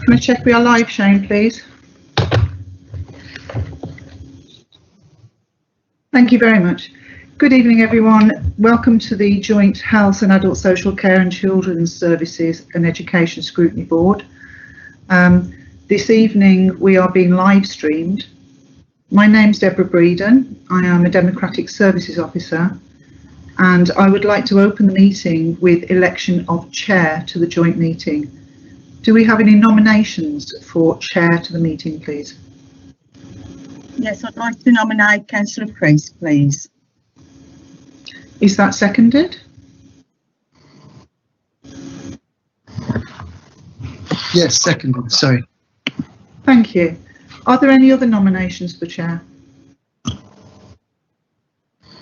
Can I check we are live, Shane, please? Thank you very much. Good evening, everyone. Welcome to the Joint Health and Adult Social Care and Children's Services and Education Scrutiny Board. This evening we are being live streamed. My name's Deborah Breeden. I am a Democratic Services Officer, and I would like to open the meeting with election of chair to the joint meeting. Do we have any nominations for chair to the meeting, please? Yes, I'd like to nominate Councillor Priest, please. Is that seconded? Yes, seconded, sorry. Thank you. Are there any other nominations for chair?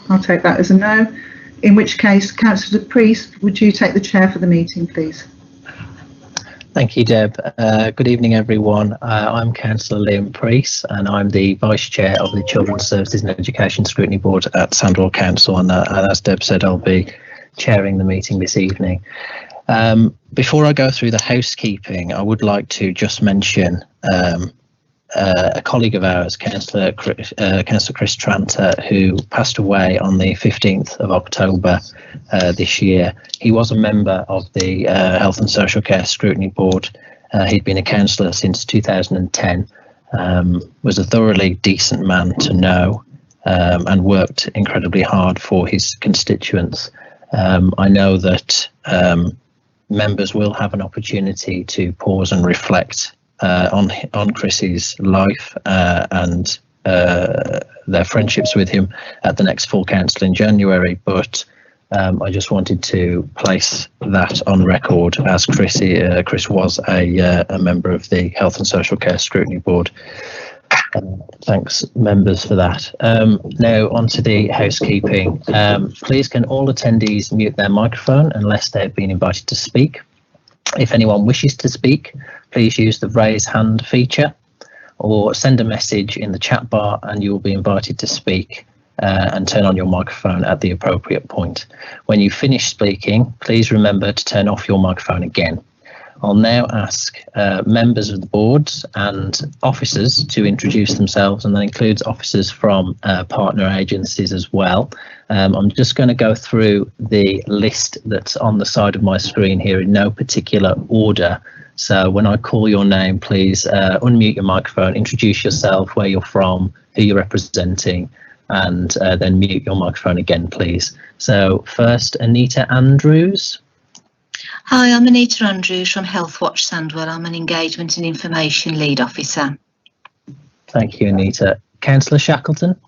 I'll take that as a no. In which case, Councillor Priest, would you take the chair for the meeting, please? Thank you, Deb. Good evening, everyone. I'm Councillor Liam Priest, and I'm the Vice Chair of the Children's Services and Education Scrutiny Board at Sandwell Council. And as Deb said, I'll be chairing the meeting this evening. Before I go through the housekeeping, I would like to just mention a colleague of ours, Councillor Chris Tranter, who passed away on the 15th of October this year. He was a member of the Health and Social Care Scrutiny Board. He'd been a councillor since 2010, was a thoroughly decent man to know, and worked incredibly hard for his constituents. I know that members will have an opportunity to pause and reflect on Chris's life and their friendships with him at the next full council in January, but I just wanted to place that on record, as Chris was a member of the Health and Social Care Scrutiny Board. Thanks, members, for that. Now on to the housekeeping. Please can all attendees mute their microphone unless they've been invited to speak. If anyone wishes to speak, please use the raise hand feature or send a message in the chat bar and you will be invited to speak and turn on your microphone at the appropriate point. When you finish speaking, please remember to turn off your microphone again. I'll now ask members of the boards and officers to introduce themselves, and that includes officers from partner agencies as well. I'm just going to go through the list that's on the side of my screen here in no particular order. So when I call your name, please unmute your microphone, introduce yourself, where you're from, who you're representing, and then mute your microphone again, please. So first, Anita Andrews. Hi, I'm Anita Andrews from Health Watch Sandwell. I'm an Engagement and Information Lead Officer. Thank you, Anita. Councillor Shackleton.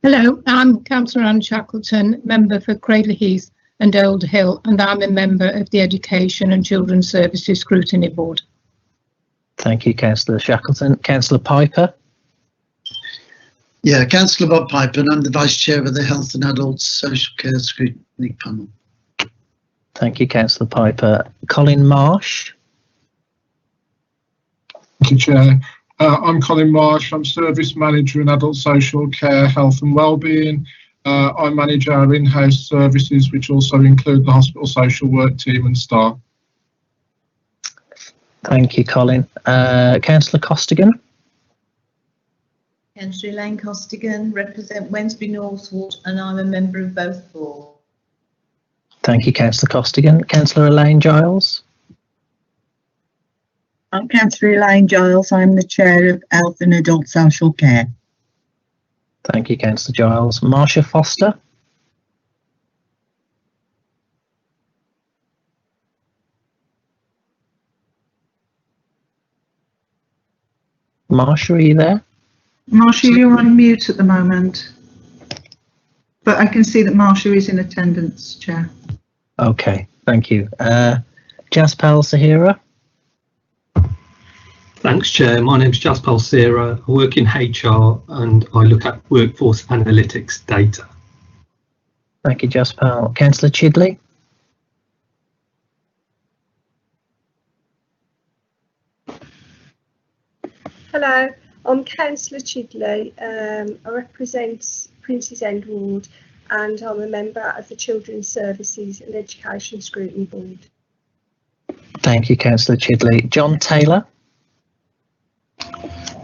Hello, I'm Councillor Anne Shackleton, member for Cradley Heath and Old Hill, and I'm a member of the Education and Children's Services Scrutiny Board. Thank you, Councillor Shackleton. Councillor Piper. Yeah, Councillor Bob Piper, and I'm the Vice Chair of the Health and Adult Social Care Scrutiny Panel. Thank you, Councillor Piper. Colin Marsh. Thank you, Chair. I'm Colin Marsh. I'm Service Manager in Adult Social Care, Health and Wellbeing. I manage our in-house services, which also include the hospital social work team and staff. Thank you, Colin. Councillor Costigan. Councillor Elaine Costigan, represent Wensby Northwood, and I'm a member of both boards. Thank you, Councillor Costigan. Councillor Elaine Giles. I'm Councillor Elaine Giles. I'm the Chair of Health and Adult Social Care. Thank you, Councillor Giles. Marsha Foster. Marsha, are you there? Marsha, you're on mute at the moment, but I can see that Marsha is in attendance, Chair. Okay, thank you. Jaspal Sahira. Thanks, Chair. My name's Jaspal Sahira. I work in HR and I look at workforce analytics data. Thank you, Jaspal. Councillor Chidley. Hello, I'm Councillor Chidley. I represent Princes End Ward and I'm a member of the Children's Services and Education Scrutiny Board. Thank you, Councillor Chidley. John Taylor.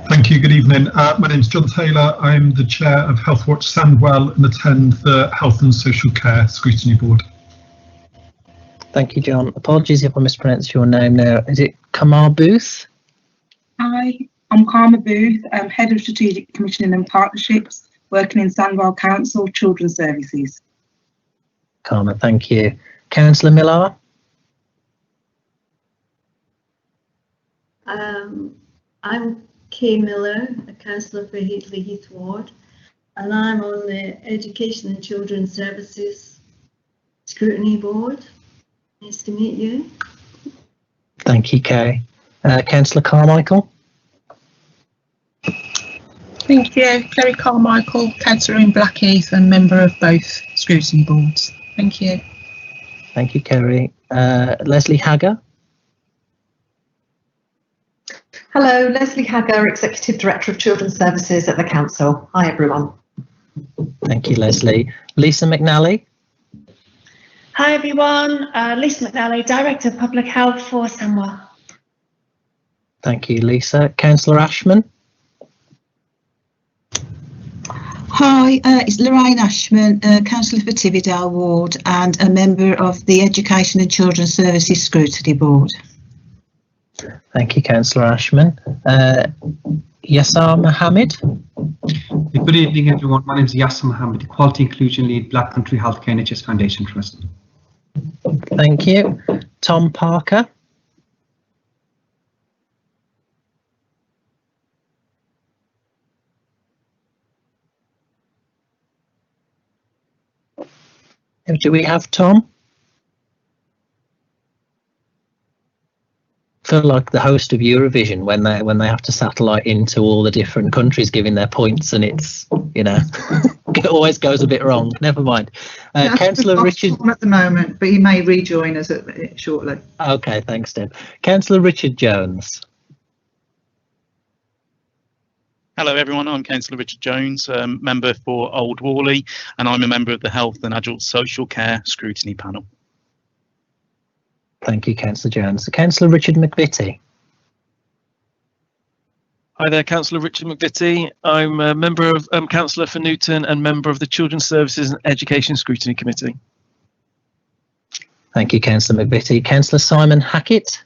Thank you. Good evening. My name is John Taylor. I'm the chair of Health Watch Sandwell and attend the Health and Social Care Scrutiny Board. Thank you, John. Apologies if I mispronounced your name now. Is it Kamar Booth? Hi, I'm Karma Booth. I'm Head of Strategic Commissioning and Partnerships, working in Sandwell Council Children's Services. Karma, thank you. Councillor Millar? I'm Kay Miller, a councillor for Heatley Heath Ward, and I'm on the Education and Children's Services Scrutiny Board. Nice to meet you. Thank you, Kay. Councillor Carmichael? Thank you. Kerry Carmichael, councillor in Blackheath and member of both scrutiny boards. Thank you. Thank you, Kerry. Leslie Hagger? Hello, Leslie Hagger, Executive Director of Children's Services at the Council. Hi everyone. Thank you, Leslie. Lisa McNally? Hi everyone, Lisa McNally, Director of Public Health for Sandwell. Thank you, Lisa. Councillor Ashman? Hi, it's Lorraine Ashman, Councillor for Tividale Ward and a member of the Education and Children's Services Scrutiny Board. Thank you, Councillor Ashman. Yassar Mohammed? Good evening, everyone. My name is Yassar Mohammed, Equality Inclusion Lead, Black Country Healthcare NHS Foundation Trust. Thank you. Tom Parker? Do we have Tom? Feel like the host of Eurovision when they have to satellite into all the different countries giving their points, and it's, you know, it always goes a bit wrong. Never mind. Councillor Richard at the moment, but he may rejoin us shortly. Okay, thanks, Deb. Councillor Richard Jones. Hello everyone, I'm Councillor Richard Jones, member for Old Worley, and I'm a member of the Health and Adult Social Care Scrutiny Panel. Thank you, Councillor Jones. Councillor Richard McVitie. Hi there, Councillor Richard McVitie. I'm a member of Councillor for Newton and member of the Children's Services and Education Scrutiny Committee. Thank you, Councillor McVitie. Councillor Simon Hackett.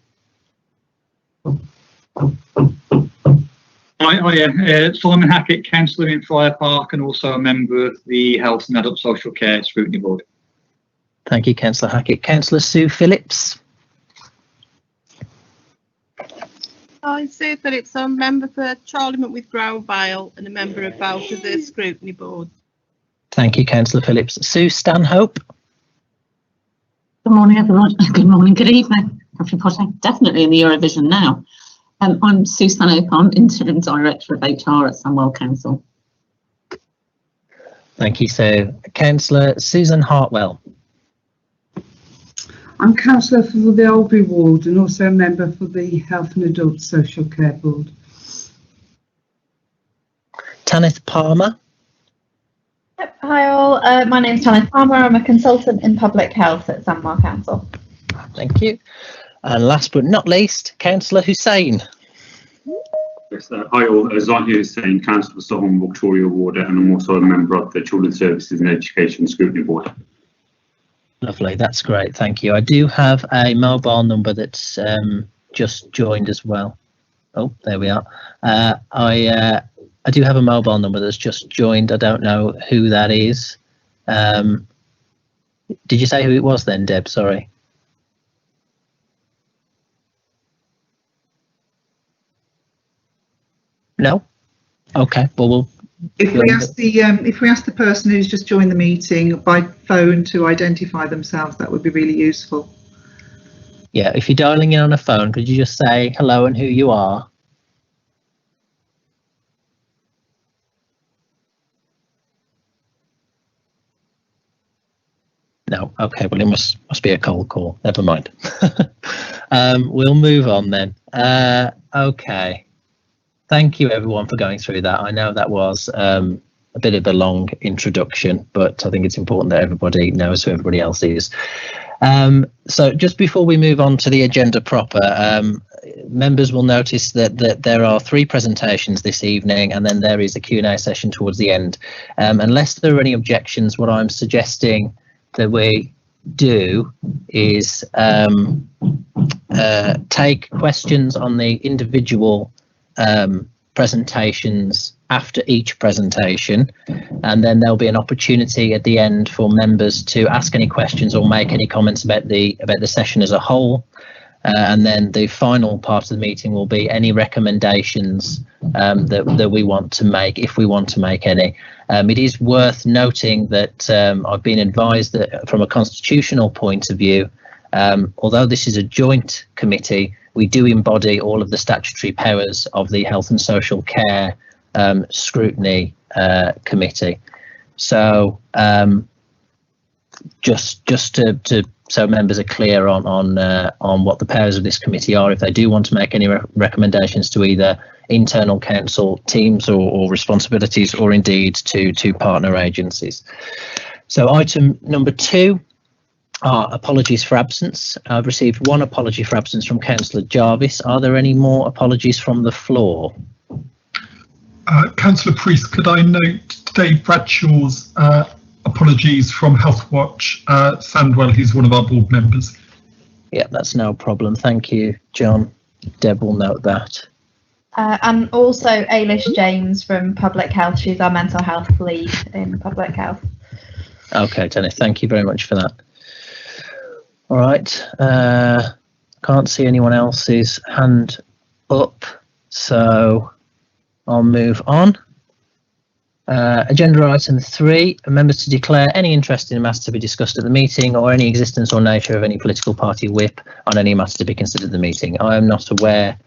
Hi, Simon Hackett, Councillor in Friar Park and also a member of the Health and Adult Social Care Scrutiny Board. Thank you, Councillor Hackett. Councillor Sue Phillips. Hi, Sue Phillips. I'm a member for Charlemont with Grove Vale and a member of both of the Scrutiny Board. Thank you, Councillor Phillips. Sue Stanhope. Good morning, everyone. Good morning, good evening, everybody. Definitely in the Eurovision now. I'm Sue Stanhope. I'm Interim Director of HR at Sandwell Council. Thank you, Sue. Councillor Susan Hartwell. I'm Councillor for the Albury Ward and also a member for the Health and Adult Social Care Board. Tanith Palmer. Hi all, my name's Tanith Palmer. I'm a consultant in public health at Sandwell Council. Thank you. And last but not least, Councillor Hussain. Yes, hi all, Zahir Hussain, Councillor for Soham Victoria Ward, and I'm also a member of the Children's Services and Education Scrutiny Board. Lovely, that's great, thank you. I do have a mobile number that's just joined as well. Oh, there we are. I do have a mobile number that's just joined. I don't know who that is. Did you say who it was then, Deb? Sorry. No? Okay, well, if we ask the person who's just joined the meeting by phone to identify themselves, that would be really useful. Yeah, if you're dialing in on a phone, could you just say hello and who you are? No, okay, well it must be a cold call. Never mind. We'll move on then. Okay. Thank you everyone for going through that. I know that was a bit of a long introduction, but I think it's important that everybody knows who everybody else is. So just before we move on to the agenda proper, members will notice that there are 3 presentations this evening, and then there is a Q&A session towards the end. Unless there are any objections, what I'm suggesting that we do is take questions on the individual presentations after each presentation, and then there'll be an opportunity at the end for members to ask any questions or make any comments about the session as a whole. And then the final part of the meeting will be any recommendations that we want to make, if we want to make any. It is worth noting that I've been advised that from a constitutional point of view, although this is a joint committee, we do embody all of the statutory powers of the Health and Social Care Scrutiny Committee. So just to so members are clear on what the powers of this committee are, if they do want to make any recommendations to either internal council teams or responsibilities, or indeed to partner agencies. So item number 2 are apologies for absence. I've received 1 apology for absence from Councillor Jarvis. Are there any more apologies from the floor? Councillor Priest, could I note Dave Bradshaw's apologies from Health Watch Sandwell, who's one of our board members. Yeah, that's no problem. Thank you, John. Deb will note that. And also Ailish James from Public Health. She's our mental health lead in Public Health. Okay, Dennis, thank you very much for that. All right, can't see anyone else's hand up, so I'll move on. Agenda item 3, members to declare any interest in a matter to be discussed at the meeting, or any existence or nature of any political party whip on any matter to be considered at the meeting. I am not aware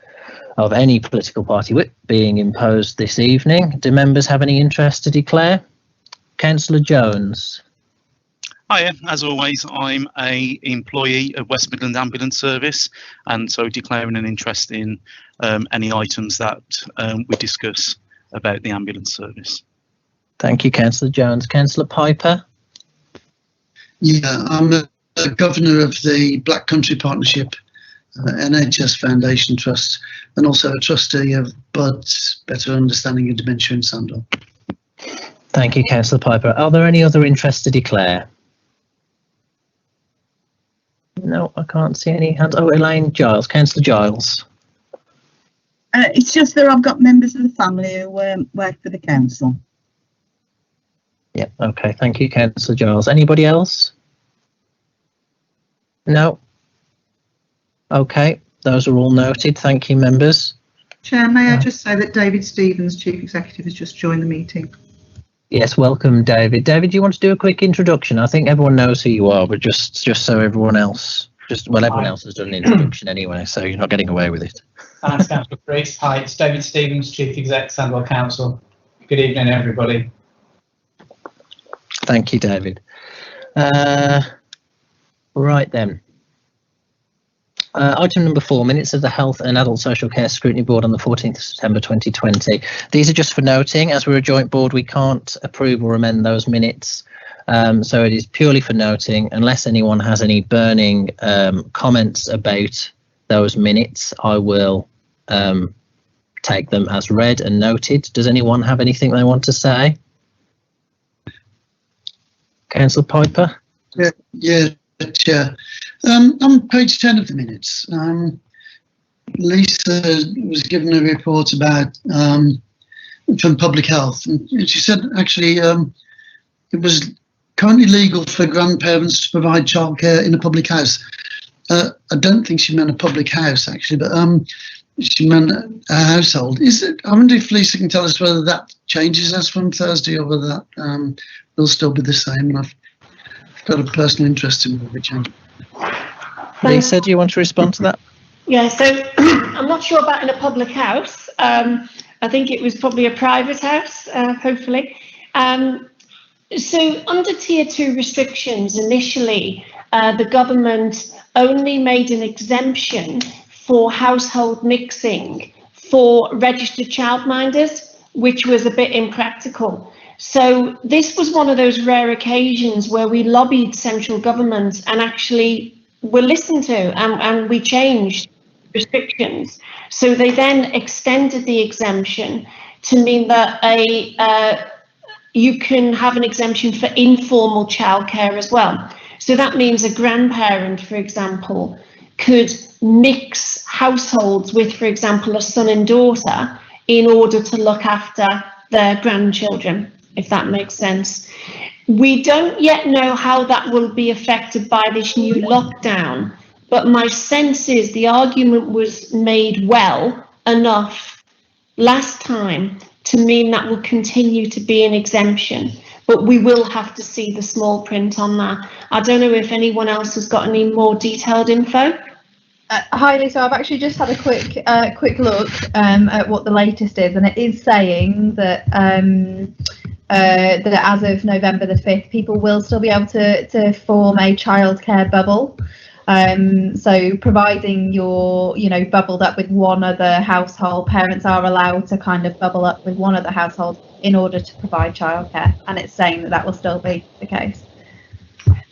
of any political party whip being imposed this evening. Do members have any interest to declare? Councillor Jones. Hiya, as always, I'm an employee of West Midlands Ambulance Service, and so declaring an interest in any items that we discuss about the ambulance service. Thank you, Councillor Jones. Councillor Piper? Yeah, I'm the governor of the Black Country Partnership NHS Foundation Trust, and also a trustee of BUD's Better Understanding of Dementia in Sandwell. Thank you, Councillor Piper. Are there any other interests to declare? No, I can't see any hands. Oh, Elaine Giles. Councillor Giles. It's just that I've got members of the family who work for the council. Yeah, okay. Thank you, Councillor Giles. Anybody else? No. Okay, those are all noted. Thank you, members. Chair, may I just say that David Stevens, Chief Executive, has just joined the meeting. Yes, welcome, David. David, do you want to do a quick introduction? I think everyone knows who you are, but just so everyone else, everyone else has done an introduction anyway, so you're not getting away with it. Thanks, Councillor Priest. Hi, it's David Stevens, Chief Exec, Sandwell Council. Good evening, everybody. Thank you, David. Right then. Item number 4, minutes of the Health and Adult Social Care Scrutiny Board on the 14th of September 2020. These are just for noting. As we're a joint board, we can't approve or amend those minutes. So it is purely for noting. Unless anyone has any burning comments about those minutes, I will take them as read and noted. Does anyone have anything they want to say? Councillor Piper? Yeah, Chair. On page 10 of the minutes, Lisa was given a report about from Public Health, and she said actually it was currently legal for grandparents to provide childcare in a public house. I don't think she meant a public house actually, but she meant a household. I wonder if Lisa can tell us whether that changes as from Thursday, or whether that will still be the same. I've got a personal interest in whether it changes. Lisa, do you want to respond to that? Yeah, so I'm not sure about in a public house. I think it was probably a private house, hopefully. So under Tier 2 restrictions, initially, the government only made an exemption for household mixing for registered childminders, which was a bit impractical. So this was one of those rare occasions where we lobbied central government and actually were listened to, and we changed restrictions. So they then extended the exemption to mean that you can have an exemption for informal childcare as well. So that means a grandparent, for example, could mix households with, for example, a son and daughter in order to look after their grandchildren, if that makes sense. We don't yet know how that will be affected by this new lockdown, but my sense is the argument was made well enough last time to mean that will continue to be an exemption, but we will have to see the small print on that. I don't know if anyone else has got any more detailed info. Hi Lisa, I've actually just had a quick look at what the latest is, and it is saying that that as of November the 5th, people will still be able to form a childcare bubble. So providing you're, bubbled up with one other household, parents are allowed to kind of bubble up with one other household in order to provide childcare, and it's saying that will still be the case.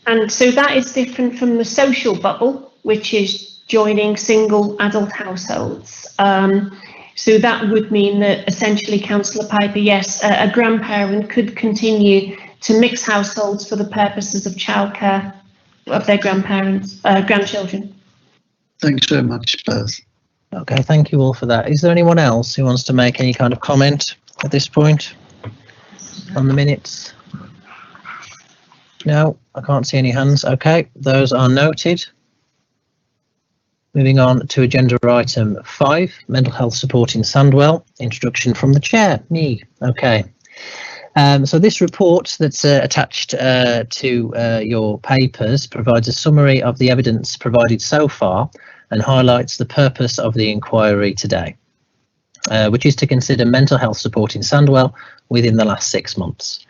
And so that is different from the social bubble, which is joining single adult households. So that would mean that essentially, Councillor Piper, yes, a grandparent could continue to mix households for the purposes of childcare of their grandchildren. Thanks very much, both. Okay, thank you all for that. Is there anyone else who wants to make any kind of comment at this point on the minutes? No, I can't see any hands. Okay, those are noted. Moving on to agenda item 5, mental health support in Sandwell. Introduction from the chair, me. Okay. So this report that's attached to your papers provides a summary of the evidence provided so far and highlights the purpose of the inquiry today, which is to consider mental health support in Sandwell within the last 6 months.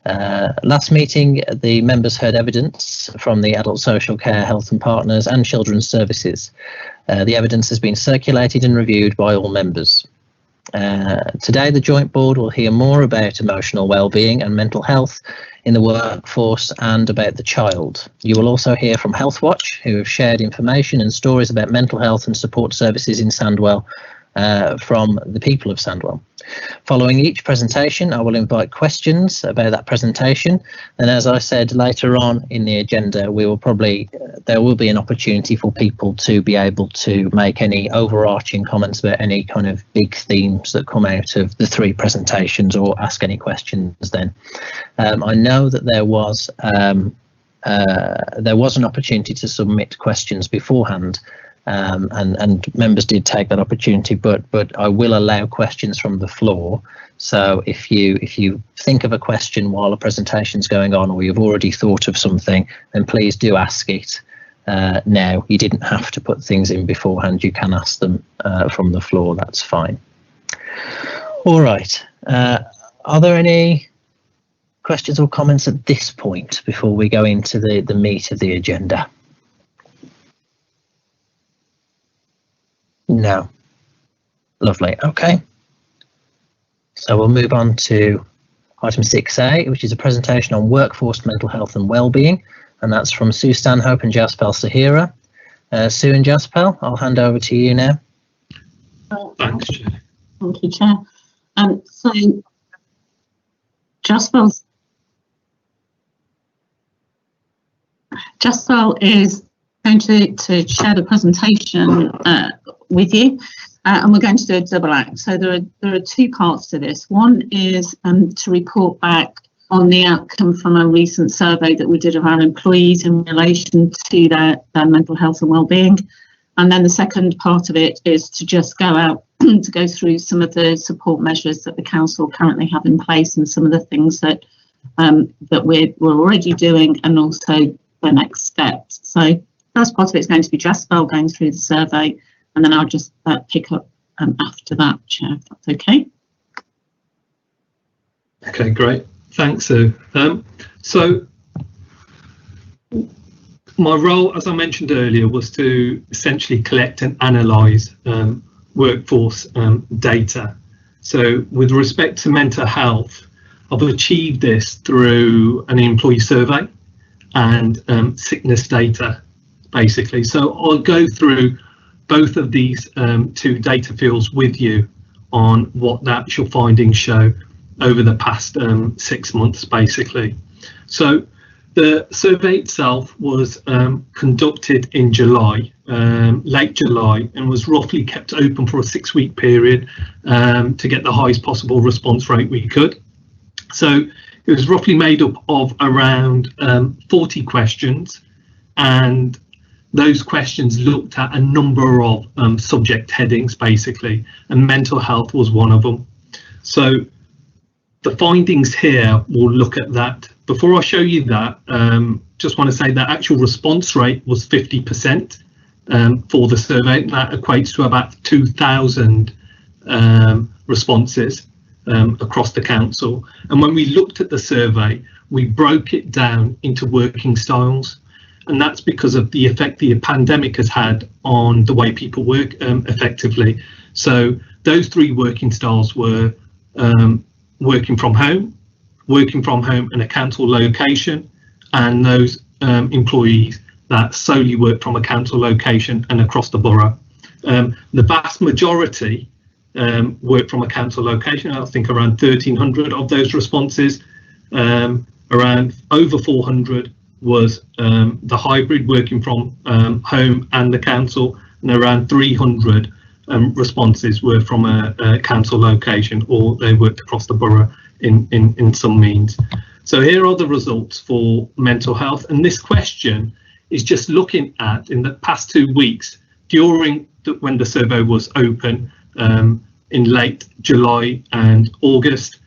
Last meeting, the members heard evidence from the Adult Social Care, Health and Partners and Children's Services. The evidence has been circulated and reviewed by all members. Today, the Joint Board will hear more about emotional wellbeing and mental health in the workforce and about the child. You will also hear from Health Watch, who have shared information and stories about mental health and support services in Sandwell from the people of Sandwell. Following each presentation, I will invite questions about that presentation, and as I said later on in the agenda, we will there will be an opportunity for people to be able to make any overarching comments about any kind of big themes that come out of the 3 presentations, or ask any questions then. I know that there was an opportunity to submit questions beforehand, and members did take that opportunity, but I will allow questions from the floor. So if you think of a question while a presentation's going on, or you've already thought of something, then please do ask it now. You didn't have to put things in beforehand. You can ask them from the floor. That's fine. All right. Are there any questions or comments at this point before we go into the meat of the agenda? No. Lovely. Okay. So we'll move on to item 6A, which is a presentation on workforce mental health and wellbeing, and that's from Sue Stanhope and Jaspel Sahira. Sue and Jaspel, I'll hand over to you now. Thanks, Chair. Thank you, Chair. So Jaspel is going to share the presentation with you, and we're going to do a double act. So there are 2 parts to this. One is to report back on the outcome from a recent survey that we did of our employees in relation to their mental health and wellbeing, and then the second part of it is to just go out to go through some of the support measures that the council currently have in place, and some of the things that that we're already doing, and also the next steps. So first part of it is going to be Jaspel going through the survey, and then I'll just pick up after that, Chair, if that's okay. Okay, great. Thanks, Sue. So my role, as I mentioned earlier, was to essentially collect and analyse workforce data. So with respect to mental health, I've achieved this through an employee survey and sickness data, basically. So I'll go through both of these two data fields with you on what the actual findings show over the past 6 months, basically. So the survey itself was conducted in July, late July, and was roughly kept open for a 6-week period to get the highest possible response rate we could. So it was roughly made up of around 40 questions, and those questions looked at a number of subject headings, basically, and mental health was one of them. So the findings here will look at that. Before I show you that, just want to say that actual response rate was 50% for the survey. That equates to about 2,000 responses across the council. And when we looked at the survey, we broke it down into working styles. And that's because of the effect the pandemic has had on the way people work effectively. So those 3 working styles were working from home in a council location, and those employees that solely work from a council location and across the borough. The vast majority work from a council location. I think around 1,300 of those responses, around over 400 was the hybrid working from home and the council, and around 300 responses were from a council location, or they worked across the borough in some means. So here are the results for mental health, and this question is just looking at, in the past 2 weeks, when the survey was open in late July and August,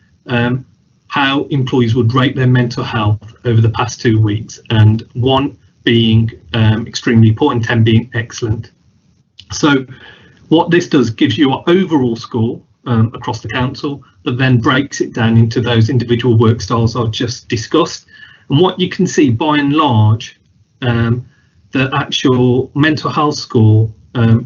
how employees would rate their mental health over the past 2 weeks, and 1 being extremely poor and 10 being excellent. So what this does, gives you an overall score across the council, but then breaks it down into those individual work styles I've just discussed. And what you can see, by and large, the actual mental health score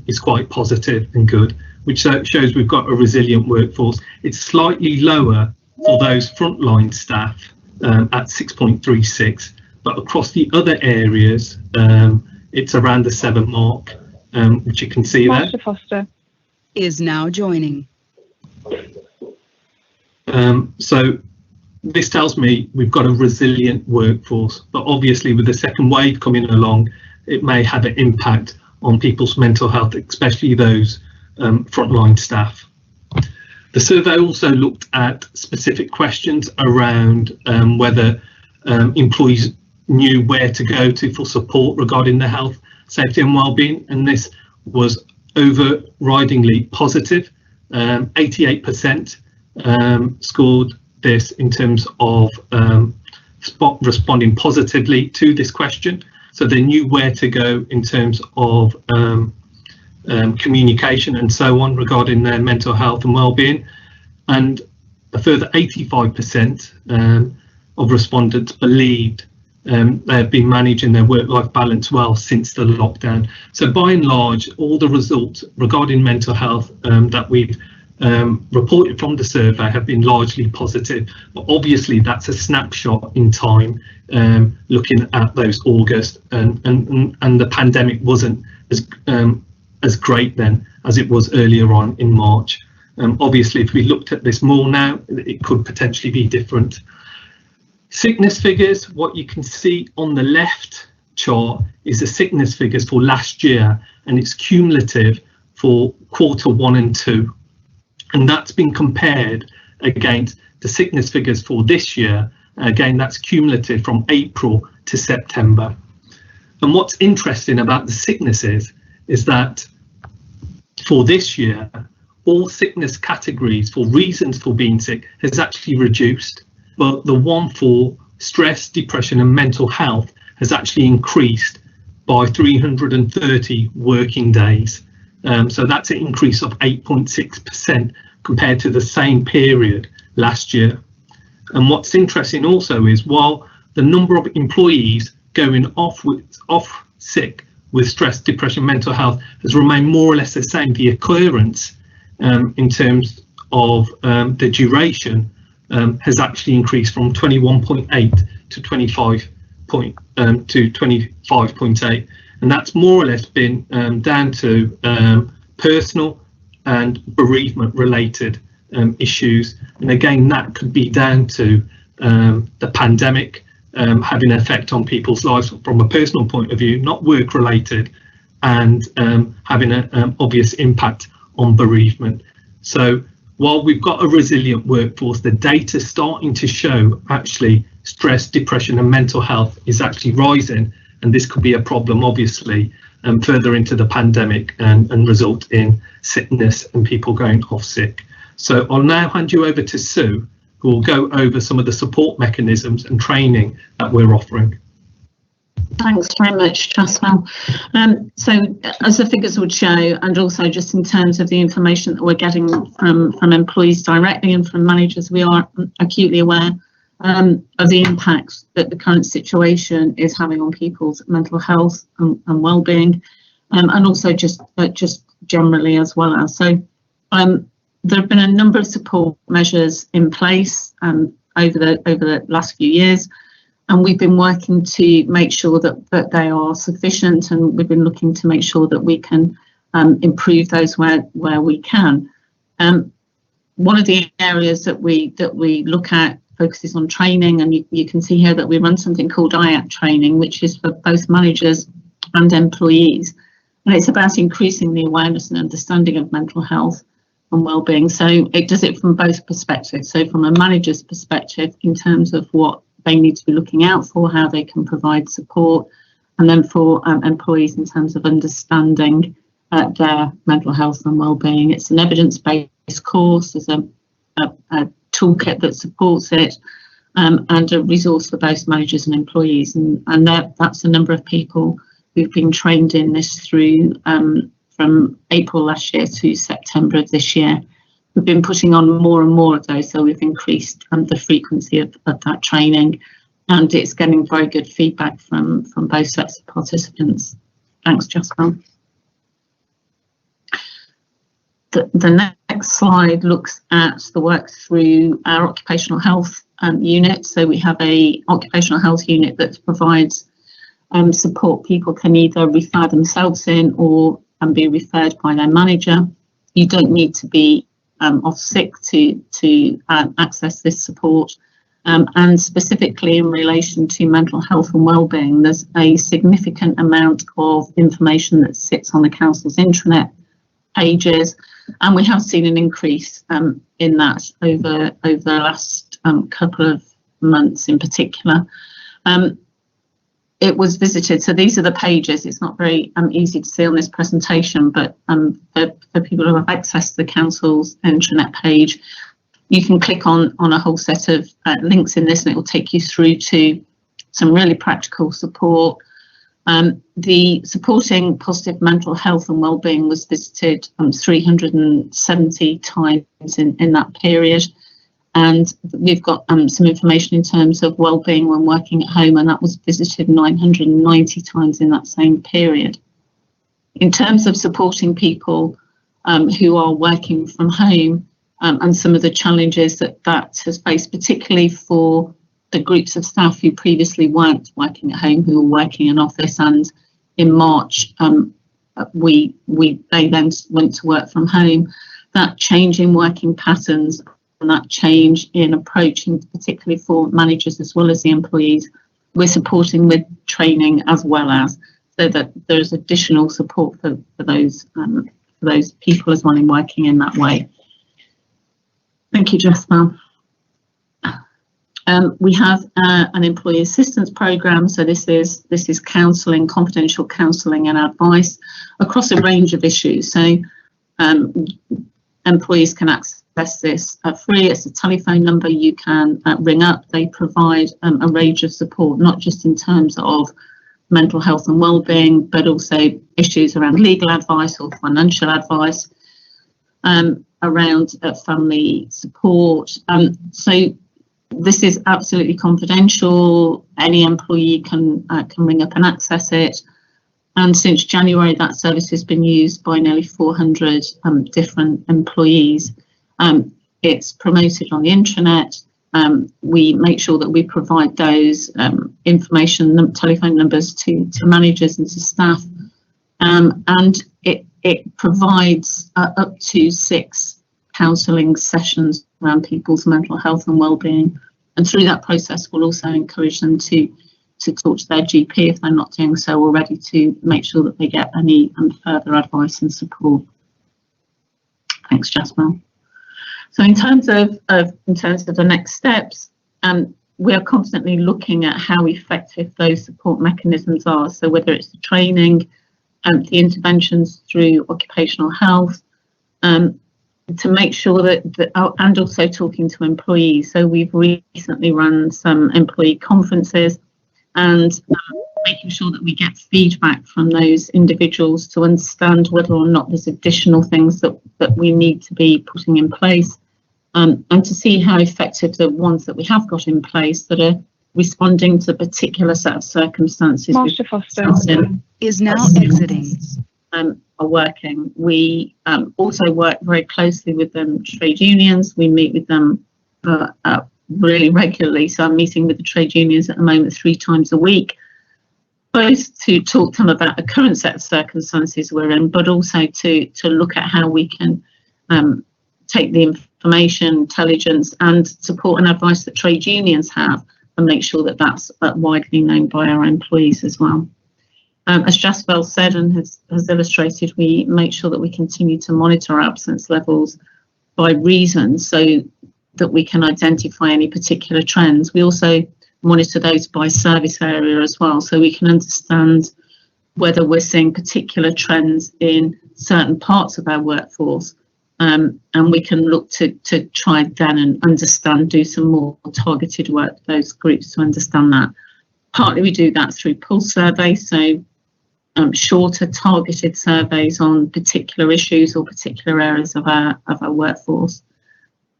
is quite positive and good, which shows we've got a resilient workforce. It's slightly lower for those frontline staff at 6.36, but across the other areas, it's around the 7 mark, which you can see there. Master Foster is now joining. So this tells me we've got a resilient workforce, but obviously with the second wave coming along, it may have an impact on people's mental health, especially those frontline staff. The survey also looked at specific questions around whether employees knew where to go to for support regarding their health, safety and well-being, and this was overridingly positive. 88% scored this in terms of responding positively to this question. So they knew where to go in terms of communication and so on regarding their mental health and well-being, and a further 85% of respondents believed they have been managing their work-life balance well since the lockdown. So by and large, all the results regarding mental health that we've reported from the survey have been largely positive, but obviously that's a snapshot in time, looking at those August, and the pandemic wasn't as great then as it was earlier on in March. Obviously, if we looked at this more now, it could potentially be different. Sickness figures, what you can see on the left chart is the sickness figures for last year, and it's cumulative for Q1 and 2. And that's been compared against the sickness figures for this year. Again, that's cumulative from April to September. And what's interesting about the sicknesses is that for this year, all sickness categories for reasons for being sick has actually reduced, but the one for stress, depression and mental health has actually increased by 330 working days. So that's an increase of 8.6% compared to the same period last year. And what's interesting also is, while the number of employees going off sick with stress, depression, mental health has remained more or less the same, the occurrence in terms of the duration has actually increased from 21.8 to 25.8, and that's more or less been down to personal and bereavement related issues. And again, that could be down to the pandemic having an effect on people's lives from a personal point of view, not work related, and having an obvious impact on bereavement. So while we've got a resilient workforce, the data starting to show actually stress, depression and mental health is actually rising, and this could be a problem obviously further into the pandemic and result in sickness and people going off sick. So I'll now hand you over to Sue, who will go over some of the support mechanisms and training that we're offering. Thanks very much, Jasmine. So as the figures would show, and also just in terms of the information that we're getting from employees directly and from managers, we are acutely aware of the impacts that the current situation is having on people's mental health and well-being, and also just generally as well as. So there have been a number of support measures in place over the last few years, and we've been working to make sure that they are sufficient, and we've been looking to make sure that we can improve those where we can. One of the areas that we look at focuses on training, and you can see here that we run something called IAT training, which is for both managers and employees, and it's about increasing the awareness and understanding of mental health and well-being. So it does it from both perspectives. So from a manager's perspective in terms of what they need to be looking out for, how they can provide support, and then for employees in terms of understanding their mental health and well-being. It's an evidence-based course. There's a toolkit that supports it, and a resource for both managers and employees. And that's a number of people who've been trained in this through from April last year to September of this year. We've been putting on more and more of those, so we've increased the frequency of that training, and it's getting very good feedback from both sets of participants. Thanks, Jasper. The next slide looks at the work through our occupational health unit. So we have a occupational health unit that provides support. People can either refer themselves in or be referred by their manager. You don't need to be off sick to access this support. And specifically in relation to mental health and wellbeing, there's a significant amount of information that sits on the council's intranet pages, and we have seen an increase in that over the last couple of months in particular. It was visited, so these are the pages. It's not very easy to see on this presentation, but for people who have access to the council's intranet page, you can click on a whole set of links in this, and it will take you through to some really practical support. The supporting positive mental health and wellbeing was visited 370 times in that period. And we've got some information in terms of wellbeing when working at home, and that was visited 990 times in that same period. In terms of supporting people who are working from home, and some of the challenges that has faced, particularly for the groups of staff who previously weren't working at home, who were working in office, and in March they then went to work from home. That change in working patterns and that change in approach, and particularly for managers as well as the employees, we're supporting with training as well as, so that there's additional support for those people as well in working in that way. Thank you, Jasper. We have an employee assistance programme, so this is counselling, confidential counselling and advice across a range of issues. So employees can access this free. It's a telephone number you can ring up. They provide a range of support, not just in terms of mental health and wellbeing, but also issues around legal advice or financial advice, around family support. So this is absolutely confidential. Any employee can ring up and access it. And since January, that service has been used by nearly 400 different employees. It's promoted on the intranet. we make sure that we provide those information, telephone numbers to managers and to staff, and it provides up to 6 counselling sessions around people's mental health and wellbeing. And through that process, we'll also encourage them to talk to their GP if they're not doing so already, to make sure that they get any further advice and support. Thanks, Jasper. So in terms of the next steps, we are constantly looking at how effective those support mechanisms are. So whether it's the training, the interventions through occupational health, to make sure that and also talking to employees. So we've recently run some employee conferences and making sure that we get feedback from those individuals to understand whether or not there's additional things that we need to be putting in place, and to see how effective the ones that we have got in place that are responding to a particular set of circumstances. Master Foster is now exiting. Are working. We also work very closely with trade unions. We meet with them really regularly. So I'm meeting with the trade unions at the moment 3 times a week, both to talk to them about the current set of circumstances we're in, but also to look at how we can take the information, intelligence and support and advice that trade unions have and make sure that that's widely known by our employees as well. As Jasper said and has illustrated, we make sure that we continue to monitor absence levels by reason so that we can identify any particular trends. We also monitor those by service area as well, so we can understand whether we're seeing particular trends in certain parts of our workforce, and we can look to try then and understand, do some more targeted work with those groups to understand that. Partly we do that through pulse surveys, so shorter targeted surveys on particular issues or particular areas of our workforce.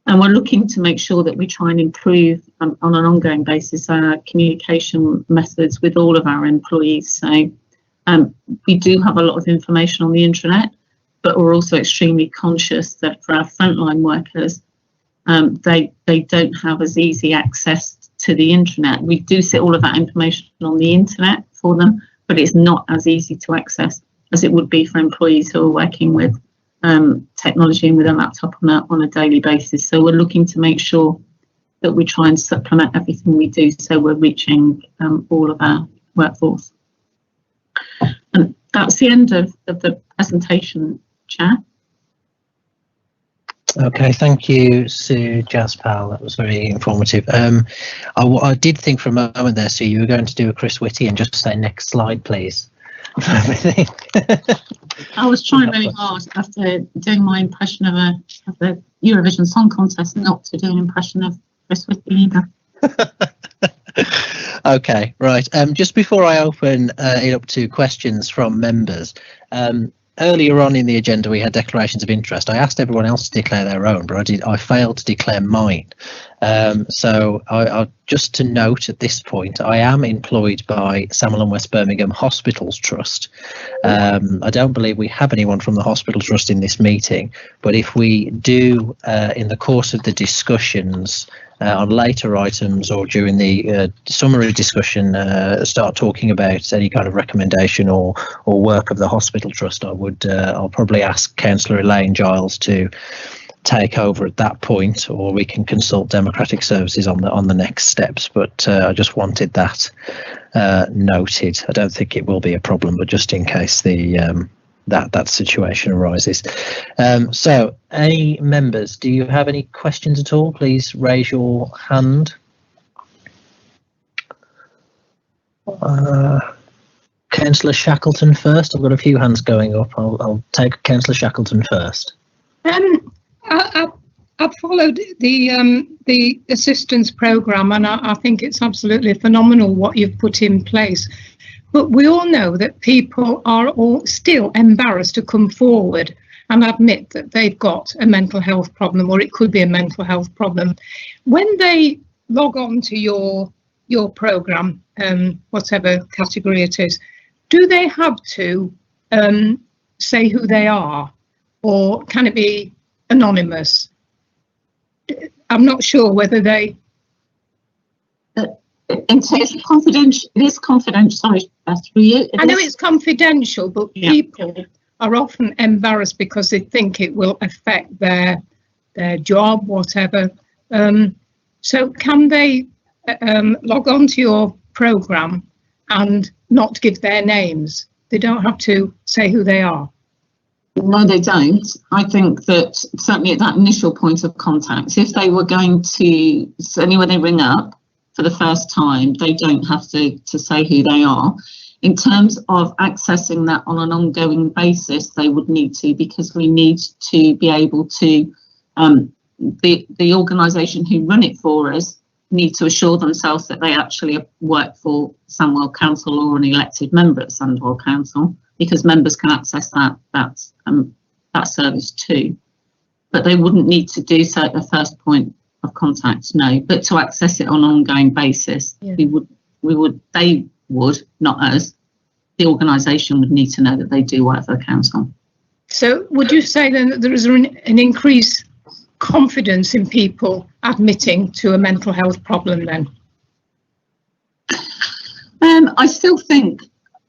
And we're looking to make sure that we try and improve on an ongoing basis our communication methods with all of our employees. So we do have a lot of information on the intranet, but we're also extremely conscious that for our frontline workers, they don't have as easy access to the intranet. We do sit all of that information on the internet for them, but it's not as easy to access as it would be for employees who are working with technology and with a laptop on a daily basis. So we're looking to make sure that we try and supplement everything we do so we're reaching all of our workforce. And that's the end of the presentation, Chair. Okay, thank you, Sue Jaspal. That was very informative. I did think for a moment there, Sue, you were going to do a Chris Whitty and just say next slide, please. Everything. I was trying really hard after doing my impression of the Eurovision Song Contest not to do an impression of Chris Whitty either. Okay, right. Just before I open it up to questions from members, earlier on in the agenda we had declarations of interest. I asked everyone else to declare their own, but I failed to declare mine. So I just to note at this point, I am employed by Samuel and West Birmingham Hospitals Trust. I don't believe we have anyone from the Hospital Trust in this meeting, but if we do in the course of the discussions on later items or during the summary discussion start talking about any kind of recommendation or work of the Hospital Trust, I'll probably ask Councillor Elaine Giles to take over at that point, or we can consult Democratic Services on the next steps. But I just wanted that noted. I don't think it will be a problem, but just in case that situation arises. So, any members, do you have any questions at all? Please raise your hand. Councillor Shackleton first. I've got a few hands going up. I'll take Councillor Shackleton first. I've followed the assistance programme, and I think it's absolutely phenomenal what you've put in place. But we all know that people are all still embarrassed to come forward and admit that they've got a mental health problem, or it could be a mental health problem. When they log on to your programme, whatever category it is, do they have to say who they are, or can it be anonymous? I'm not sure whether they it's confidential. It is confidential. Sorry, that's for you. I know it's confidential, but people are often embarrassed because they think it will affect their job, whatever. So can they log on to your programme and not give their names? They don't have to say who they are. No, they don't. I think that certainly at that initial point of contact, if they were going to, certainly when they ring up for the first time, they don't have to say who they are. In terms of accessing that on an ongoing basis, they would need to, because we need to be able to, the organisation who run it for us need to assure themselves that they actually work for Sandwell Council or an elected member at Sandwell Council, because members can access that service too. But they wouldn't need to do so at the first point of contact, no. But to access it on an ongoing basis, they would, not us. The organisation would need to know that they do work for the council. So would you say then that there is an increased confidence in people admitting to a mental health problem then? I still think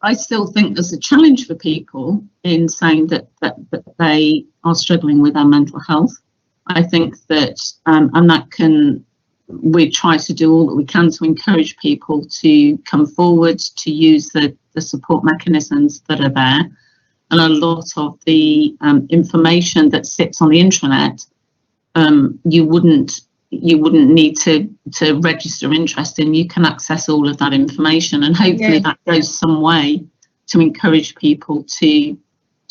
there's a challenge for people in saying that they are struggling with their mental health. I think that, we try to do all that we can to encourage people to come forward, to use the support mechanisms that are there. And a lot of the information that sits on the intranet, you wouldn't need to register interest in. You can access all of that information, and hopefully that goes some way to encourage people to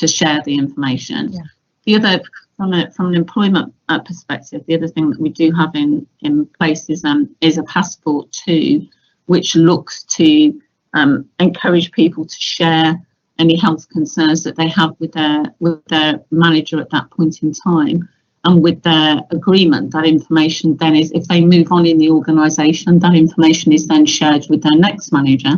share the information. The other, from an employment perspective, the other thing that we do have in place is a passport too, which looks to encourage people to share any health concerns that they have with their manager at that point in time. And with their agreement, that information then is, if they move on in the organisation, that information is then shared with their next manager,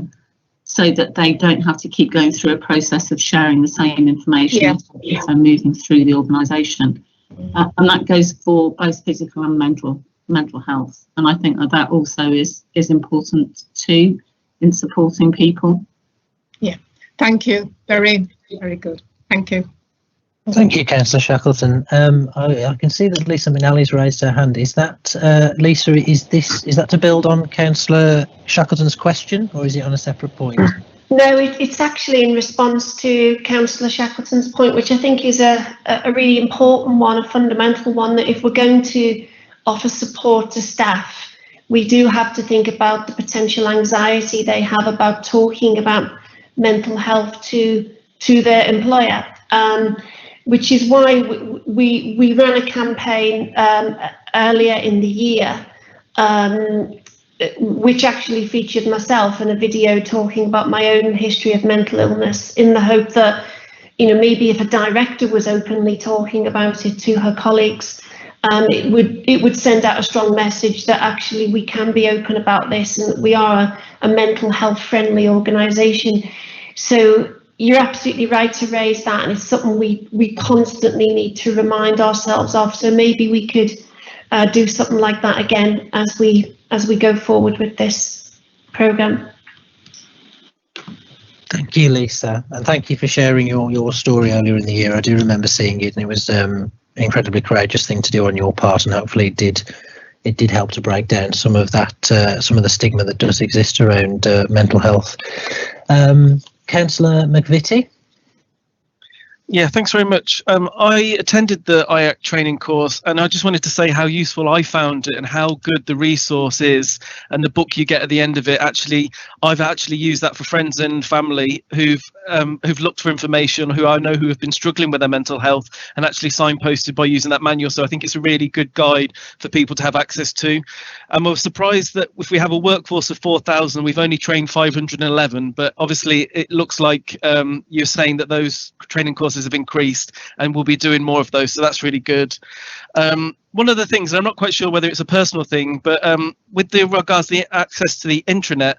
so that they don't have to keep going through a process of sharing the same information as they're moving through the organisation. And that goes for both physical and mental health. And I think that also is important too in supporting people. Yeah, thank you. Very, very good. Thank you. Thank you, Councillor Shackleton. I can see that Lisa Minelli's raised her hand. Is that Lisa? Is that to build on Councillor Shackleton's question, or is it on a separate point? No, it's actually in response to Councillor Shackleton's point, which I think is a really important one, a fundamental one, that if we're going to offer support to staff, we do have to think about the potential anxiety they have about talking about mental health to their employer. Which is why we ran a campaign earlier in the year, which actually featured myself in a video talking about my own history of mental illness, in the hope that, maybe if a director was openly talking about it to her colleagues, it would send out a strong message that actually we can be open about this, and that we are a mental health friendly organisation. So you're absolutely right to raise that, and it's something we constantly need to remind ourselves of. So maybe we could do something like that again as we go forward with this programme. Thank you, Lisa, and thank you for sharing your story earlier in the year. I do remember seeing it, and it was an incredibly courageous thing to do on your part, and hopefully it did help to break down some of the stigma that does exist around mental health. Councillor McVitie. Yeah, thanks very much. I attended the IAC training course, and I just wanted to say how useful I found it and how good the resource is, and the book you get at the end of it. I've actually used that for friends and family who've looked for information, who I know who have been struggling with their mental health, and actually signposted by using that manual. So I think it's a really good guide for people to have access to. I was surprised that if we have a workforce of 4,000, we've only trained 511, but obviously it looks like you're saying that those training courses have increased, and we'll be doing more of those, so that's really good. One of the things, I'm not quite sure whether it's a personal thing, but with regards to the access to the intranet,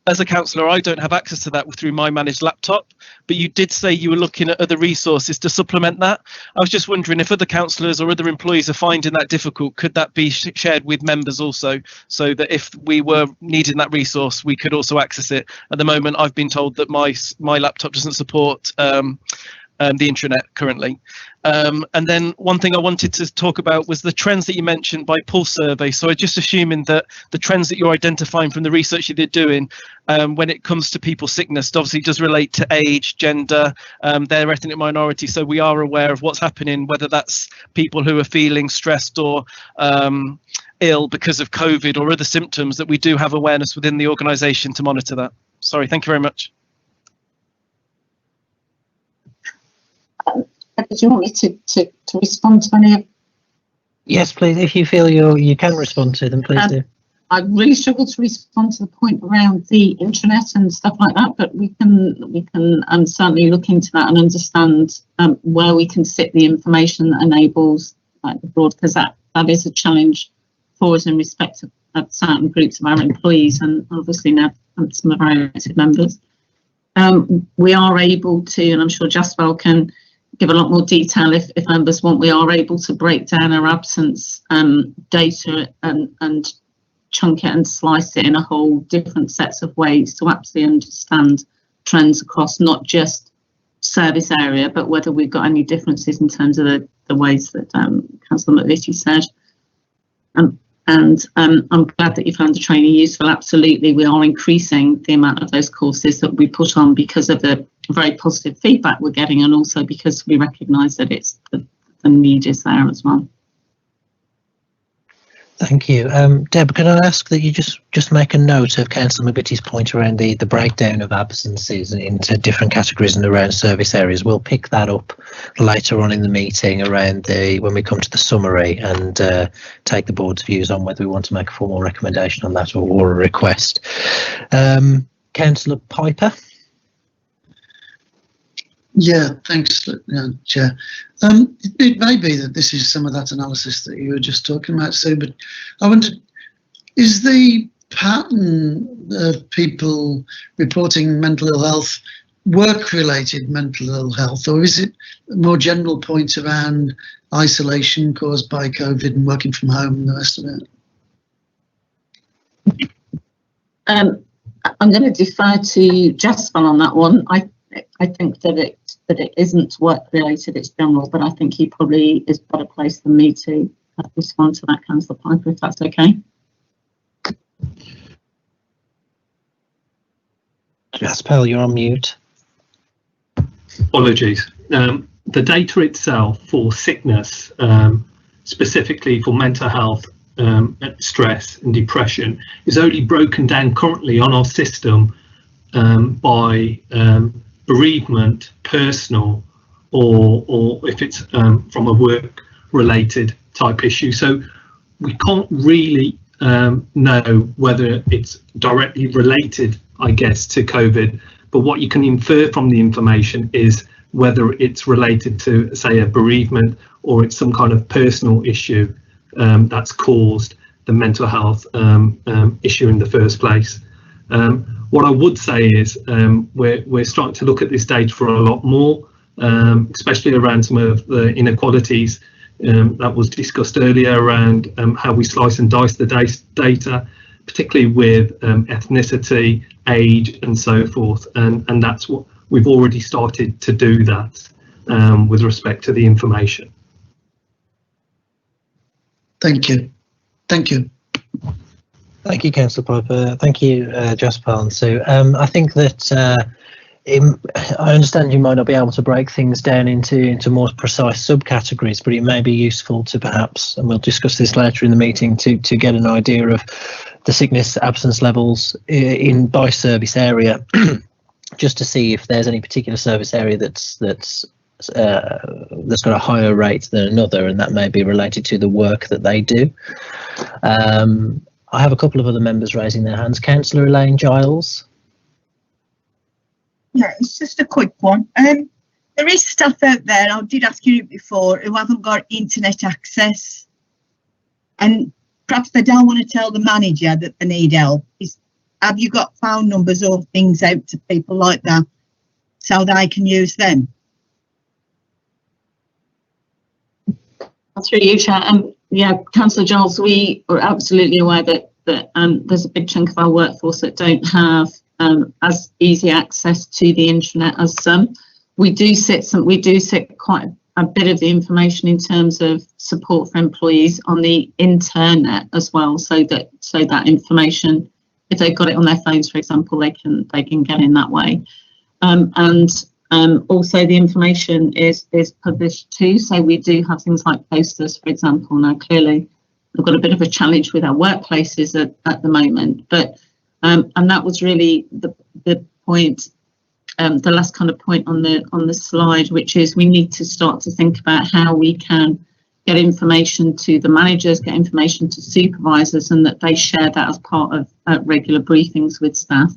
as a councillor, I don't have access to that through my managed laptop, but you did say you were looking at other resources to supplement that. I was just wondering if other councillors or other employees are finding that difficult, could that be shared with members also, so that if we were needing that resource, we could also access it? At the moment, I've been told that my laptop doesn't support the intranet currently. And then one thing I wanted to talk about was the trends that you mentioned by pulse survey. So I'm just assuming that the trends that you're identifying from the research that you're doing when it comes to people's sickness obviously does relate to age, gender, their ethnic minority. So we are aware of what's happening, whether that's people who are feeling stressed or ill because of COVID or other symptoms, that we do have awareness within the organisation to monitor that. Sorry, thank you very much. Do you want me to respond to any of? Yes, please. If you feel you can respond to them, please do. I really struggle to respond to the point around the intranet and stuff like that, but we can certainly look into that and understand where we can sit the information that enables the broad, because that is a challenge for us in respect of certain groups of our employees and obviously now some of our elected members. We are able to, and I'm sure Jaswell can give a lot more detail if members want, we are able to break down our absence data and chunk it and slice it in a whole different sets of ways to actually understand trends across not just service area, but whether we've got any differences in terms of the ways that Councillor McVitie said. And I'm glad that you found the training useful. Absolutely, we are increasing the amount of those courses that we put on because of the very positive feedback we're getting, and also because we recognise that it's the need is there as well. Thank you. Deb, can I ask that you just make a note of Councillor McVitie's point around the breakdown of absences into different categories and around service areas. We'll pick that up later on in the meeting around when we come to the summary, and take the board's views on whether we want to make a formal recommendation on that or a request. Councillor Piper. Yeah, thanks, Chair. It may be that this is some of that analysis that you were just talking about, Sue, but I wondered, is the pattern of people reporting mental ill health work-related mental ill health, or is it a more general point around isolation caused by COVID and working from home and the rest of it? I'm going to defer to Jasper on that one. I think that it isn't work related, it's general, but I think he probably is better placed than me to respond to that, Councillor Piper, if that's okay. Jasper, you're on mute. Apologies. The data itself for sickness, specifically for mental health, stress and depression, is only broken down currently on our system by bereavement, personal, or if it's from a work-related type issue. So we can't really know whether it's directly related, I guess, to COVID. But what you can infer from the information is whether it's related to, say, a bereavement, or it's some kind of personal issue that's caused the mental health issue in the first place. What I would say is we're starting to look at this data for a lot more, especially around some of the inequalities that was discussed earlier around how we slice and dice the data, particularly with ethnicity, age and so forth. And that's what we've already started to do that with respect to the information. Thank you. Thank you. Thank you, Councillor Piper. Thank you, Jasper and Sue. I think that I understand you might not be able to break things down into more precise subcategories, but it may be useful to perhaps, and we'll discuss this later in the meeting, to get an idea of the sickness absence levels by service area, just to see if there's any particular service area that's got a higher rate than another, and that may be related to the work that they do. I have a couple of other members raising their hands. Councillor Elaine Giles. Yeah, it's just a quick one. There is staff out there, I did ask you before, who haven't got internet access, and perhaps they don't want to tell the manager that they need help. have you got phone numbers or things out to people like that so they can use them? Through you, Chair. Yeah, Councillor Giles, we are absolutely aware that there's a big chunk of our workforce that don't have as easy access to the intranet as some. We do sit quite a bit of the information in terms of support for employees on the internet as well, so that information, if they've got it on their phones, for example, they can get in that way. Also the information is published too, so we do have things like posters, for example. Now clearly we've got a bit of a challenge with our workplaces at the moment, but and that was really the point, the last kind of point on the slide, which is we need to start to think about how we can get information to the managers, get information to supervisors, and that they share that as part of regular briefings with staff.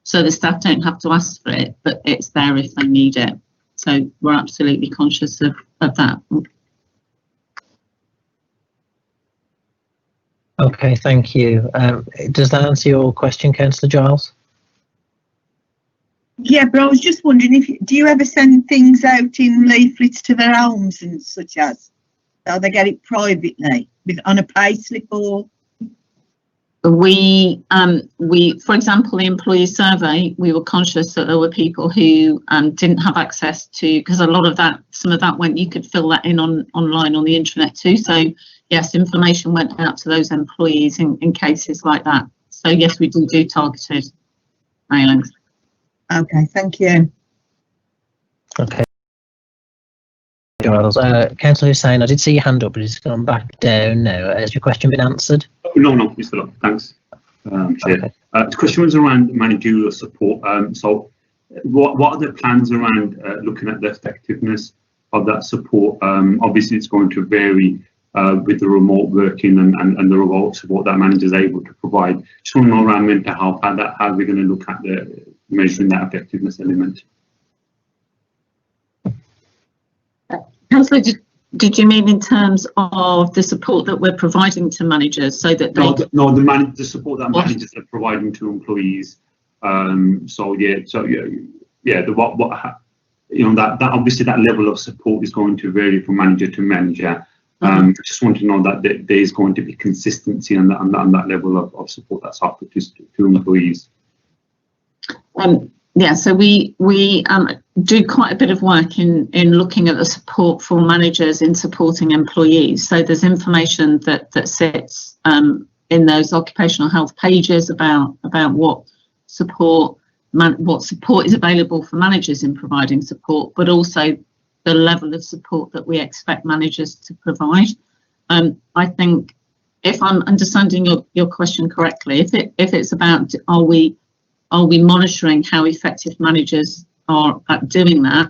So the staff don't have to ask for it, but it's there if they need it. So we're absolutely conscious of that. Okay, thank you. Does that answer your question, Councillor Giles? Yeah, but I was just wondering, do you ever send things out in leaflets to their homes and such as? So they get it privately on a payslip or? We, for example, the employee survey, we were conscious that there were people who didn't have access to, because a lot of that, some of that you could fill that in online on the intranet too. So yes, information went out to those employees in cases like that. So yes, we do targeted mailings. Okay, thank you. Okay. Councillor Hussain, I did see your hand up, but it's gone back down now. Has your question been answered? No, it's still up. Thanks, Chair. Okay. The question was around managerial support. So what are the plans around looking at the effectiveness of that support? Obviously, it's going to vary with the remote working and the remote support that manager is able to provide. Just want to know around mental health, how we're going to look at the measuring that effectiveness element. Councillor, did you mean in terms of the support that we're providing to managers, so that they? No, the support that managers are providing to employees. That obviously that level of support is going to vary from manager to manager. Just want to know that there is going to be consistency on that level of support that's offered to employees. Yeah, so we do quite a bit of work in looking at the support for managers in supporting employees. So there's information that sits in those occupational health pages about what support is available for managers in providing support, but also the level of support that we expect managers to provide. I think, if I'm understanding your question correctly, if it's about are we monitoring how effective managers are at doing that,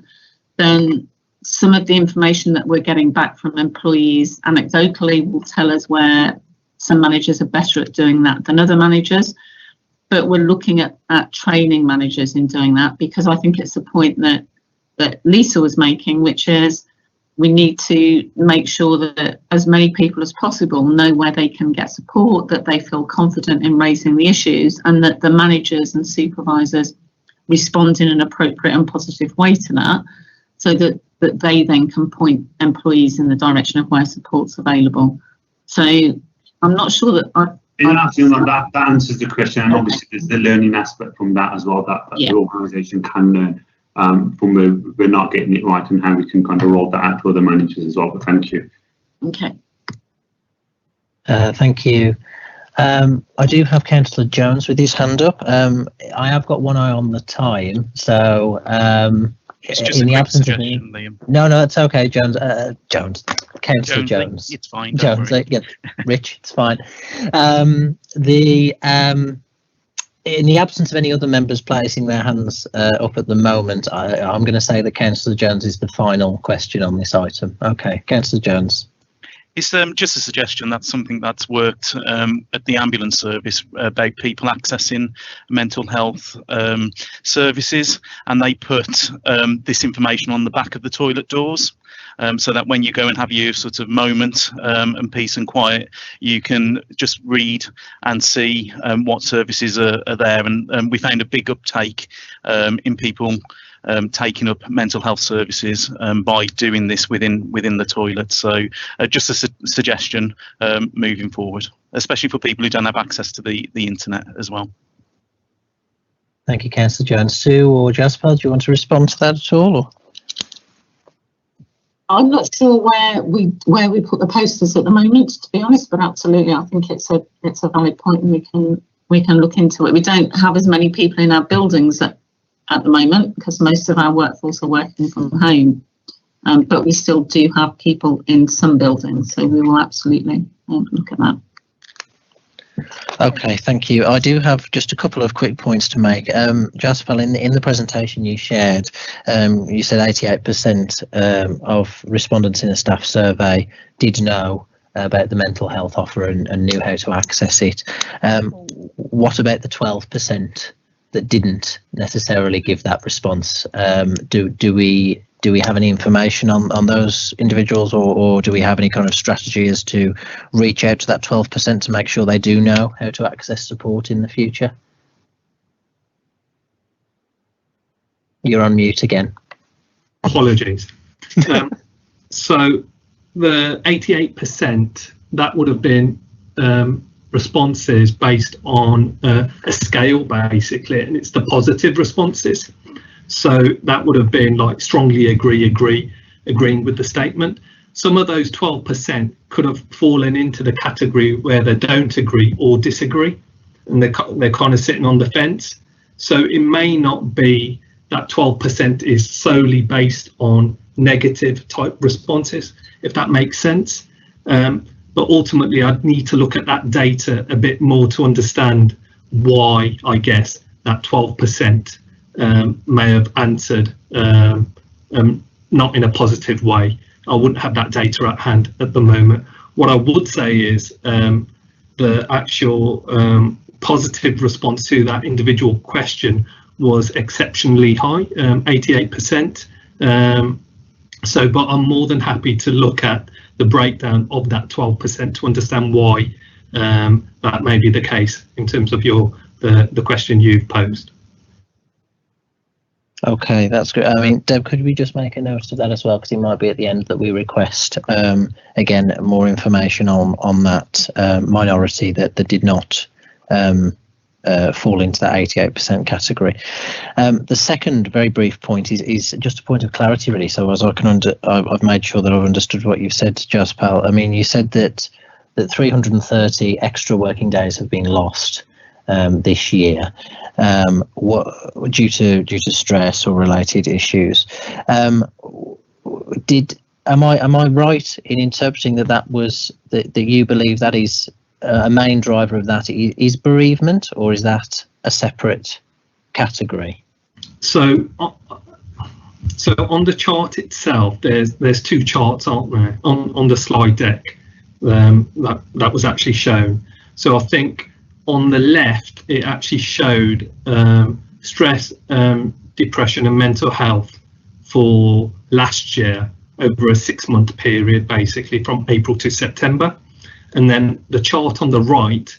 then some of the information that we're getting back from employees anecdotally will tell us where some managers are better at doing that than other managers. But we're looking at training managers in doing that, because I think it's the point that Lisa was making, which is we need to make sure that as many people as possible know where they can get support, that they feel confident in raising the issues, and that the managers and supervisors respond in an appropriate and positive way to that, so that they then can point employees in the direction of where support's available. So I'm not sure that that answers the question, and obviously there's the learning aspect from that as well, that the organisation can learn from where we're not getting it right, and how we can kind of roll that out to other managers as well. But thank you. Okay. Thank you. I do have Councillor Jones with his hand up. I have got one eye on the time, so in the absence of me, Liam. No, it's okay, Jones. Councillor Jones. It's fine. Jones, yeah, Rich, it's fine. In the absence of any other members placing their hands up at the moment, I'm going to say that Councillor Jones is the final question on this item. Okay, Councillor Jones. It's just a suggestion. That's something that's worked at the ambulance service about people accessing mental health services, and they put this information on the back of the toilet doors, so that when you go and have your sort of moment and peace and quiet, you can just read and see what services are there. And we found a big uptake in people taking up mental health services by doing this within the toilet. So just a suggestion moving forward, especially for people who don't have access to the internet as well. Thank you, Councillor Jones. Sue or Jasper, do you want to respond to that at all? Or? I'm not sure where we put the posters at the moment, to be honest, but absolutely, I think it's a valid point, and we can look into it. We don't have as many people in our buildings at the moment because most of our workforce are working from home, but we still do have people in some buildings, so we will absolutely look at that. Okay, thank you. I do have just a couple of quick points to make. Jasper, in the presentation you shared, you said 88% of respondents in a staff survey did know about the mental health offer and knew how to access it. What about the 12% that didn't necessarily give that response? Do we have any information on those individuals, or do we have any kind of strategy as to reach out to that 12% to make sure they do know how to access support in the future? You're on mute again. Apologies. So the 88%, that would have been responses based on a scale, basically, and it's the positive responses. So that would have been like strongly agreeing with the statement. Some of those 12% could have fallen into the category where they don't agree or disagree, and they're kind of sitting on the fence. So it may not be that 12% is solely based on negative type responses, if that makes sense. But ultimately, I'd need to look at that data a bit more to understand why, I guess, that 12% may have answered not in a positive way. I wouldn't have that data at hand at the moment. What I would say is the actual positive response to that individual question was exceptionally high, 88%. But I'm more than happy to look at the breakdown of that 12% to understand why that may be the case in terms of the question you've posed. Okay, that's great. I mean, Deb, could we just make a note of that as well, because it might be at the end that we request again more information on that minority that did not fall into that 88% category. The second very brief point is just a point of clarity, really. So as I've made sure that I've understood what you've said, Jaspal. I mean, you said that 330 extra working days have been lost this year, due to stress or related issues. Am I right in interpreting that you believe that is a main driver of that is bereavement, or is that a separate category? So on the chart itself, there's two charts, aren't there, on the slide deck that was actually shown. So I think on the left, it actually showed stress, depression and mental health for last year over a 6-month period, basically from April to September. And then the chart on the right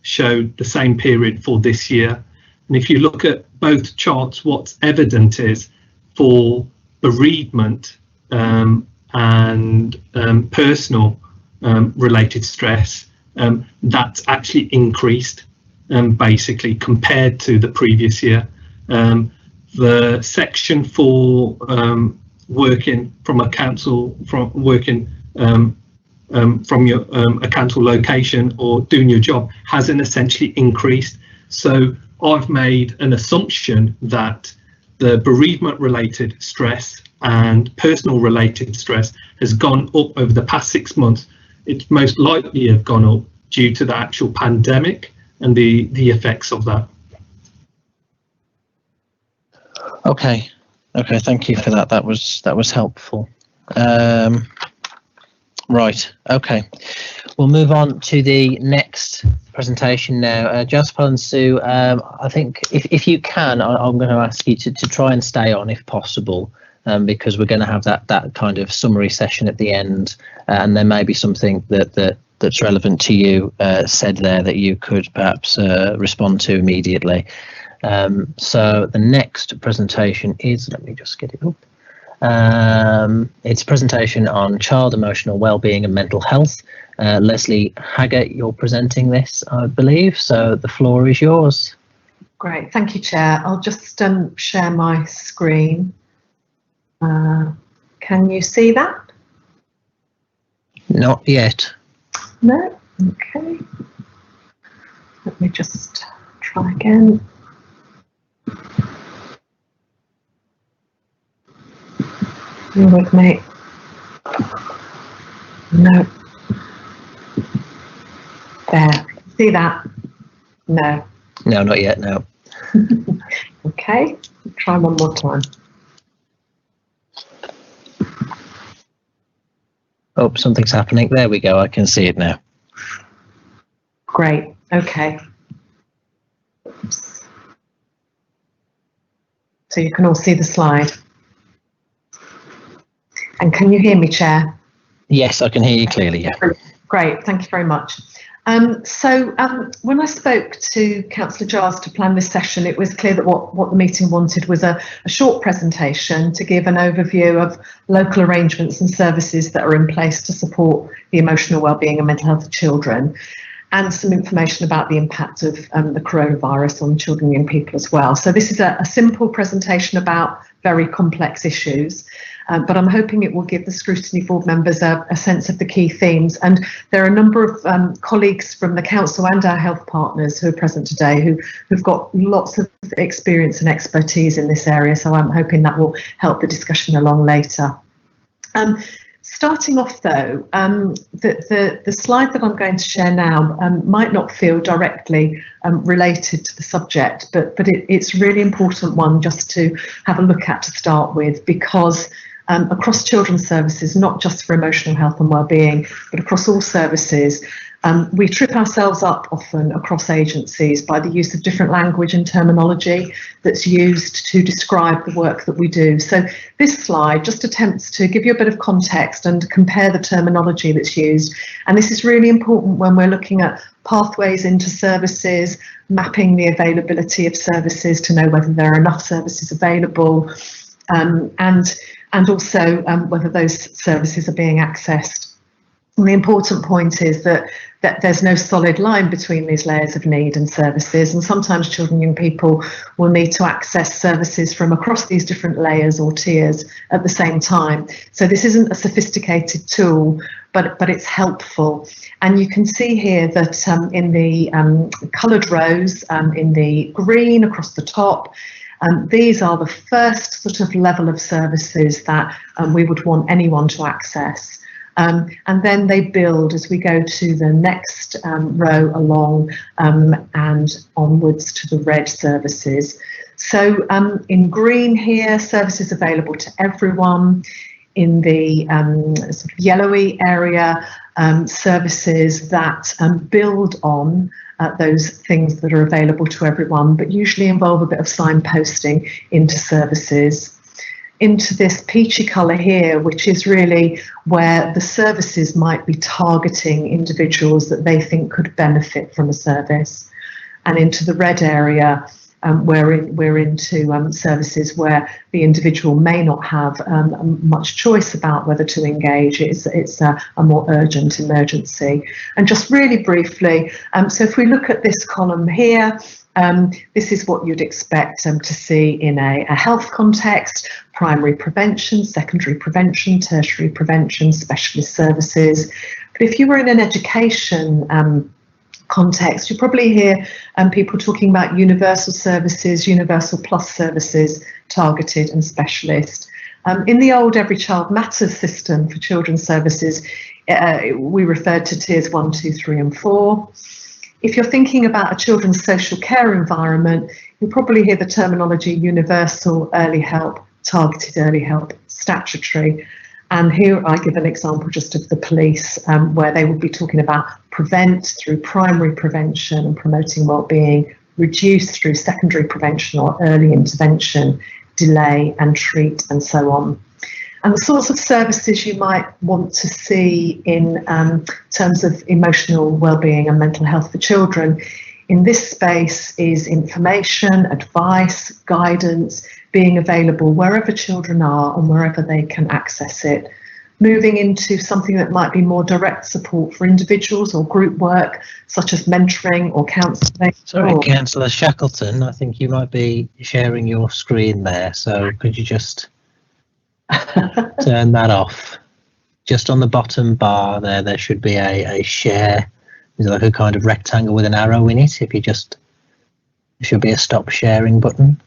showed the same period for this year. And if you look at both charts, what's evident is for bereavement and personal related stress, that's actually increased basically compared to the previous year. The section for working from a council, from your a council location or doing your job hasn't essentially increased. So I've made an assumption that the bereavement related stress and personal related stress has gone up over the past 6 months. It's most likely have gone up due to the actual pandemic and the effects of that. Okay, thank you for that. That was helpful. Right, okay. We'll move on to the next presentation now. Jasper and Sue, I think if you can, I'm going to ask you to try and stay on if possible, because we're going to have that kind of summary session at the end, and there may be something that's relevant to you said there that you could perhaps respond to immediately. So the next presentation is, let me just get it up. It's a presentation on child emotional wellbeing and mental health. Leslie Haggart, you're presenting this, I believe, so the floor is yours. Great, thank you, Chair. I'll just share my screen. Can you see that? Not yet. No? Okay. Let me just try again. You with me? No. There. See that? No. No, not yet, no. Okay. Try one more time. Oh, something's happening. There we go. I can see it now. Great. Okay. Oops. So you can all see the slide. And can you hear me, Chair? Yes, I can hear you clearly, yeah. Great, thank you very much. When I spoke to Councillor Giles to plan this session, it was clear that what the meeting wanted was a short presentation to give an overview of local arrangements and services that are in place to support the emotional wellbeing and mental health of children, and some information about the impact of the coronavirus on children and young people as well. So this is a simple presentation about very complex issues, but I'm hoping it will give the Scrutiny board members a sense of the key themes. And there are a number of colleagues from the council and our health partners who are present today who've got lots of experience and expertise in this area, so I'm hoping that will help the discussion along later. Starting off though, the slide that I'm going to share now might not feel directly related to the subject, but it's a really important one just to have a look at to start with, because across children's services, not just for emotional health and wellbeing, but across all services, we trip ourselves up often across agencies by the use of different language and terminology that's used to describe the work that we do. So this slide just attempts to give you a bit of context and compare the terminology that's used. And this is really important when we're looking at pathways into services, mapping the availability of services to know whether there are enough services available, and also whether those services are being accessed. And the important point is that there's no solid line between these layers of need and services, and sometimes children and young people will need to access services from across these different layers or tiers at the same time. So this isn't a sophisticated tool, but it's helpful. And you can see here that in the coloured rows, in the green across the top, these are the first sort of level of services that we would want anyone to access. And then they build as we go to the next row along and onwards to the red services. So in green here, services available to everyone. In the sort of yellowy area, services that build on those things that are available to everyone, but usually involve a bit of signposting into services. Into this peachy colour here, which is really where the services might be targeting individuals that they think could benefit from a service. And into the red area, we're into services where the individual may not have much choice about whether to engage. It's a more urgent emergency. And just really briefly, so if we look at this column here, this is what you'd expect to see in a health context: primary prevention, secondary prevention, tertiary prevention, specialist services. But if you were in an education context, you probably hear people talking about universal services, universal plus services, targeted and specialist. In the old Every Child Matters system for children's services, we referred to tiers 1, 2, 3 and 4. If you're thinking about a children's social care environment, you'll probably hear the terminology universal, early help, targeted early help, statutory. And here I give an example just of the police, where they would be talking about prevent through primary prevention and promoting well-being, reduce through secondary prevention or early intervention, delay and treat, and so on. And the sorts of services you might want to see in terms of emotional well-being and mental health for children in this space is information, advice, guidance, being available wherever children are and wherever they can access it. Moving into something that might be more direct support for individuals or group work, such as mentoring or counselling. Sorry, Councillor Shackleton, I think you might be sharing your screen there, so could you just turn that off? Just on the bottom bar there should be a share. There's like a kind of rectangle with an arrow in it. If you just, there should be a stop sharing button.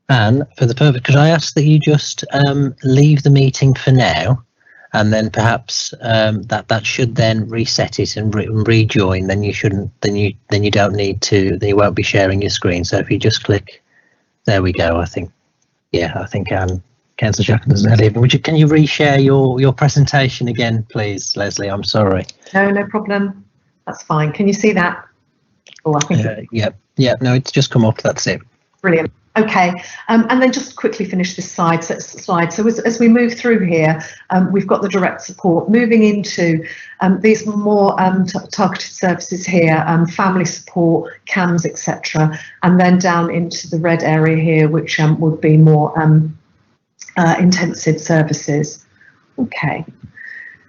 And for the purpose, could I ask that you just leave the meeting for now, and then perhaps that should then reset it and rejoin. Then you shouldn't. Then you don't need to. Then you won't be sharing your screen. So if you just click, there we go. I think, yeah, I think Councillor Shackleton, can you reshare your presentation again, please, Leslie? I'm sorry. No problem. That's fine. Can you see that? Oh, I think. Yep. No, it's just come up. That's it. Brilliant. Okay, and then just quickly finish this slide. So as we move through here, we've got the direct support. Moving into these more targeted services here, family support, CAMS, etc. And then down into the red area here, which would be more intensive services. Okay.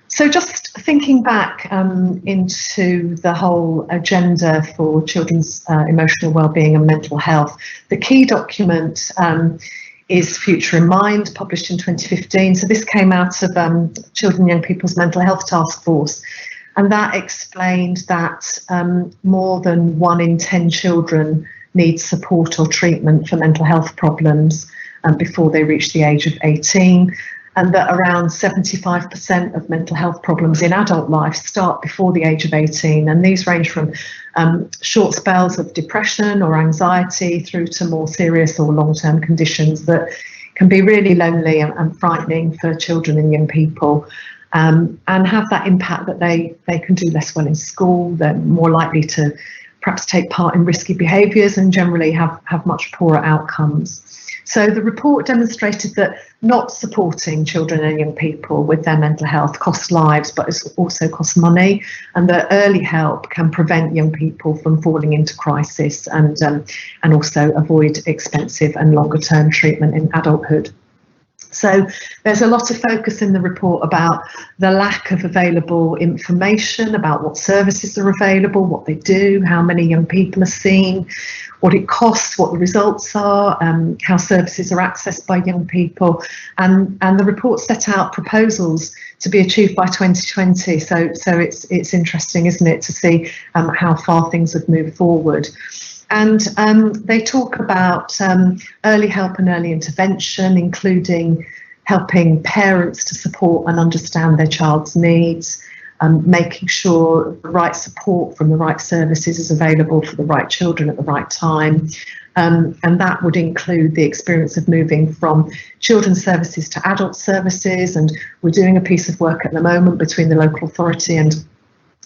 So just thinking back into the whole agenda for children's emotional wellbeing and mental health, the key document is Future in Mind, published in 2015. So this came out of Children and Young People's Mental Health Task Force, and that explained that more than 1 in 10 children need support or treatment for mental health problems before they reach the age of 18. And that around 75% of mental health problems in adult life start before the age of 18. And these range from short spells of depression or anxiety through to more serious or long-term conditions that can be really lonely and frightening for children and young people, and have that impact that they can do less well in school, they're more likely to perhaps take part in risky behaviours and generally have much poorer outcomes. So the report demonstrated that not supporting children and young people with their mental health costs lives, but it also costs money, and that early help can prevent young people from falling into crisis and also avoid expensive and longer term treatment in adulthood. So there's a lot of focus in the report about the lack of available information about what services are available, what they do, how many young people are seen, what it costs, what the results are, how services are accessed by young people. And the report set out proposals to be achieved by 2020. So it's interesting, isn't it, to see how far things have moved forward. And they talk about early help and early intervention, including helping parents to support and understand their child's needs, making sure the right support from the right services is available for the right children at the right time. And that would include the experience of moving from children's services to adult services. And we're doing a piece of work at the moment between the local authority and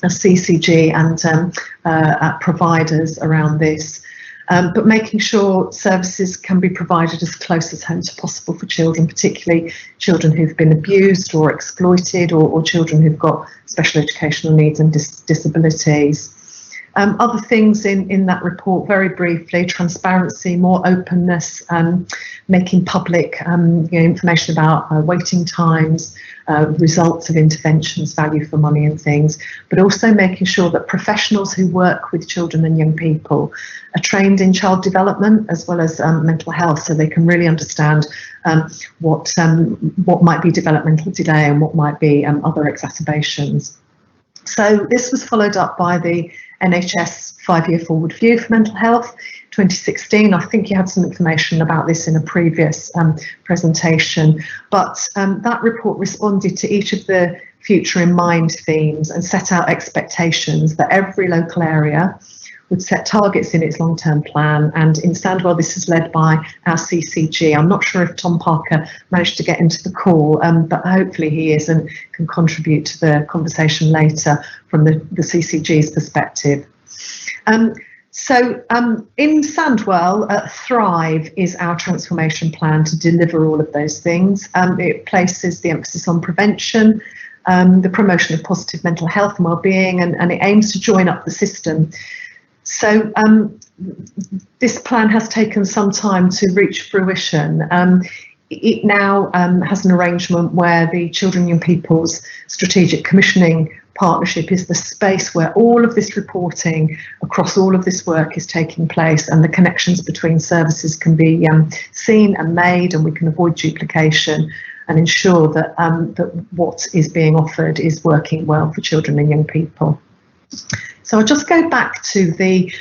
a CCG and providers around this, but making sure services can be provided as close as home as possible for children, particularly children who've been abused or exploited, or children who've got special educational needs and disabilities. Other things in that report, very briefly: transparency, more openness, making public information about waiting times, results of interventions, value for money and things, but also making sure that professionals who work with children and young people are trained in child development as well as mental health, so they can really understand what might be developmental delay and what might be other exacerbations. So this was followed up by the NHS 5-year forward view for mental health, 2016. I think you had some information about this in a previous presentation, but that report responded to each of the Future in Mind themes and set out expectations that every local area would set targets in its long-term plan. And in Sandwell, this is led by our CCG. I'm not sure if Tom Parker managed to get into the call, but hopefully he is and can contribute to the conversation later from the CCG's perspective. So in Sandwell, Thrive is our transformation plan to deliver all of those things. It places the emphasis on prevention, the promotion of positive mental health and well-being, and it aims to join up the system. So this plan has taken some time to reach fruition. It now has an arrangement where the Children and Young People's Strategic Commissioning Partnership is the space where all of this reporting across all of this work is taking place, and the connections between services can be seen and made, and we can avoid duplication and ensure that, that what is being offered is working well for children and young people. So I'll just go back to the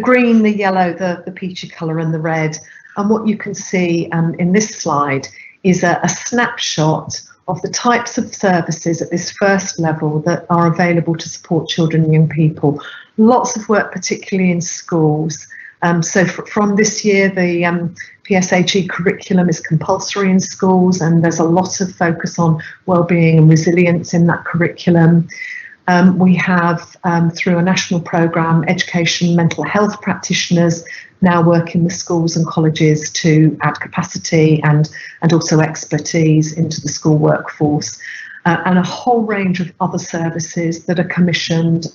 green, the yellow, the peachy colour and the red, and what you can see in this slide is a snapshot of the types of services at this first level that are available to support children and young people. Lots of work, particularly in schools. So from this year, the PSHE curriculum is compulsory in schools, and there's a lot of focus on wellbeing and resilience in that curriculum. We have, through a national programme, education mental health practitioners now working with schools and colleges to add capacity and also expertise into the school workforce, and a whole range of other services that are commissioned.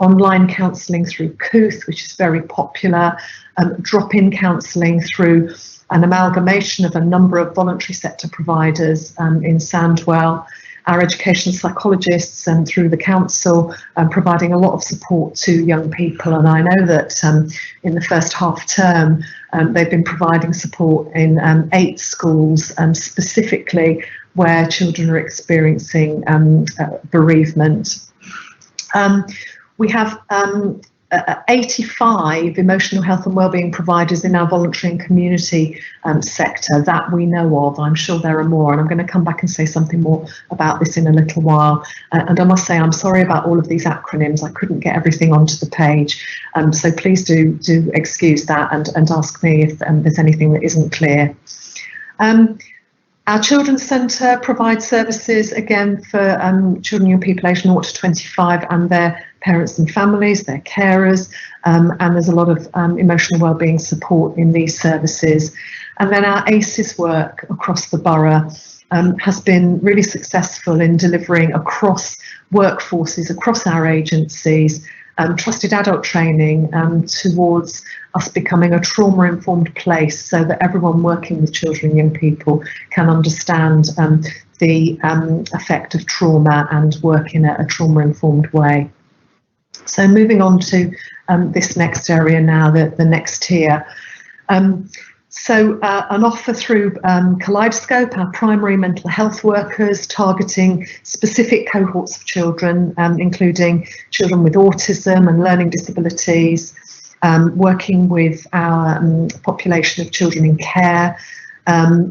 Online counselling through Kooth, which is very popular, drop-in counselling through an amalgamation of a number of voluntary sector providers in Sandwell, our education psychologists and through the council providing a lot of support to young people. And I know that in the first half term they've been providing support in 8 schools, specifically where children are experiencing bereavement. We have 85 emotional health and wellbeing providers in our voluntary and community sector that we know of. I'm sure there are more, and I'm going to come back and say something more about this in a little while. And I must say I'm sorry about all of these acronyms. I couldn't get everything onto the page, so please do excuse that and ask me if there's anything that isn't clear. Our Children's Centre provides services again for children and young people aged 0 to 25 and their parents and families, their carers, and there's a lot of emotional wellbeing support in these services. And then our ACES work across the borough has been really successful in delivering across workforces, across our agencies, trusted adult training towards us becoming a trauma-informed place so that everyone working with children and young people can understand the effect of trauma and work in a trauma-informed way. So moving on to this next area now, the next tier. So an offer through Kaleidoscope, our primary mental health workers targeting specific cohorts of children, including children with autism and learning disabilities, working with our population of children in care,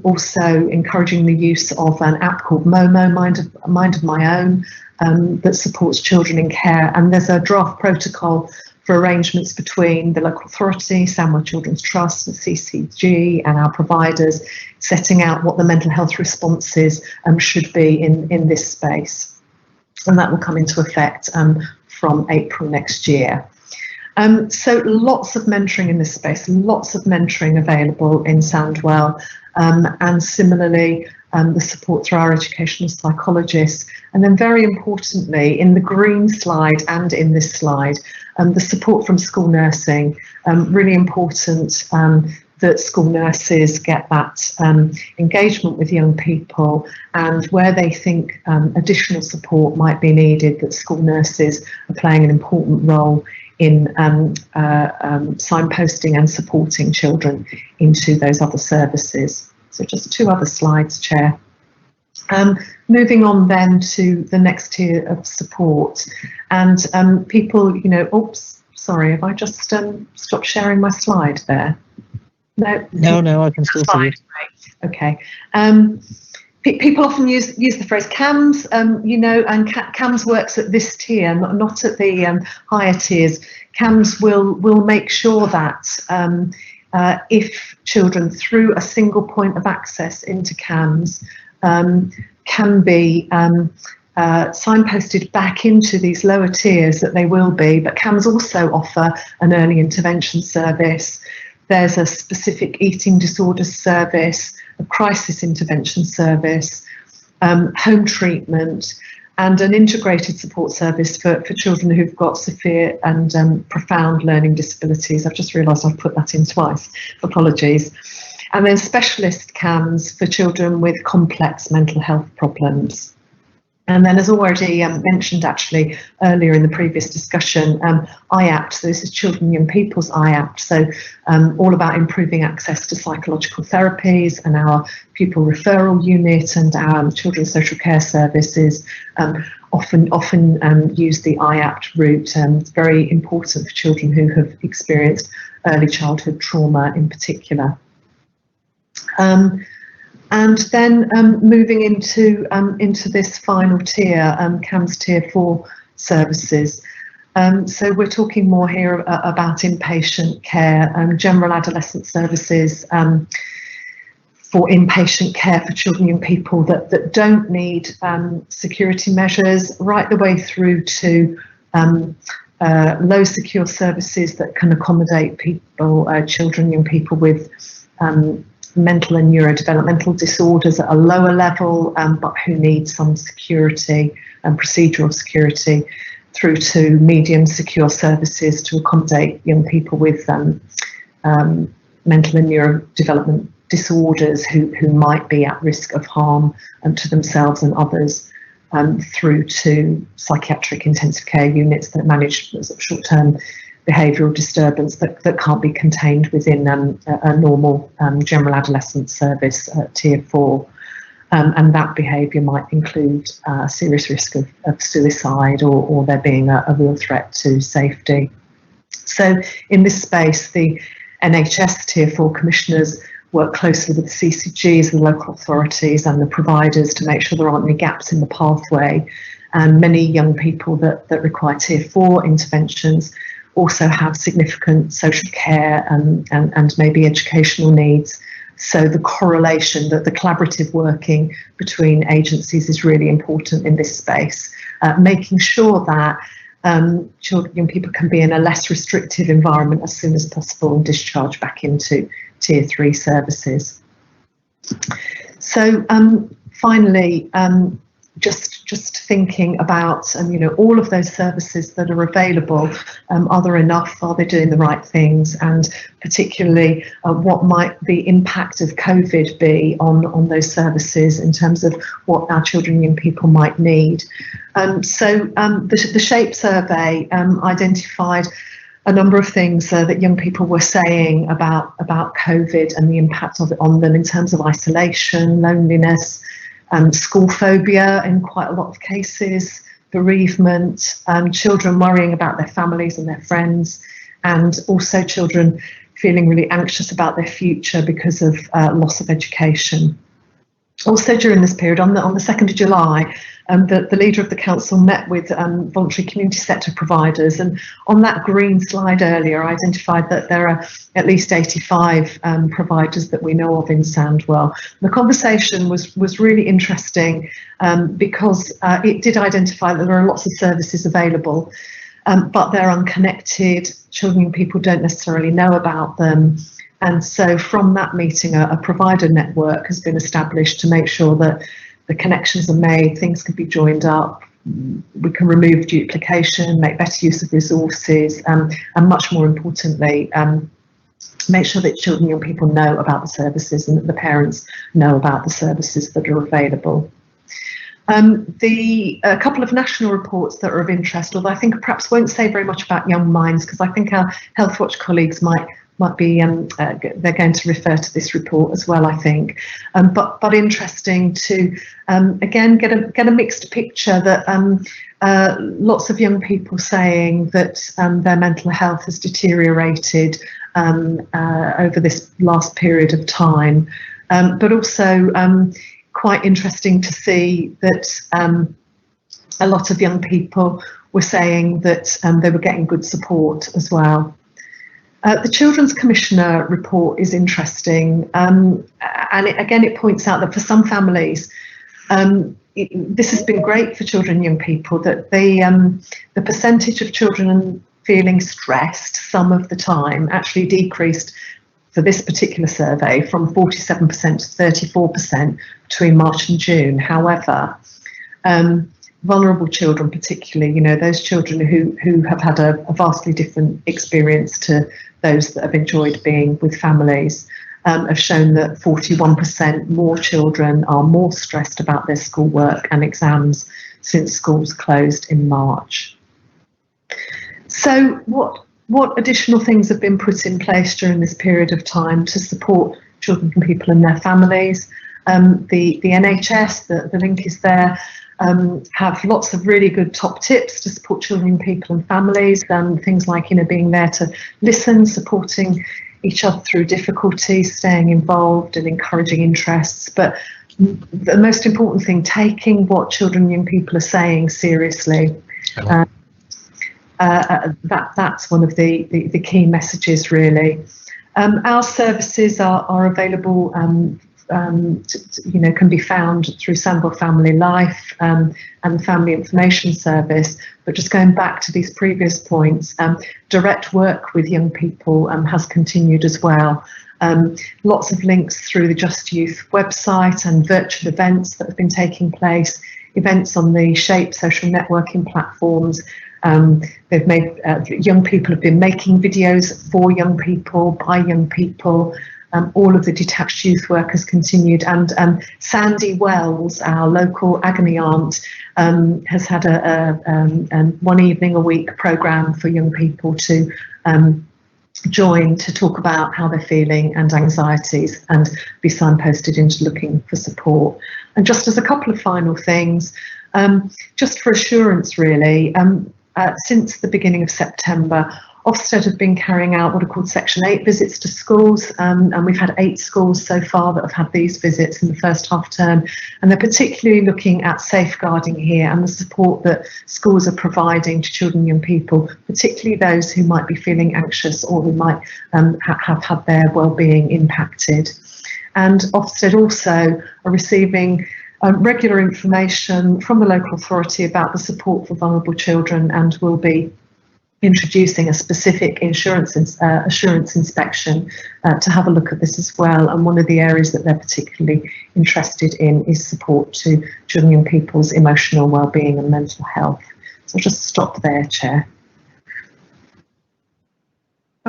also encouraging the use of an app called Momo, Mind of My Own, that supports children in care. And there's a draft protocol for arrangements between the local authority, Sandwell Children's Trust, and CCG and our providers, setting out what the mental health responses should be in this space. And that will come into effect from April next year. So lots of mentoring in this space, lots of mentoring available in Sandwell, and similarly the support through our educational psychologists. And then very importantly, in the green slide and in this slide, the support from school nursing, really important that school nurses get that engagement with young people, and where they think additional support might be needed, that school nurses are playing an important role in signposting and supporting children into those other services. So just 2 other slides, Chair. Moving on then to the next tier of support, and people, Sorry, have I just stopped sharing my slide there? No, I can still see it. Okay. People often use the phrase CAMS, you know, and CAMS works at this tier, not at the higher tiers. CAMS will make sure that if children through a single point of access into CAMS can be signposted back into these lower tiers, that they will be. But CAMS also offer an early intervention service. There's a specific eating disorders service, a crisis intervention service, home treatment, and an integrated support service for children who've got severe and profound learning disabilities. I've just realised I've put that in twice, apologies. And then specialist CAMS for children with complex mental health problems. And then, as already mentioned actually earlier in the previous discussion, IAPT, so this is Children and Young People's IAPT, so all about improving access to psychological therapies, and our pupil referral unit and our children's social care services often use the IAPT route. It's very important for children who have experienced early childhood trauma in particular. And then moving into this final tier, CAMS Tier 4 services. So we're talking more here about inpatient care, general adolescent services for inpatient care for children and people that don't need security measures, right the way through to low secure services that can accommodate people, children and people with mental and neurodevelopmental disorders at a lower level, but who need some security and procedural security, through to medium secure services to accommodate young people with mental and neurodevelopment disorders who might be at risk of harm to themselves and others, through to psychiatric intensive care units that manage short-term behavioural disturbance that can't be contained within a normal general adolescent service Tier 4. And that behaviour might include serious risk of suicide or there being a real threat to safety. So in this space, the NHS Tier 4 commissioners work closely with the CCGs, the local authorities and the providers to make sure there aren't any gaps in the pathway. And many young people that require Tier 4 interventions also have significant social care and maybe educational needs. So the correlation, the collaborative working between agencies is really important in this space, making sure that children, young people can be in a less restrictive environment as soon as possible and discharge back into Tier 3 services. So finally, just thinking about you know, all of those services that are available, are there enough, are they doing the right things, and particularly what might the impact of COVID be on those services in terms of what our children and young people might need. So the SHAPE survey identified a number of things that young people were saying about COVID and the impact of it on them in terms of isolation, loneliness, school phobia in quite a lot of cases, bereavement, children worrying about their families and their friends, and also children feeling really anxious about their future because of loss of education. Also during this period, on the 2nd of July, the leader of the council met with voluntary community sector providers, and on that green slide earlier I identified that there are at least 85 providers that we know of in Sandwell. The conversation was really interesting because it did identify that there are lots of services available, but they're unconnected. Children and people don't necessarily know about them. And so from that meeting, a provider network has been established to make sure that the connections are made, things can be joined up, we can remove duplication, make better use of resources, and much more importantly, make sure that children and young people know about the services and that the parents know about the services that are available. A couple of national reports that are of interest, although I think perhaps won't say very much about young minds, because I think our Healthwatch colleagues might be they're going to refer to this report as well, I think, but interesting to again get a mixed picture that lots of young people saying that their mental health has deteriorated over this last period of time, but also quite interesting to see that a lot of young people were saying that they were getting good support as well. The Children's Commissioner report is interesting, and it points out that for some families, this has been great for children and young people, that the percentage of children feeling stressed some of the time actually decreased for this particular survey from 47% to 34% between March and June. However, vulnerable children particularly, those children who have had a vastly different experience to those that have enjoyed being with families, have shown that 41% more children are more stressed about their schoolwork and exams since schools closed in March. So what additional things have been put in place during this period of time to support children and people and their families? The NHS, the link is there, have lots of really good top tips to support children and people and families, things like being there to listen, supporting each other through difficulties, staying involved and encouraging interests. But the most important thing, taking what children and young people are saying seriously. That's one of the key messages, really. Our services are available, can be found through Sandwell Family Life and the Family Information Service. But just going back to these previous points, direct work with young people has continued as well. Lots of links through the Just Youth website and virtual events that have been taking place, events on the SHAPE social networking platforms. They've made young people have been making videos for young people, by young people. All of the detached youth work has continued, and Sandy Wells, our local agony aunt, has had a one evening a week programme for young people to join to talk about how they're feeling and anxieties and be signposted into looking for support. And just as a couple of final things, just for assurance really, since the beginning of September, Ofsted have been carrying out what are called Section 8 visits to schools, and we've had 8 schools so far that have had these visits in the first half term, and they're particularly looking at safeguarding here and the support that schools are providing to children and young people, particularly those who might be feeling anxious or who might have had their well-being impacted. And Ofsted also are receiving regular information from the local authority about the support for vulnerable children, and will be introducing a specific assurance inspection to have a look at this as well. And one of the areas that they're particularly interested in is support to children and young people's emotional well-being and mental health. So I'll just stop there, Chair.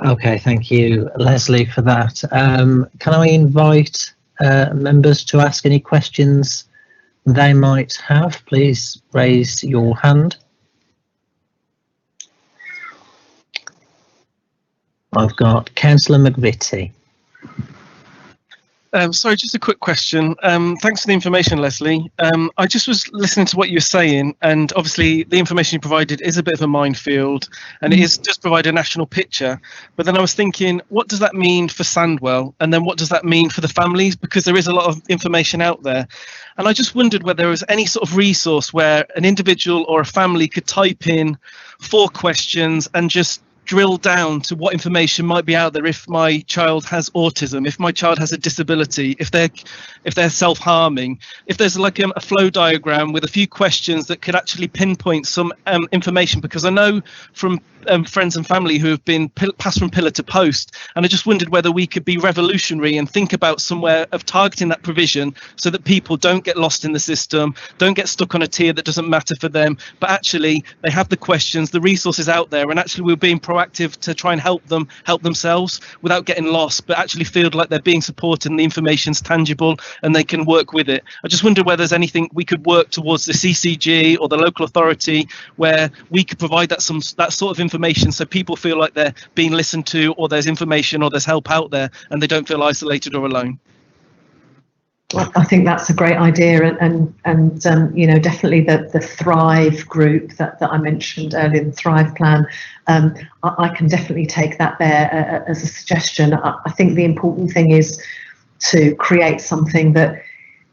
Okay, thank you, Leslie, for that. Can I invite members to ask any questions they might have? Please raise your hand. I've got Councillor McVitie. Sorry, just a quick question. Thanks for the information, Leslie. I just was listening to what you were saying, and obviously the information you provided is a bit of a minefield, and it does provide a national picture. But then I was thinking, what does that mean for Sandwell? And then what does that mean for the families? Because there is a lot of information out there. And I just wondered whether there was any sort of resource where an individual or a family could type in 4 questions and just drill down to what information might be out there. If my child has autism, if my child has a disability, if they're self-harming, if there's like a flow diagram with a few questions that could actually pinpoint some information, because I know from friends and family who have been passed from pillar to post, and I just wondered whether we could be revolutionary and think about somewhere of targeting that provision so that people don't get lost in the system, don't get stuck on a tier that doesn't matter for them, but actually they have the questions, the resources out there, and actually we're being proactive to try and help themselves without getting lost, but actually feel like they're being supported and the information's tangible and they can work with it. I just wonder whether there's anything we could work towards the CCG or the local authority where we could provide that sort of information so people feel like they're being listened to, or there's information or there's help out there and they don't feel isolated or alone. I think that's a great idea, and you know, definitely the Thrive group that I mentioned earlier, the Thrive plan. I can definitely take that there as a suggestion. I think the important thing is to create something that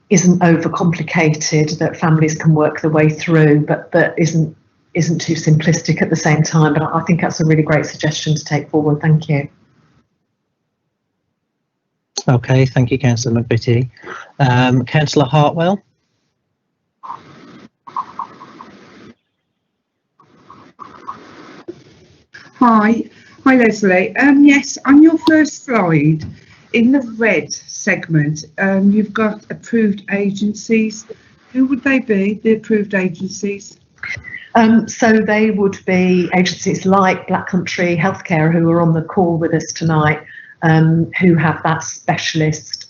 isn't overcomplicated, that families can work their way through, but that isn't too simplistic at the same time. But I think that's a really great suggestion to take forward. Thank you. Okay, thank you, Councillor McVitie. Councillor Hartwell. Hi Leslie. Yes, on your first slide, in the red segment, you've got approved agencies. Who would they be, the approved agencies? So they would be agencies like Black Country Healthcare, who are on the call with us tonight, who have that specialist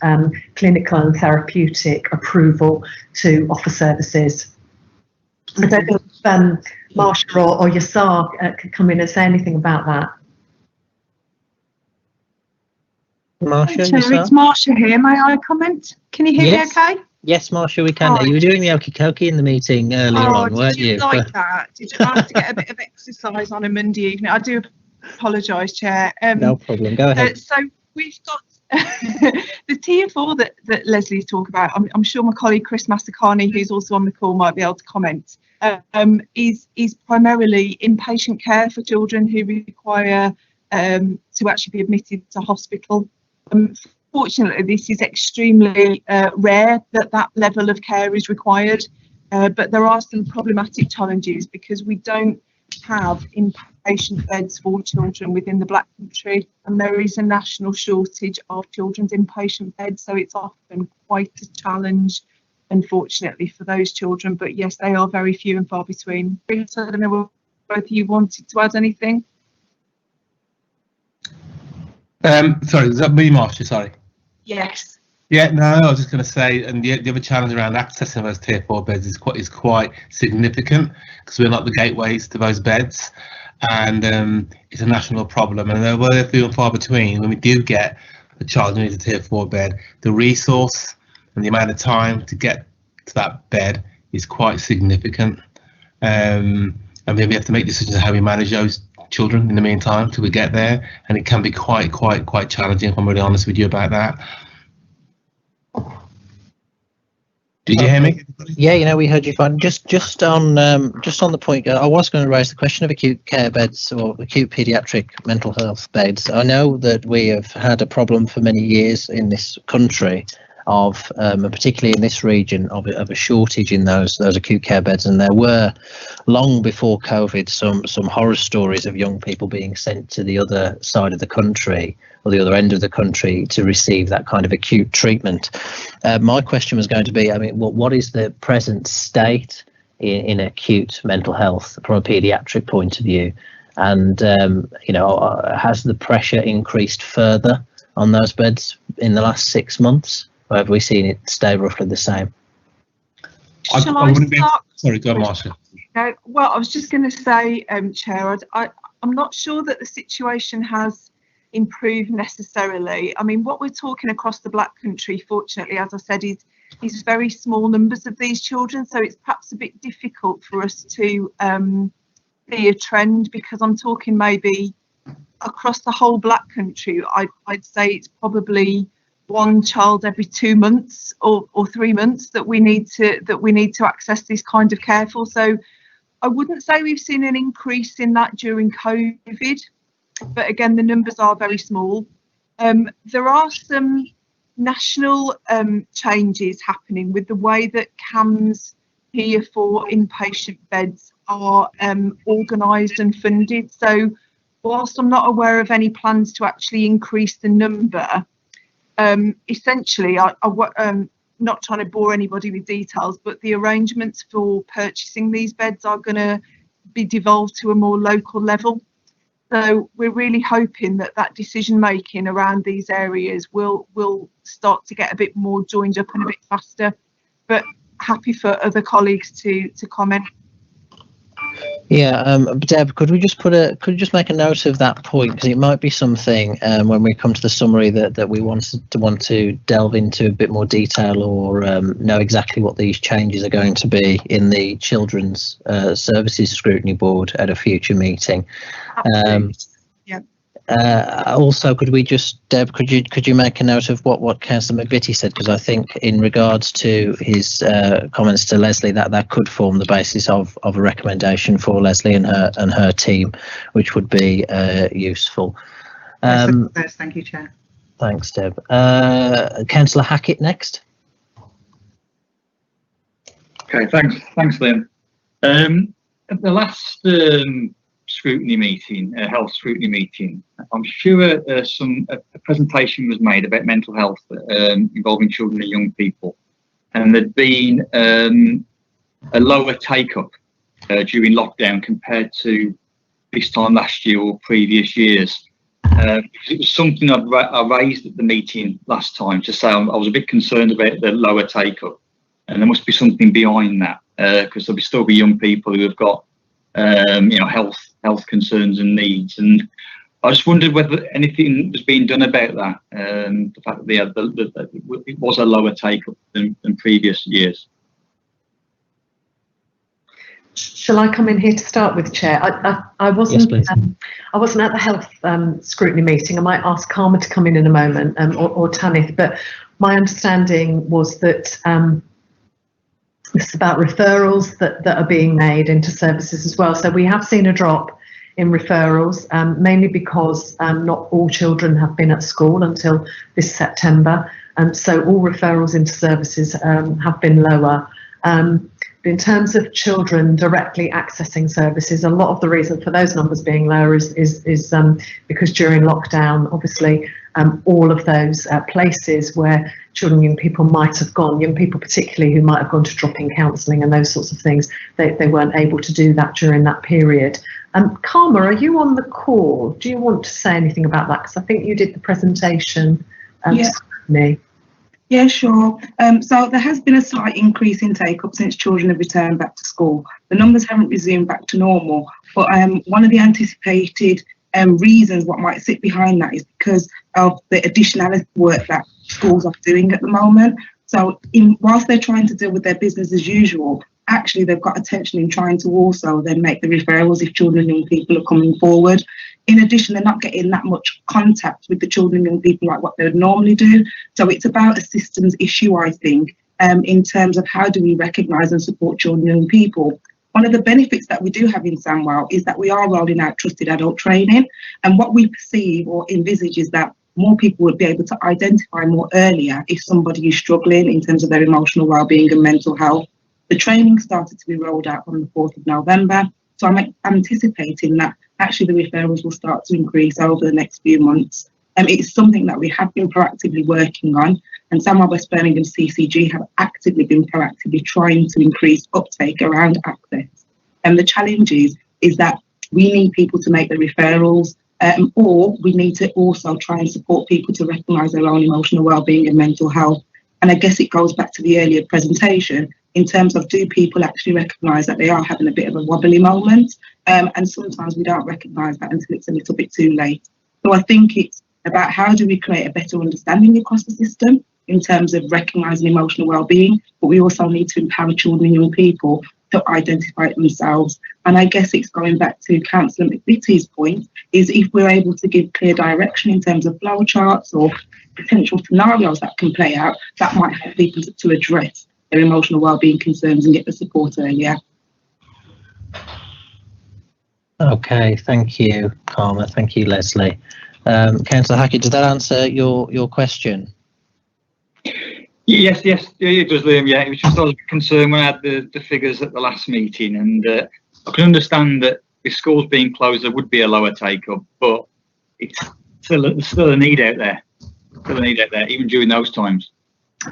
clinical and therapeutic approval to offer services. I don't know if Marsha or Yasar could come in and say anything about that. Marsha, It's Marsha here. May I comment? Can you hear me okay? Yes, Marsha, we can. Right. You were doing the okie dokie in the meeting earlier on, weren't you? Did you like that? Did you have to get a bit of exercise on a Monday evening? I do apologise, Chair. No problem. Go ahead. So we've got the tier 4 that Leslie's talked about. I'm sure my colleague Chris Massacani, who's also on the call, might be able to comment. Is primarily inpatient care for children who require to actually be admitted to hospital. Fortunately, this is extremely rare that level of care is required, but there are some problematic challenges because we don't have inpatient beds for children within the Black Country, and there is a national shortage of children's inpatient beds, so it's often quite a challenge, unfortunately, for those children. But yes, they are very few and far between. So I don't know if both of you wanted to add anything. Sorry, is that me, Marsha? Sorry. Yes. Yeah, no, I was just going to say, and the other challenge around accessing those tier 4 beds is quite significant because we're not the gateways to those beds, and it's a national problem. And though we're few and far between, when we do get a child who needs a tier 4 bed, the resource and the amount of time to get to that bed is quite significant. And then we have to make decisions on how we manage those children in the meantime till we get there, and it can be quite challenging, if I'm really honest with you about that. Did you hear me? Yeah, you know, we heard you fine. Just on the point, I was going to raise the question of acute care beds or acute paediatric mental health beds. I know that we have had a problem for many years in this country of, particularly in this region, of a shortage in those acute care beds, and there were, long before COVID, some horror stories of young people being sent to the other side of the country or the other end of the country to receive that kind of acute treatment. My question was going to be, I mean, what is the present state in acute mental health from a paediatric point of view, and you know, has the pressure increased further on those beds in the last 6 months? Or have we seen it stay roughly the same? Shall I start? Sorry, go on, Marsha. Well, I was just going to say, Chair, I'm not sure that the situation has improved necessarily. I mean, what we're talking across the Black Country, fortunately, as I said, is very small numbers of these children, so it's perhaps a bit difficult for us to see a trend, because I'm talking maybe across the whole Black Country, I'd say it's probably one child every 2 months or 3 months that we need to access this kind of care for. So I wouldn't say we've seen an increase in that during COVID, but again, the numbers are very small. There are some national changes happening with the way that CAMS here for inpatient beds are organised and funded. So whilst I'm not aware of any plans to actually increase the number, essentially, I'm not trying to bore anybody with details, but the arrangements for purchasing these beds are going to be devolved to a more local level. So we're really hoping that decision making around these areas will start to get a bit more joined up and a bit faster. But happy for other colleagues to comment. Yeah, Deb, could you just make a note of that point, because it might be something when we come to the summary that we want to delve into a bit more detail, or know exactly what these changes are going to be in the Children's Services Scrutiny Board at a future meeting. Also, could we just, Deb, could you make a note of what Councillor McVitie said, because I think in regards to his comments to Leslie, that could form the basis of a recommendation for Leslie and her team, which would be useful. Thank you, Chair. Thanks, Deb. Councillor Hackett next. Okay, thanks, Liam. At the last scrutiny meeting, health scrutiny meeting, I'm sure a presentation was made about mental health involving children and young people, and there'd been a lower take-up during lockdown compared to this time last year or previous years. It was something I raised at the meeting last time to say I was a bit concerned about the lower take-up, and there must be something behind that, because there'll still be young people who have got health concerns and needs, and I just wondered whether anything was being done about that, the fact that it was a lower take-up than previous years. Shall I come in here to start with, Chair? I wasn't. Yes, I wasn't at the health scrutiny meeting. I might ask Karma to come in a moment, or Tanith. But my understanding was that it's about referrals that are being made into services as well. So we have seen a drop in referrals, mainly because not all children have been at school until this September, and so all referrals into services have been lower. In terms of children directly accessing services, a lot of the reason for those numbers being lower is because during lockdown, obviously, all of those places where children and young people might have gone, young people particularly who might have gone to drop-in counselling and those sorts of things, they weren't able to do that during that period. Karma, are you on the call? Do you want to say anything about that? Because I think you did the presentation. Yeah. Yeah, sure. So there has been a slight increase in take-up since children have returned back to school. The numbers haven't resumed back to normal, but one of the anticipated reasons what might sit behind that is because of the additional work that schools are doing at the moment. So whilst they're trying to deal with their business as usual, actually they've got attention in trying to also then make the referrals if children and young people are coming forward. In addition, they're not getting that much contact with the children and young people like what they would normally do. So it's about a systems issue, I think, in terms of how do we recognise and support children and young people. One of the benefits that we do have in Sandwell is that we are rolling out trusted adult training, and what we perceive or envisage is that more people would be able to identify more earlier if somebody is struggling in terms of their emotional wellbeing and mental health. The training started to be rolled out on the 4th of November, so I'm anticipating that actually the referrals will start to increase over the next few months. It's something that we have been proactively working on, and Sandwell West Birmingham CCG have actively been proactively trying to increase uptake around access. And the challenge is that we need people to make the referrals, or we need to also try and support people to recognise their own emotional wellbeing and mental health. And I guess it goes back to the earlier presentation in terms of, do people actually recognise that they are having a bit of a wobbly moment? And sometimes we don't recognise that until it's a little bit too late. So I think it's about how do we create a better understanding across the system in terms of recognising emotional wellbeing, but we also need to empower children and young people to identify it themselves. And I guess it's going back to Councillor McVitie's point, is if we're able to give clear direction in terms of flow charts or potential scenarios that can play out, that might help people to address their emotional wellbeing concerns and get the support earlier. Okay, thank you, Karma. Thank you, Leslie. Councillor Hackett, did that answer your question? Yes, it does, Liam. Yeah, it was just I was concerned when I had the figures at the last meeting, and I can understand that with schools being closed, there would be a lower take-up, but it's there's still a need out there. Even during those times.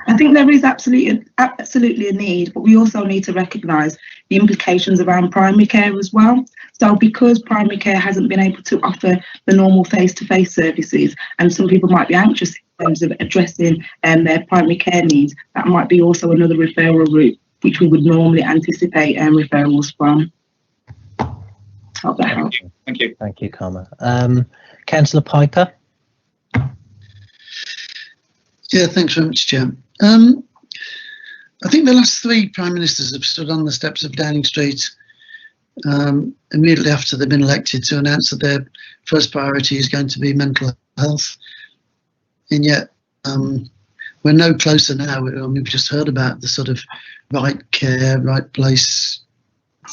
I think there is absolutely a need, but we also need to recognise the implications around primary care as well. So because primary care hasn't been able to offer the normal face-to-face services, and some people might be anxious in terms of addressing their primary care needs, that might be also another referral route, which we would normally anticipate referrals from. Hope that helps. Thank you. Thank you, Karma. Councillor Piper. Yeah, thanks very much, Chair. I think the last 3 Prime Ministers have stood on the steps of Downing Street immediately after they've been elected to announce that their first priority is going to be mental health. And yet we're no closer now. I mean, we've just heard about the sort of right care, right place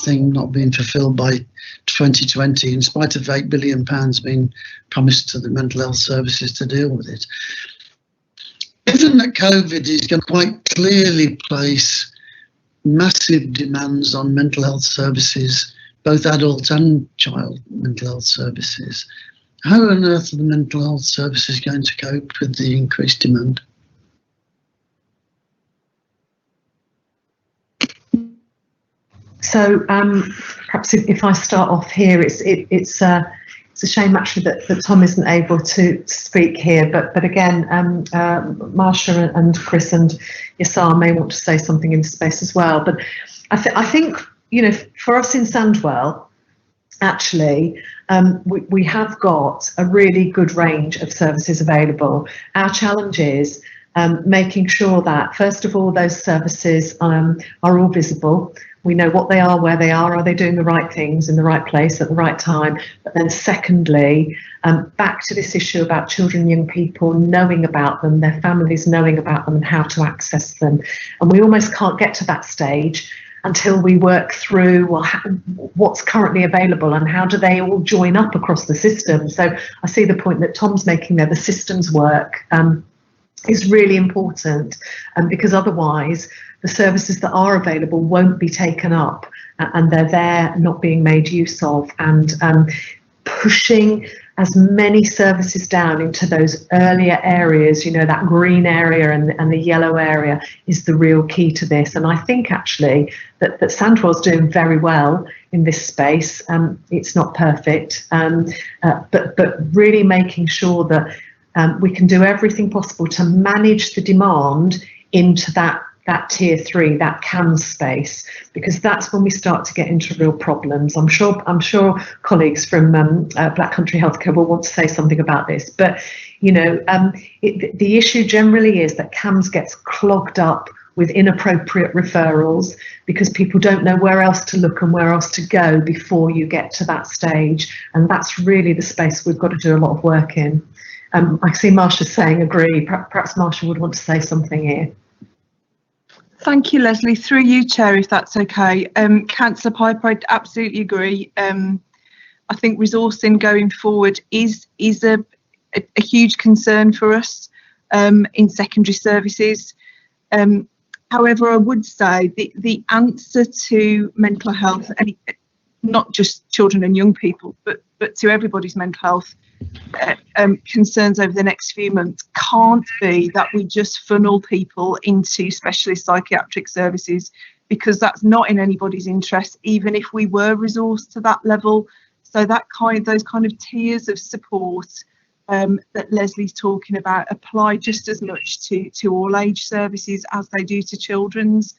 thing not being fulfilled by 2020, in spite of £8 billion being promised to the mental health services to deal with it. Given that COVID is going to quite clearly place massive demands on mental health services, both adult and child mental health services, how on earth are the mental health services going to cope with the increased demand? So perhaps if I start off here, it's a shame actually that Tom isn't able to speak here, but again, Marsha and Chris and Yasar may want to say something in the space as well. But I think, you know, for us in Sandwell, actually, we have got a really good range of services available. Our challenge is making sure that, first of all, those services are all visible. We know what they are, where they are they doing the right things in the right place at the right time? But then secondly, back to this issue about children and young people knowing about them, their families knowing about them and how to access them. And we almost can't get to that stage until we work through, well, what's currently available and how do they all join up across the system. So I see the point that Tom's making there, the systems work is really important, because otherwise the services that are available won't be taken up and they're there not being made use of, and pushing as many services down into those earlier areas, you know, that green area and the yellow area is the real key to this. And I think actually that Sandwell's doing very well in this space. It's not perfect, but really making sure that we can do everything possible to manage the demand into that tier 3, that CAMS space, because that's when we start to get into real problems. I'm sure colleagues from Black Country Healthcare will want to say something about this, but you know, the issue generally is that CAMS gets clogged up with inappropriate referrals because people don't know where else to look and where else to go before you get to that stage, and that's really the space we've got to do a lot of work in. I see Marsha saying agree. Perhaps Marsha would want to say something here. Thank you, Leslie. Through you, Chair, if that's okay. Councillor Piper, I absolutely agree. I think resourcing going forward is a huge concern for us in secondary services. However, I would say the answer to mental health, and not just children and young people, but to everybody's mental health concerns over the next few months can't be that we just funnel people into specialist psychiatric services, because that's not in anybody's interest, even if we were resourced to that level. So those kind of tiers of support that Leslie's talking about apply just as much to all age services as they do to children's.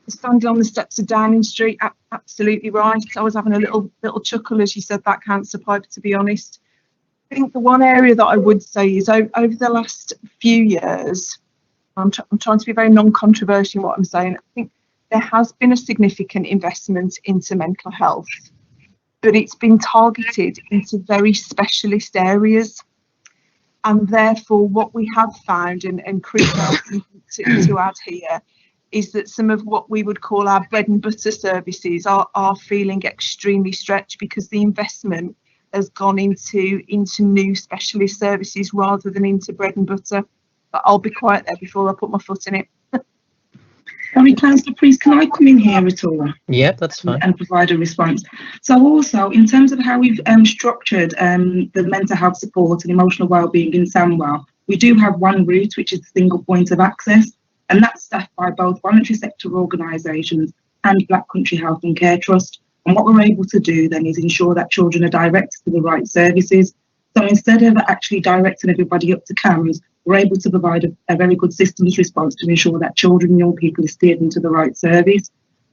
Standing on the steps of Downing Street, absolutely right. I was having a little chuckle as you said that, Councillor Piper, to be honest. I think the one area that I would say is over the last few years, I'm trying to be very non-controversial in what I'm saying, I think there has been a significant investment into mental health, but it's been targeted into very specialist areas. And therefore what we have found, and Chris to add here, is that some of what we would call our bread and butter services are feeling extremely stretched because the investment has gone into new specialist services rather than into bread and butter. But I'll be quiet there before I put my foot in it. Sorry, Councillor Priest, can I come in here at all? Yeah, that's fine. And provide a response. So also, in terms of how we've structured the mental health support and emotional wellbeing in Sandwell, we do have one route, which is the single point of access, and that's staffed by both voluntary sector organisations and Black Country Health and Care Trust. And what we're able to do then is ensure that children are directed to the right services. So instead of actually directing everybody up to CAMS, we're able to provide a very good systems response to ensure that children and young people are steered into the right service.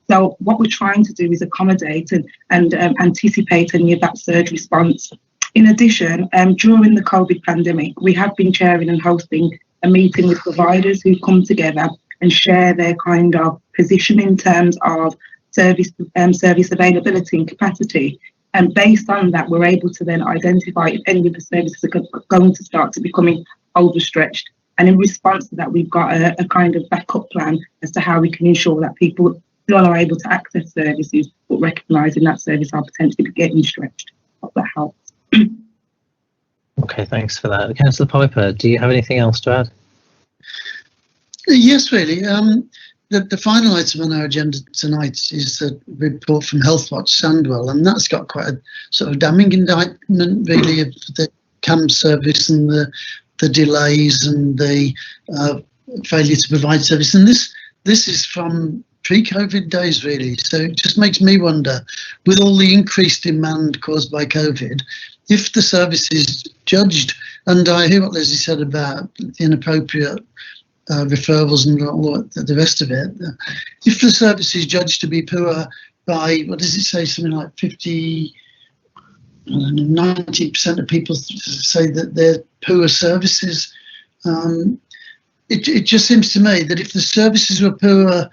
So what we're trying to do is accommodate and anticipate any of that surge response. In addition, during the COVID pandemic, we have been chairing and hosting a meeting with providers who come together and share their kind of position in terms of service availability and capacity. And based on that, we're able to then identify if any of the services are going to start to becoming overstretched. And in response to that, we've got a kind of backup plan as to how we can ensure that people still are able to access services, but recognising that service are potentially getting stretched. Hope that helps. Okay, thanks for that. Councillor Piper, do you have anything else to add? Yes, really. The final item on our agenda tonight is a report from Healthwatch Sandwell, and that's got quite a sort of damning indictment, really, of the CAM service and the delays and the failure to provide service. And this is from pre-COVID days, really. So it just makes me wonder, with all the increased demand caused by COVID, if the service is judged, and I hear what Leslie said about inappropriate referrals and all the rest of it, if the service is judged to be poor by, what does it say, something like 90% of people say that they're poor services. It just seems to me that if the services were poor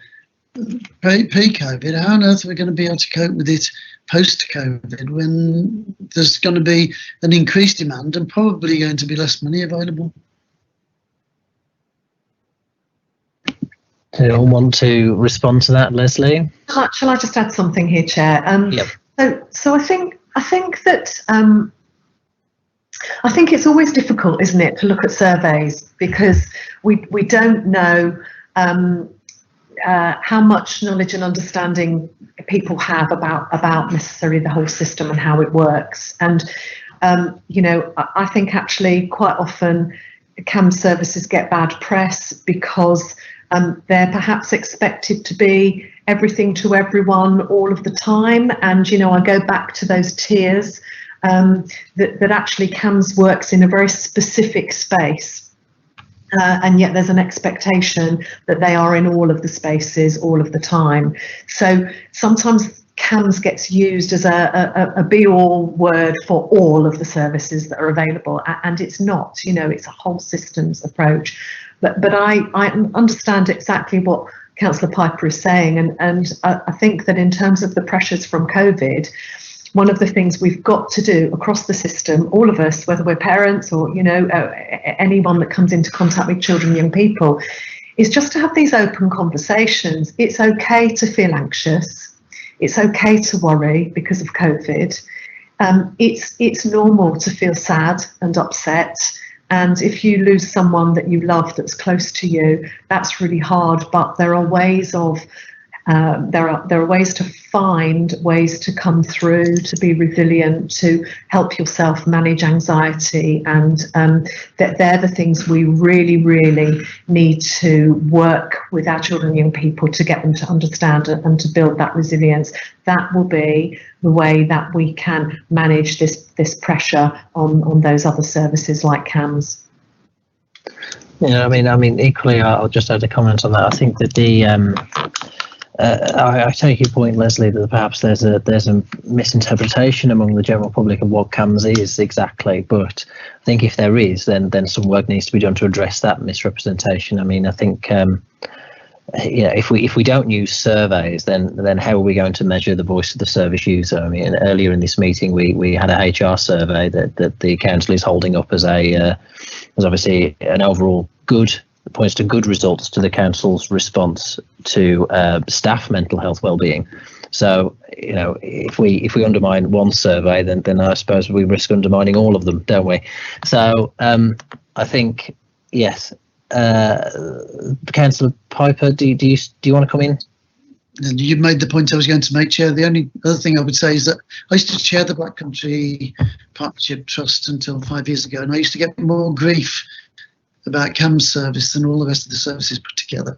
pre-COVID, how on earth are we going to be able to cope with it post-COVID when there's going to be an increased demand and probably going to be less money available? Do you all want to respond to that, Leslie? Shall I just add something here, Chair? Yep. So I think that I think it's always difficult, isn't it, to look at surveys because we don't know how much knowledge and understanding people have about necessarily the whole system and how it works. And I think actually quite often CAM services get bad press because they're perhaps expected to be everything to everyone all of the time. And, I go back to those tiers that actually CAMS works in a very specific space. And yet there's an expectation that they are in all of the spaces all of the time. So sometimes CAMS gets used as a be-all word for all of the services that are available, and it's not. It's a whole systems approach. But I understand exactly what Councillor Piper is saying, and I think that in terms of the pressures from COVID, one of the things we've got to do across the system, all of us, whether we're parents or anyone that comes into contact with children and young people, is just to have these open conversations. It's okay to feel anxious. It's okay to worry because of COVID. It's normal to feel sad and upset. And if you lose someone that you love that's close to you, that's really hard. But there are ways of there are ways to find ways to come through, to be resilient, to help yourself manage anxiety, and that they're the things we really, really need to work with our children and young people to get them to understand and to build that resilience. That will be the way that we can manage this pressure on those other services like CAMS. Yeah, I mean, equally, I'll just add a comment on that. I think that I take your point, Leslie, that perhaps there's a misinterpretation among the general public of what CAMS is exactly. But I think if there is, then some work needs to be done to address that misrepresentation. I mean, I think if we don't use surveys, then how are we going to measure the voice of the service user? I mean, earlier in this meeting, we had a HR survey that the council is holding up as obviously an overall good. Points to good results to the council's response to staff mental health well-being. So, if we undermine one survey, then I suppose we risk undermining all of them, don't we? So, I think yes. Councillor Piper, do you want to come in? And you made the point I was going to make, Chair. The only other thing I would say is that I used to chair the Black Country Partnership Trust until 5 years ago, and I used to get more grief about CAMS service than all the rest of the services put together.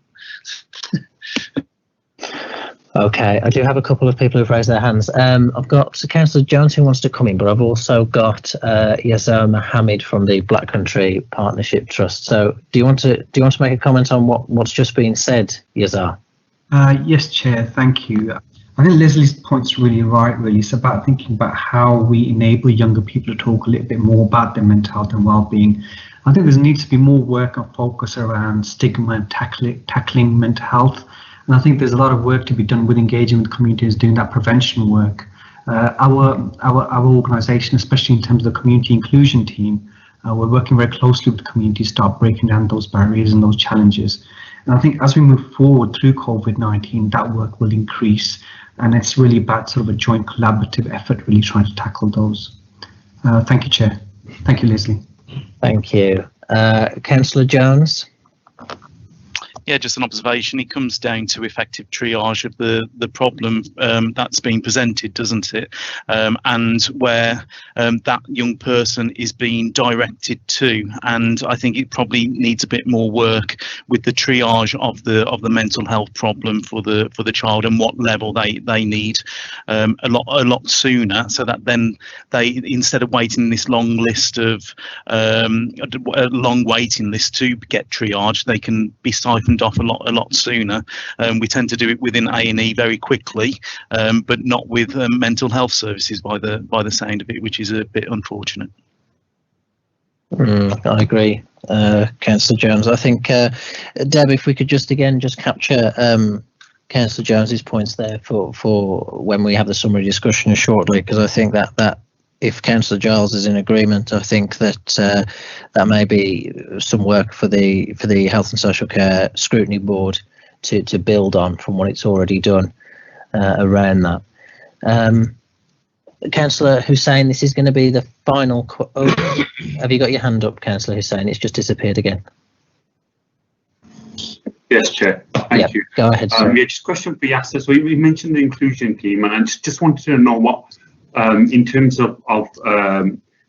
Okay, I do have a couple of people who've raised their hands. I've got Councillor Jones who wants to come in, but I've also got Yazar Mohammed from the Black Country Partnership Trust. So, do you want to make a comment on what's just been said, Yazar? Yes, Chair, thank you. I think Leslie's point's really right, really. It's about thinking about how we enable younger people to talk a little bit more about their mental health and well-being. I think there needs to be more work and focus around stigma and tackling mental health. And I think there's a lot of work to be done with engaging with communities, doing that prevention work. Our organisation, especially in terms of the community inclusion team, we're working very closely with the community to start breaking down those barriers and those challenges. And I think as we move forward through COVID-19, that work will increase. And it's really about sort of a joint collaborative effort, really trying to tackle those. Thank you, Chair. Thank you, Leslie. Thank you. Councillor Jones. Yeah, just an observation. It comes down to effective triage of the problem that's being presented, doesn't it? And where that young person is being directed to. And I think it probably needs a bit more work with the triage of the mental health problem for the child and what level they need a lot sooner, so that then they, instead of waiting this long list of a long waiting list to get triage, they can be siphoned off a lot sooner. We tend to do it within A&E very quickly, but not with mental health services by the sound of it, which is a bit unfortunate. I agree, Councillor Jones. I think, Deb, if we could just capture Councillor Jones's points there for when we have the summary discussion shortly, because I think that if Councillor Giles is in agreement, I think that that may be some work for the Health and Social Care Scrutiny Board to build on from what it's already done around that. Councillor Hussain, this is going to be the final. Have you got your hand up, Councillor Hussain? It's just disappeared again. Yes, Chair. Thank you. Go ahead, sir. Yeah, just a question for Yasser. So we mentioned the inclusion team, and I just wanted to know what, in terms of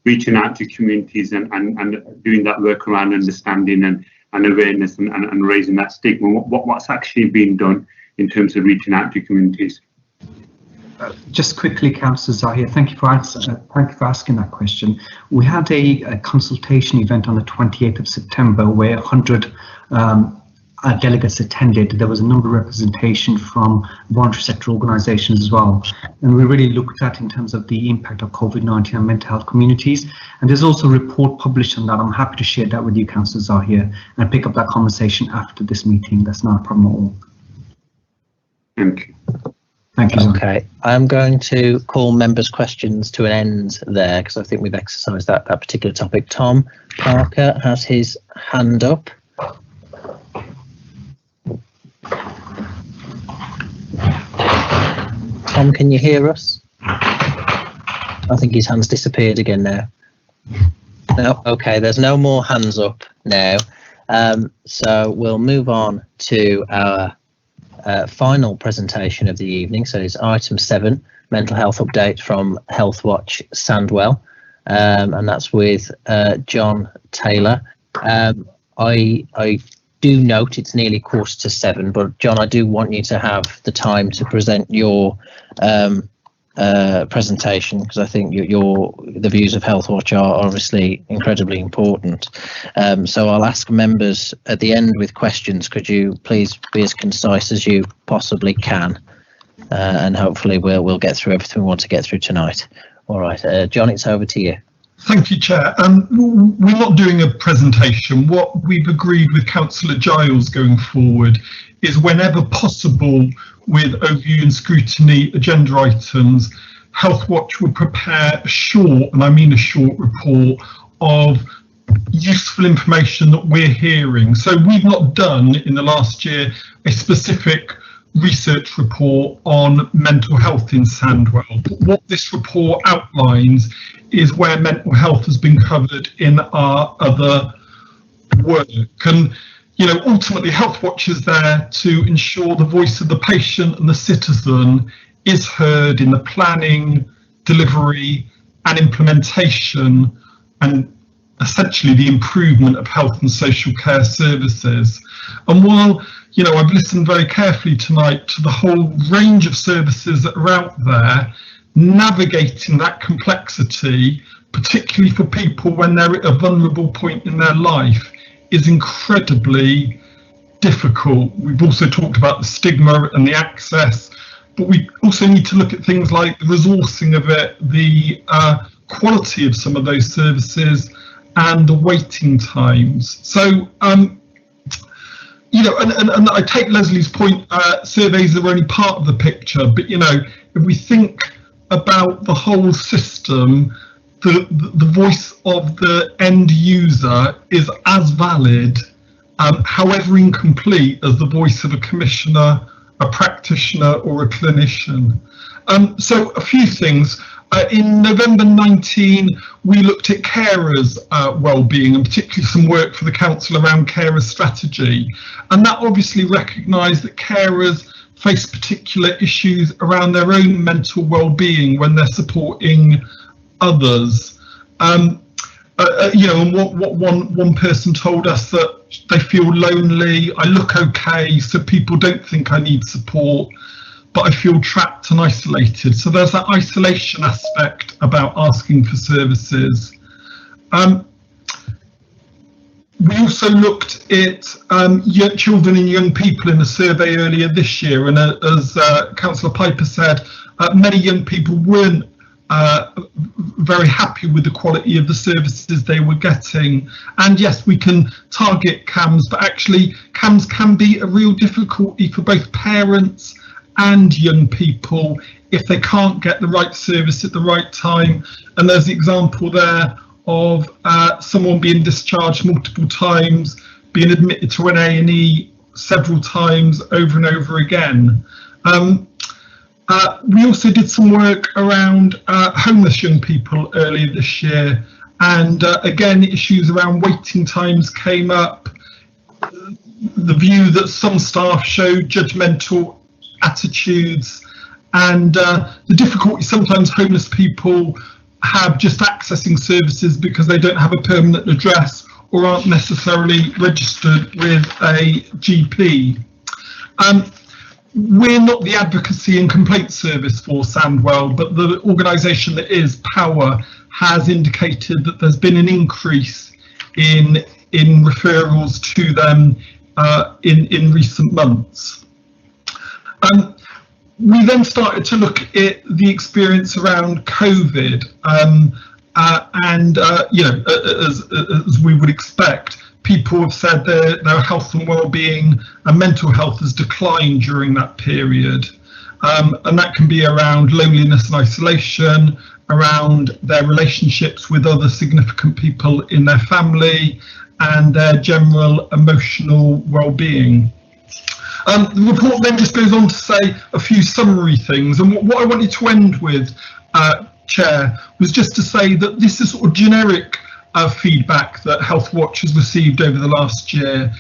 reaching out to communities and doing that work around understanding and awareness and raising that stigma, what's actually being done in terms of reaching out to communities? Just quickly, Councillor Zahir, thank you for asking that question. We had a consultation event on the 28th of September where 100 delegates attended. There was a number of representation from voluntary sector organisations as well, and we really looked at in terms of the impact of COVID-19 on mental health communities. And there's also a report published on that. I'm happy to share that with you, Councillor Zahir, and pick up that conversation after this meeting. That's not a problem at all. Thank you. Thank you. Okay, I'm going to call members' questions to an end there because I think we've exercised that particular topic. Tom Parker has his hand up. Tom, can you hear us? I think his hand's disappeared again now. No, okay, there's no more hands up now. So we'll move on to our final presentation of the evening. So it's item 7, mental health update from Health Watch Sandwell, and that's with John Taylor. I do note it's nearly 7:15, but John, I do want you to have the time to present your presentation, because I think the views of Health Watch are obviously incredibly important. So I'll ask members at the end with questions. Could you please be as concise as you possibly can, and hopefully we'll get through everything we want to get through tonight. All right, John, it's over to you. Thank you, Chair. We're not doing a presentation. What we've agreed with Councillor Giles going forward is, whenever possible, with overview and scrutiny agenda items, Health Watch will prepare a short, and I mean a short, report of useful information that we're hearing. So we've not done in the last year a specific research report on mental health in Sandwell. But what this report outlines is where mental health has been covered in our other work. And, you know, ultimately Health Watch is there to ensure the voice of the patient and the citizen is heard in the planning, delivery and implementation, and essentially the improvement of health and social care services. And while, you know, I've listened very carefully tonight to the whole range of services that are out there, navigating that complexity, particularly for people when they're at a vulnerable point in their life, is incredibly difficult. We've also talked about the stigma and the access, but we also need to look at things like the resourcing of it, the quality of some of those services, and the waiting times. So, you know, and I take Leslie's point, surveys are only part of the picture, but, you know, if we think about the whole system, the voice of the end user is as valid, however incomplete, as the voice of a commissioner, a practitioner, or a clinician. So a few things. In November 19, we looked at carers' well-being, and particularly some work for the council around carer strategy. And that obviously recognised that carers face particular issues around their own mental well-being when they're supporting others. You know, and what one person told us, that they feel lonely. I look okay, so people don't think I need support, but I feel trapped and isolated. So there's that isolation aspect about asking for services. We also looked at children and young people in a survey earlier this year, and as Councillor Piper said, many young people weren't very happy with the quality of the services they were getting. And yes, we can target CAMHS, but actually CAMHS can be a real difficulty for both parents and young people if they can't get the right service at the right time. And there's the example there of someone being discharged multiple times, being admitted to an A&E several times over and over again. We also did some work around homeless young people earlier this year, and again, issues around waiting times came up. The view that some staff showed judgmental attitudes, and the difficulty sometimes homeless people have just accessing services because they don't have a permanent address or aren't necessarily registered with a GP. We're not the advocacy and complaint service for Sandwell, but the organisation that is, Power, has indicated that there's been an increase in referrals to them in recent months. We then started to look at the experience around COVID, and you know, as we would expect, people have said their health and well-being and mental health has declined during that period, and that can be around loneliness and isolation, around their relationships with other significant people in their family, and their general emotional well-being. The report then just goes on to say a few summary things, and what I wanted to end with, Chair, was just to say that this is sort of generic feedback that Healthwatch has received over the last year.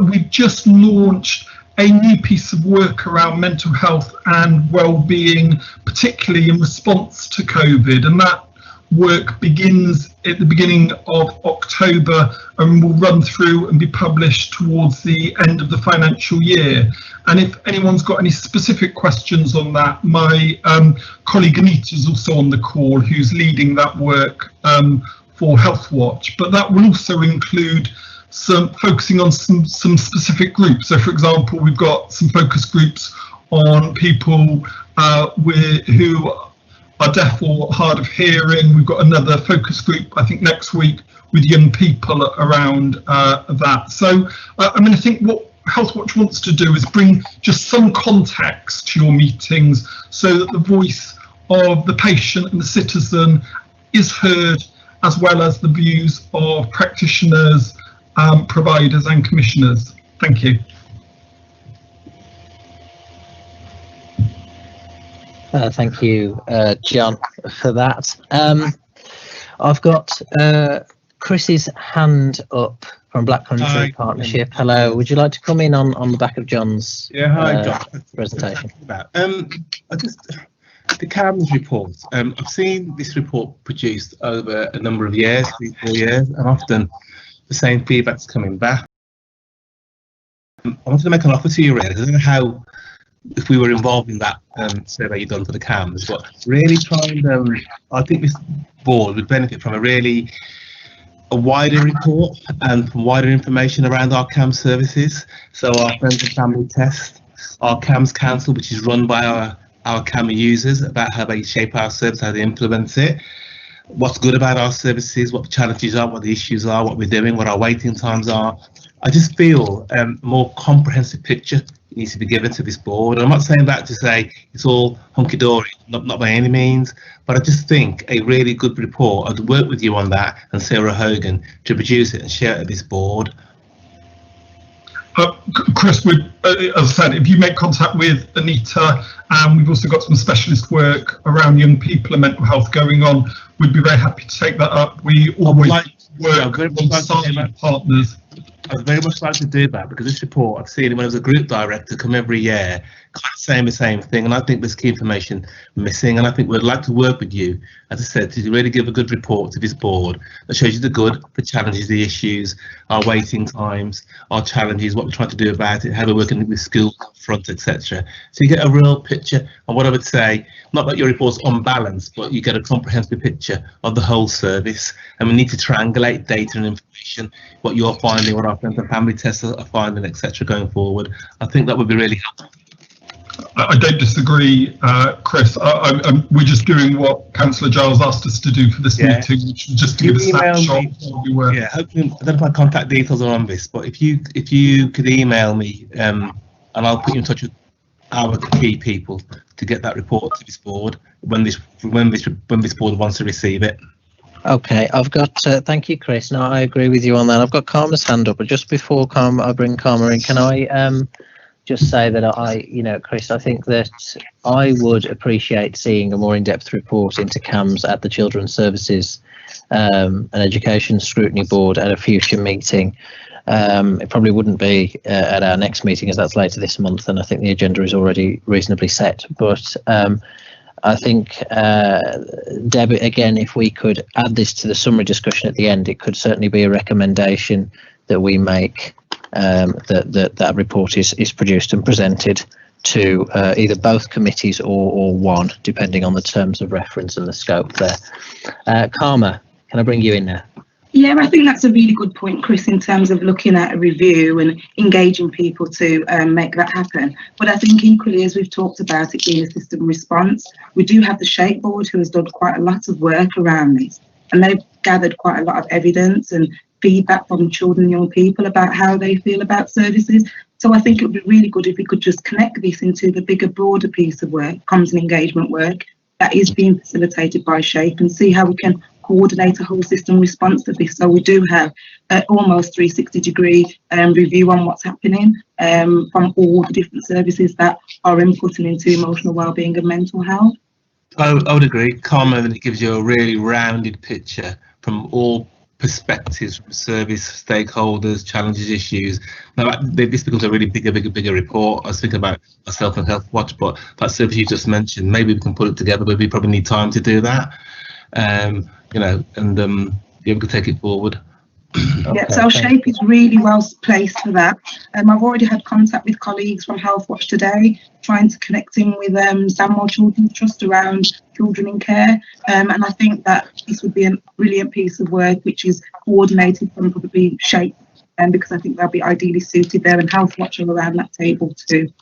We've just launched a new piece of work around mental health and well-being, particularly in response to COVID, and that work begins at the beginning of October and will run through and be published towards the end of the financial year. And if anyone's got any specific questions on that, my colleague Anita is also on the call, who's leading that work for Healthwatch, but that will also include some focusing on some specific groups. So for example, we've got some focus groups on people who are deaf or hard of hearing. We've got another focus group, I think, next week with young people around that. So I mean, I think what Healthwatch wants to do is bring just some context to your meetings so that the voice of the patient and the citizen is heard, as well as the views of practitioners, providers and commissioners. Thank you. Thank you, John, for that. I've got Chris's hand up from Black Country Partnership. Hello, would you like to come in on the back of John's presentation? The CAMHS report, I've seen this report produced over a number of years, 3-4 years, and often the same feedback's coming back. I wanted to make an offer to you, really. I don't know how, if we were involved in that survey you've done for the CAMHS, but really trying, I think this board would benefit from a really a wider report and wider information around our CAMS services. So our Friends and Family Test, our CAMS Council, which is run by our CAMA users, about how they shape our service, how they implement it, what's good about our services, what the challenges are, what the issues are, what we're doing, what our waiting times are. I just feel a more comprehensive picture needs to be given to this board. I'm not saying that to say it's all hunky-dory, not by any means, but I just think a really good report, I'd work with you on that and Sarah Hogan to produce it and share it at this board. Chris, as I said, if you make contact with Anita, and we've also got some specialist work around young people and mental health going on, we'd be very happy to take that up. We always work alongside partners. I'd very much like to do that, because this report, I've seen it when I was a group director come every year, kind of saying the same thing, and I think there's key information missing, and I think we'd like to work with you, as I said, to really give a good report to this board that shows you the good, the challenges, the issues, our waiting times, our challenges, what we're trying to do about it, how we're working with schools up front, etc. So you get a real picture of what I would say, not that your report's unbalanced, but you get a comprehensive picture of the whole service, and we need to triangulate data and information, what you're finding, what our Friends and Family Tests are finding, etc. going forward. I think that would be really helpful. I don't disagree, Chris. We're just doing what Councillor Giles asked us to do for this meeting, which was just to give a snapshot of where we were. Yeah, hopefully, I don't know if my contact details are on this, but if you could email me, and I'll put you in touch with our key people to get that report to this board when this board wants to receive it. Okay, I've got, thank you, Chris. No, I agree with you on that. I've got Karma's hand up, but just before I bring Karma in, can I just say that Chris, I think that I would appreciate seeing a more in-depth report into CAMS at the Children's Services and Education Scrutiny Board at a future meeting. It probably wouldn't be at our next meeting, as that's later this month, and I think the agenda is already reasonably set. But I think, Deb, again, if we could add this to the summary discussion at the end, it could certainly be a recommendation that we make, that report is produced and presented to either both committees or one, depending on the terms of reference and the scope there. Karma, can I bring you in there? Yeah, I think that's a really good point, Chris, in terms of looking at a review and engaging people to make that happen. But I think equally, as we've talked about it being a system response, we do have the Shape Board, who has done quite a lot of work around this, and they've gathered quite a lot of evidence and feedback from children and young people about how they feel about services. So I think it would be really good if we could just connect this into the bigger, broader piece of work, comms and engagement work, that is being facilitated by Shape, and see how we can coordinate a whole system response to this, so we do have almost 360-degree review on what's happening from all the different services that are inputting into emotional wellbeing and mental health. I would agree. Karma, it gives you a really rounded picture from all perspectives, from service, stakeholders, challenges, issues. Now this becomes a really bigger report. I was thinking about myself and Health Watch, but that service you just mentioned, maybe we can put it together, but we probably need time to do that. Be able to take it forward. Yeah, so Shape is really well placed for that. I've already had contact with colleagues from Health Watch today, trying to connect in with Stanmore Children's Trust around children in care, and I think that this would be a brilliant piece of work, which is coordinated from probably Shape, because I think they'll be ideally suited there, and Health Watch are around that table too.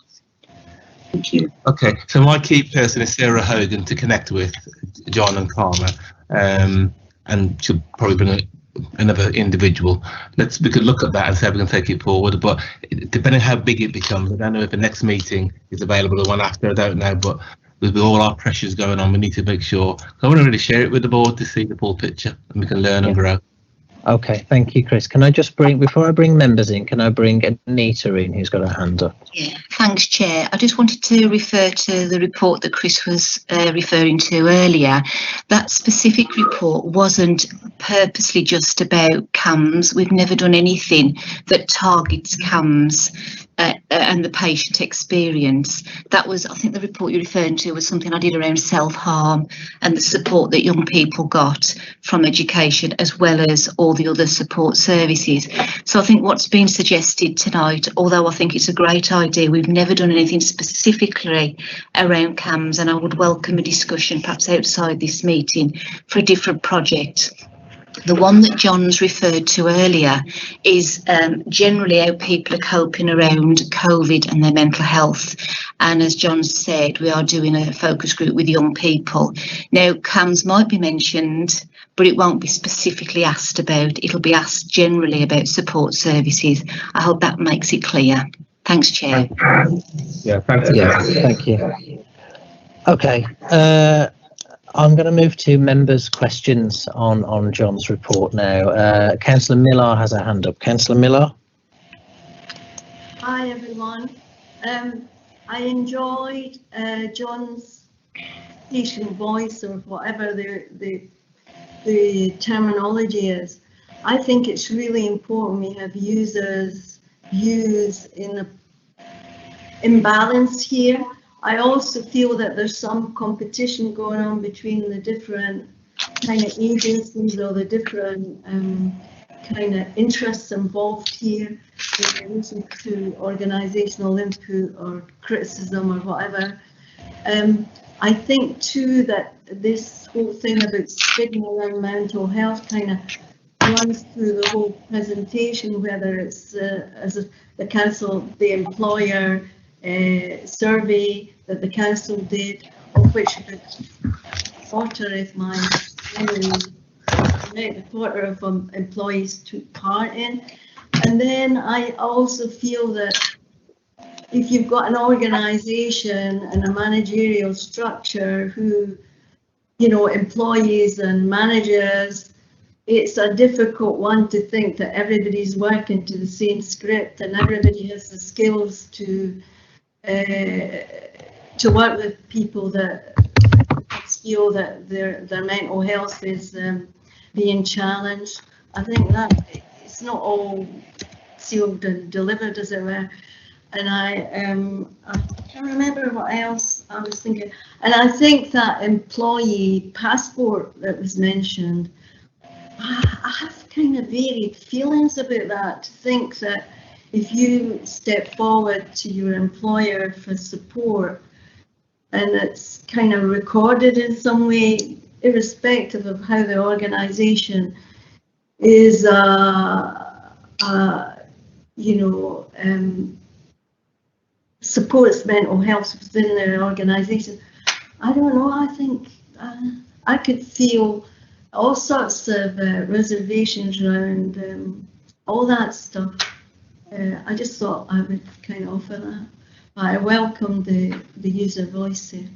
Thank you. Okay, so my key person is Sarah Hogan to connect with John and Karma, and she'll probably bring another individual. We could look at that and see how we can take it forward, but depending on how big it becomes, I don't know if the next meeting is available, the one after, I don't know, but with all our pressures going on, we need to make sure. I want to really share it with the board to see the full picture, and we can learn and grow. Okay, thank you, Chris. Can I just before I bring members in, can I bring Anita in, who's got her hand up? Yeah, thanks, Chair. I just wanted to refer to the report that Chris was referring to earlier. That specific report wasn't purposely just about CAMS. We've never done anything that targets CAMS and the patient experience. That was, I think the report you're referring to was something I did around self-harm and the support that young people got from education, as well as all the other support services. So I think what's been suggested tonight, although I think it's a great idea, we've never done anything specifically around CAMS, and I would welcome a discussion perhaps outside this meeting for a different project. The one that John's referred to earlier is generally how people are coping around COVID and their mental health. And as John said, we are doing a focus group with young people. Now, CAMS might be mentioned, but it won't be specifically asked about. It'll be asked generally about support services. I hope that makes it clear. Thanks, Chair. Yeah, thank you. Okay. I'm going to move to members' questions on John's report now. Councillor Millar has her hand up. Councillor Millar. Hi everyone. I enjoyed John's patient voice, or whatever the terminology is. I think it's really important we have users' views in a imbalance here. I also feel that there's some competition going on between the different kind of agencies or the different kind of interests involved here in relation to organisational input or criticism or whatever. I think too that this whole thing about stigma around mental health kind of runs through the whole presentation, whether it's the council, the employer survey that the council did, of which a quarter, if my memory is right, a quarter of employees took part in. And then I also feel that if you've got an organisation and a managerial structure who, you know, employees and managers, it's a difficult one to think that everybody's working to the same script and everybody has the skills to work with people that feel that their mental health is being challenged. I think that it's not all sealed and delivered, as it were. And I can't remember what else I was thinking. And I think that employee passport that was mentioned, I have kind of varied feelings about that. To think that if you step forward to your employer for support and it's kind of recorded in some way, irrespective of how the organisation is, supports mental health within their organisation, I don't know, I think I could feel all sorts of reservations around all that stuff. I just thought I would kind of offer that. I welcome the user voice there.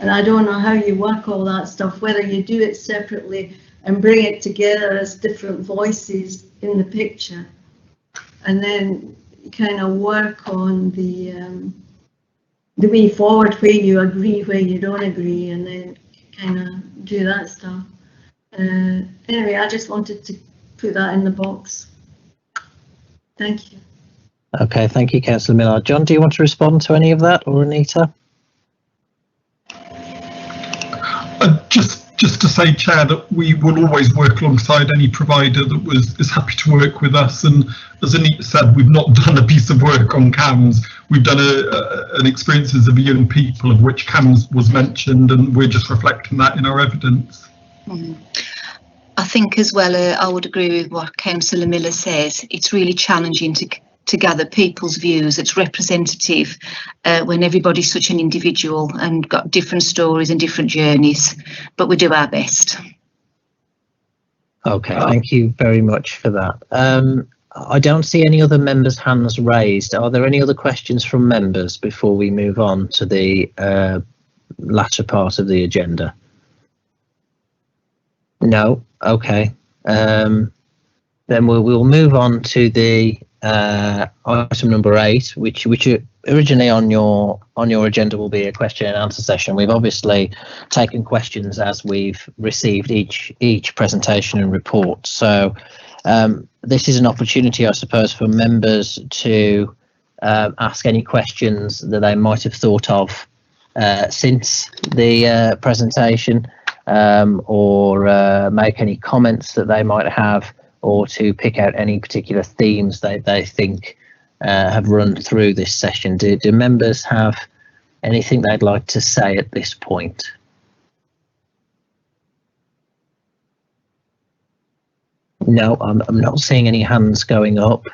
And I don't know how you work all that stuff, whether you do it separately and bring it together as different voices in the picture, and then kind of work on the way forward, where you agree, where you don't agree, and then kind of do that stuff. Anyway, I just wanted to put that in the box. Thank you. Okay, thank you, Councillor Millar. John, do you want to respond to any of that, or Anita? Just to say, Chair, that we will always work alongside any provider that is happy to work with us. And as Anita said, we've not done a piece of work on CAMS. We've done an experiences of young people, of which CAMS was mentioned, and we're just reflecting that in our evidence. I think as well, I would agree with what Councillor Miller says. It's really challenging to gather people's views. It's representative when everybody's such an individual and got different stories and different journeys, but we do our best. Okay, thank you very much for that. I don't see any other members' hands raised. Are there any other questions from members before we move on to the latter part of the agenda? No? Okay. Then we'll move on to the item number 8, which originally on your agenda will be a question and answer session. We've obviously taken questions as we've received each presentation and report. So this is an opportunity, I suppose, for members to ask any questions that they might have thought of since the presentation, or make any comments that they might have, or to pick out any particular themes they think have run through this session. Do members have anything they'd like to say at this point? No, I'm not seeing any hands going up.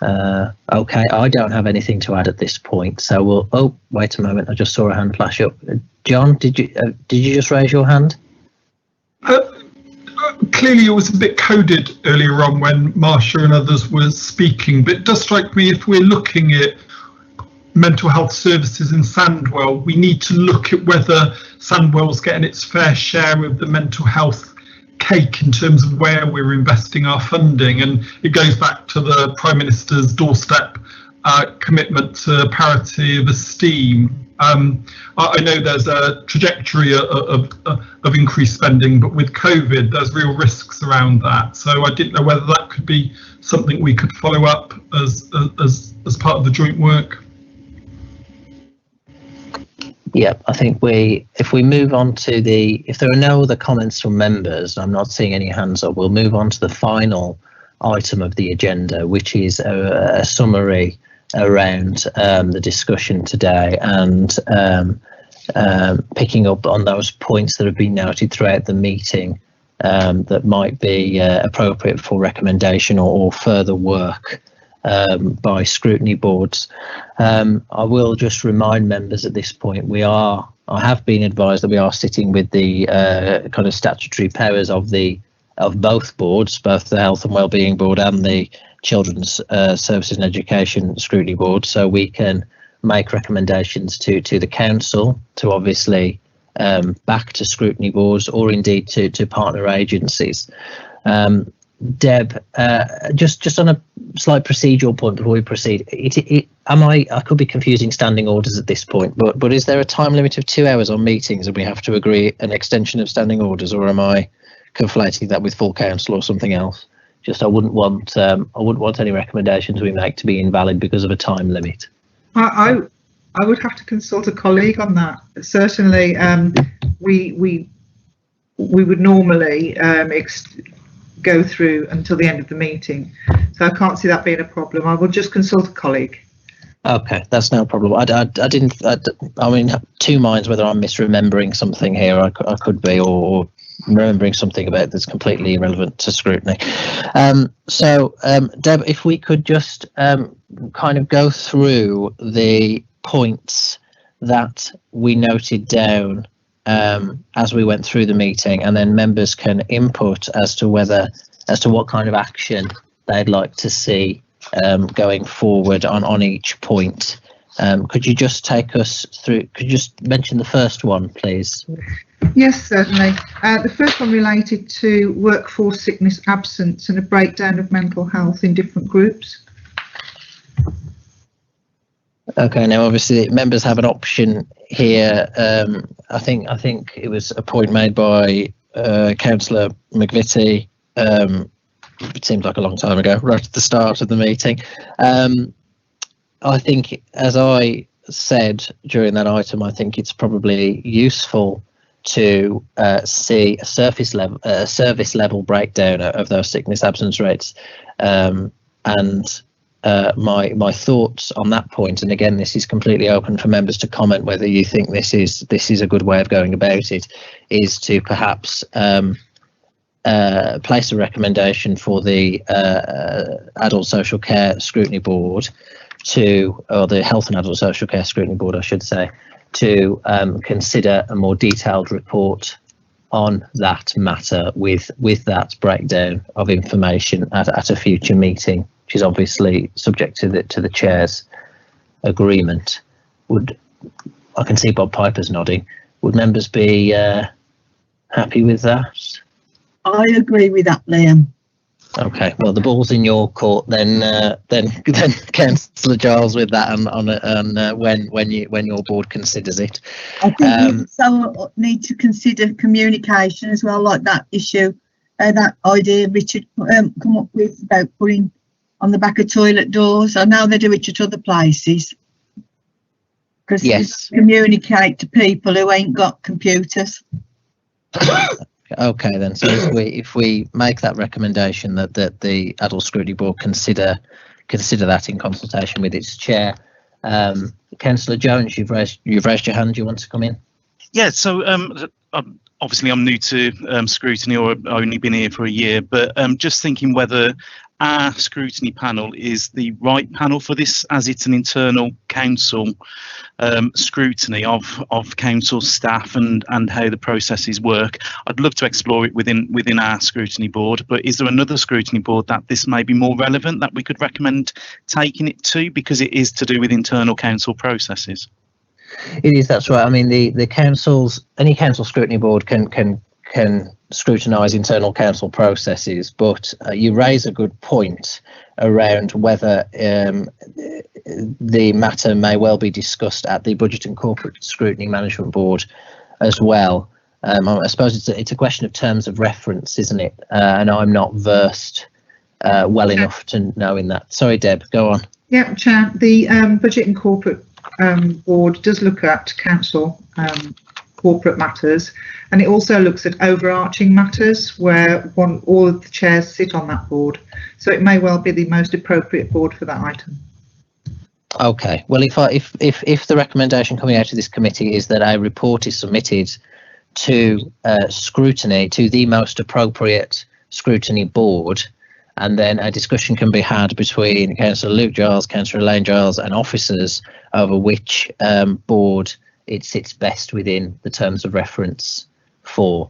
Okay, I don't have anything to add at this point, so we'll. Oh, wait a moment! I just saw a hand flash up. John, did you just raise your hand? Clearly, it was a bit coded earlier on when Marsha and others were speaking, but it does strike me if we're looking at mental health services in Sandwell, we need to look at whether Sandwell's getting its fair share of the mental health cake in terms of where we're investing our funding. And it goes back to the Prime Minister's doorstep commitment to parity of esteem. I know there's a trajectory of increased spending, but with COVID, there's real risks around that. So I didn't know whether that could be something we could follow up as part of the joint work. Yeah, I think if we move on to if there are no other comments from members, I'm not seeing any hands up, we'll move on to the final item of the agenda, which is a summary around the discussion today and picking up on those points that have been noted throughout the meeting that might be appropriate for recommendation or further work by scrutiny boards. I will just remind members at this point I have been advised that we are sitting with the kind of statutory powers of both boards, both the Health and Wellbeing Board and the Children's Services and Education Scrutiny Board, so we can make recommendations to the council to obviously back to scrutiny boards or indeed to partner agencies. Deb, just on a slight procedural point before we proceed, I could be confusing standing orders at this point, but is there a time limit of 2 hours on meetings and we have to agree an extension of standing orders, or am I conflating that with full council or something else? Just I wouldn't want any recommendations we make to be invalid because of a time limit. I would have to consult a colleague on that. Certainly, we would normally go through until the end of the meeting, so I can't see that being a problem. I will just consult a colleague. Okay, that's no problem. I'm in two minds whether I'm misremembering something here. I could be, or remembering something about that's completely irrelevant to scrutiny. Deb, if we could just kind of go through the points that we noted down as we went through the meeting, and then members can input as to what kind of action they'd like to see going forward on each point. Could you just take us through? Could you just mention the first one, please? Yes, certainly. The first one related to workforce sickness absence and a breakdown of mental health in different groups. Okay, now obviously members have an option here. I think it was a point made by Councillor McVitie. It seems like a long time ago, right at the start of the meeting. I think, as I said during that item, I think it's probably useful to see a service level breakdown of those sickness absence rates, and my thoughts on that point, and again this is completely open for members to comment whether you think this is a good way of going about it, is to perhaps place a recommendation for the Adult Social Care Scrutiny Board or the Health and Adult Social Care Scrutiny Board, I should say, to consider a more detailed report on that matter with that breakdown of information at a future meeting, which is obviously subject to the chair's agreement. I can see Bob Piper's nodding. Would members be happy with that? I agree with that, Liam. Okay, well, the ball's in your court then Councillor Giles with that on when your board considers it. I think we also need to consider communication as well, like that issue, that idea Richard come up with about putting on the back of toilet doors. I know they do it at other places. Because yes, communicate to people who ain't got computers. Okay, then. So if we make that recommendation that the Adult Scrutiny Board consider that in consultation with its chair, Councillor Jones, you've raised your hand. Do you want to come in? Yeah. So obviously I'm new to scrutiny, or I've only been here for a year, but just thinking whether our scrutiny panel is the right panel for this, as it's an internal council scrutiny of council staff and how the processes work. I'd love to explore it within our scrutiny board, but is there another scrutiny board that this may be more relevant that we could recommend taking it to, because it is to do with internal council processes? It is, that's right. I mean, the councils, any council scrutiny board can scrutinise internal council processes, but you raise a good point around whether the matter may well be discussed at the Budget and Corporate Scrutiny Management Board as well. I suppose it's a question of terms of reference, isn't it? And I'm not versed well enough to know in that. Sorry, Deb, go on. Yeah, Chair, the Budget and Corporate Board does look at council corporate matters, and it also looks at overarching matters where all of the chairs sit on that board. So it may well be the most appropriate board for that item. Okay. Well, if the recommendation coming out of this committee is that a report is submitted to scrutiny, to the most appropriate scrutiny board, and then a discussion can be had between Councillor Luke Giles, Councillor Elaine Giles and officers over which board it sits best within the terms of reference for.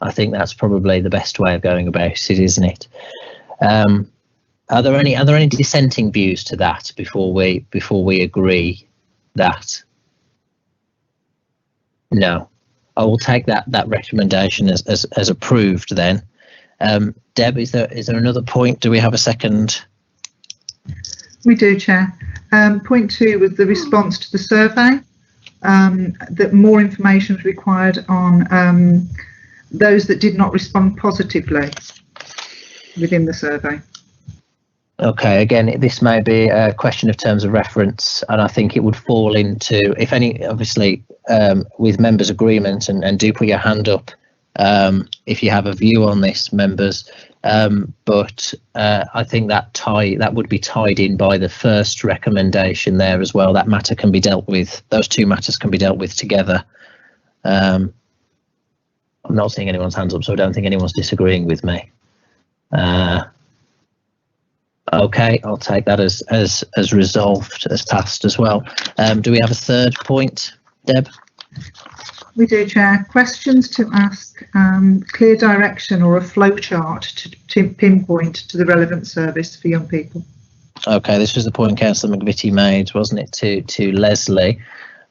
I think that's probably the best way of going about it, isn't it? Are there any dissenting views to that before we agree that? No, I will take that recommendation as approved then. Deb, is there another point? Do we have a second? We do, Chair. Point 2 was the response to the survey, that more information was required on those that did not respond positively within the survey. Okay, again, this may be a question of terms of reference, and I think it would fall into, if any, obviously, with members' agreement, and do put your hand up if you have a view on this, members. But I think that would be tied in by the first recommendation there as well. That matter can be dealt with. Those two matters can be dealt with together. I'm not seeing anyone's hands up, so I don't think anyone's disagreeing with me. Okay, I'll take that as resolved, as passed as well. Do we have a third point, Deb? We do, Chair. Questions to ask, clear direction or a flow chart to pinpoint to the relevant service for young people. Okay, this was the point Councillor McVitie made, wasn't it, to Leslie?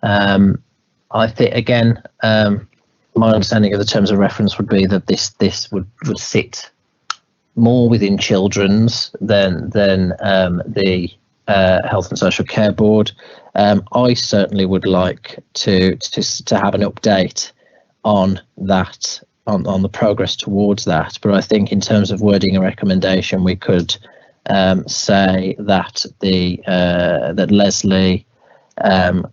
I think, again, my understanding of the terms of reference would be that this would sit more within children's than the Health and Social Care Board. I certainly would like to have an update on that, on the progress towards that. But I think in terms of wording a recommendation, we could say that that Leslie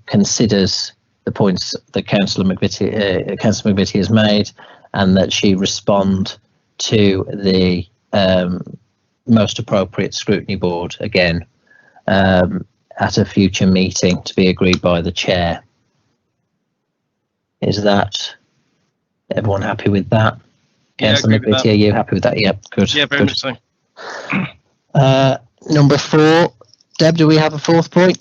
considers the points that Councillor McVitie has made, and that she respond to the most appropriate scrutiny board again at a future meeting to be agreed by the chair. Is that everyone happy with that? Councillor McVitie, are you happy with that? Yep, good. Yeah, very much so. Number 4, Deb, do we have a fourth point?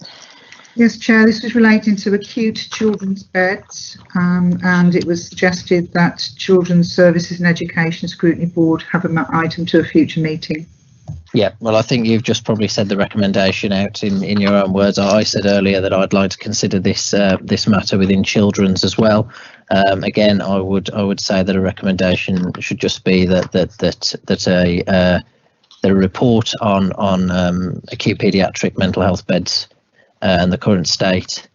Yes, Chair, this was relating to acute children's beds, and it was suggested that Children's Services and Education Scrutiny Board have an item to a future meeting. Yeah, well, I think you've just probably said the recommendation out in your own words. I said earlier that I'd like to consider this this matter within children's as well. Again, I would say that a recommendation should just be that a report on acute paediatric mental health beds and the current state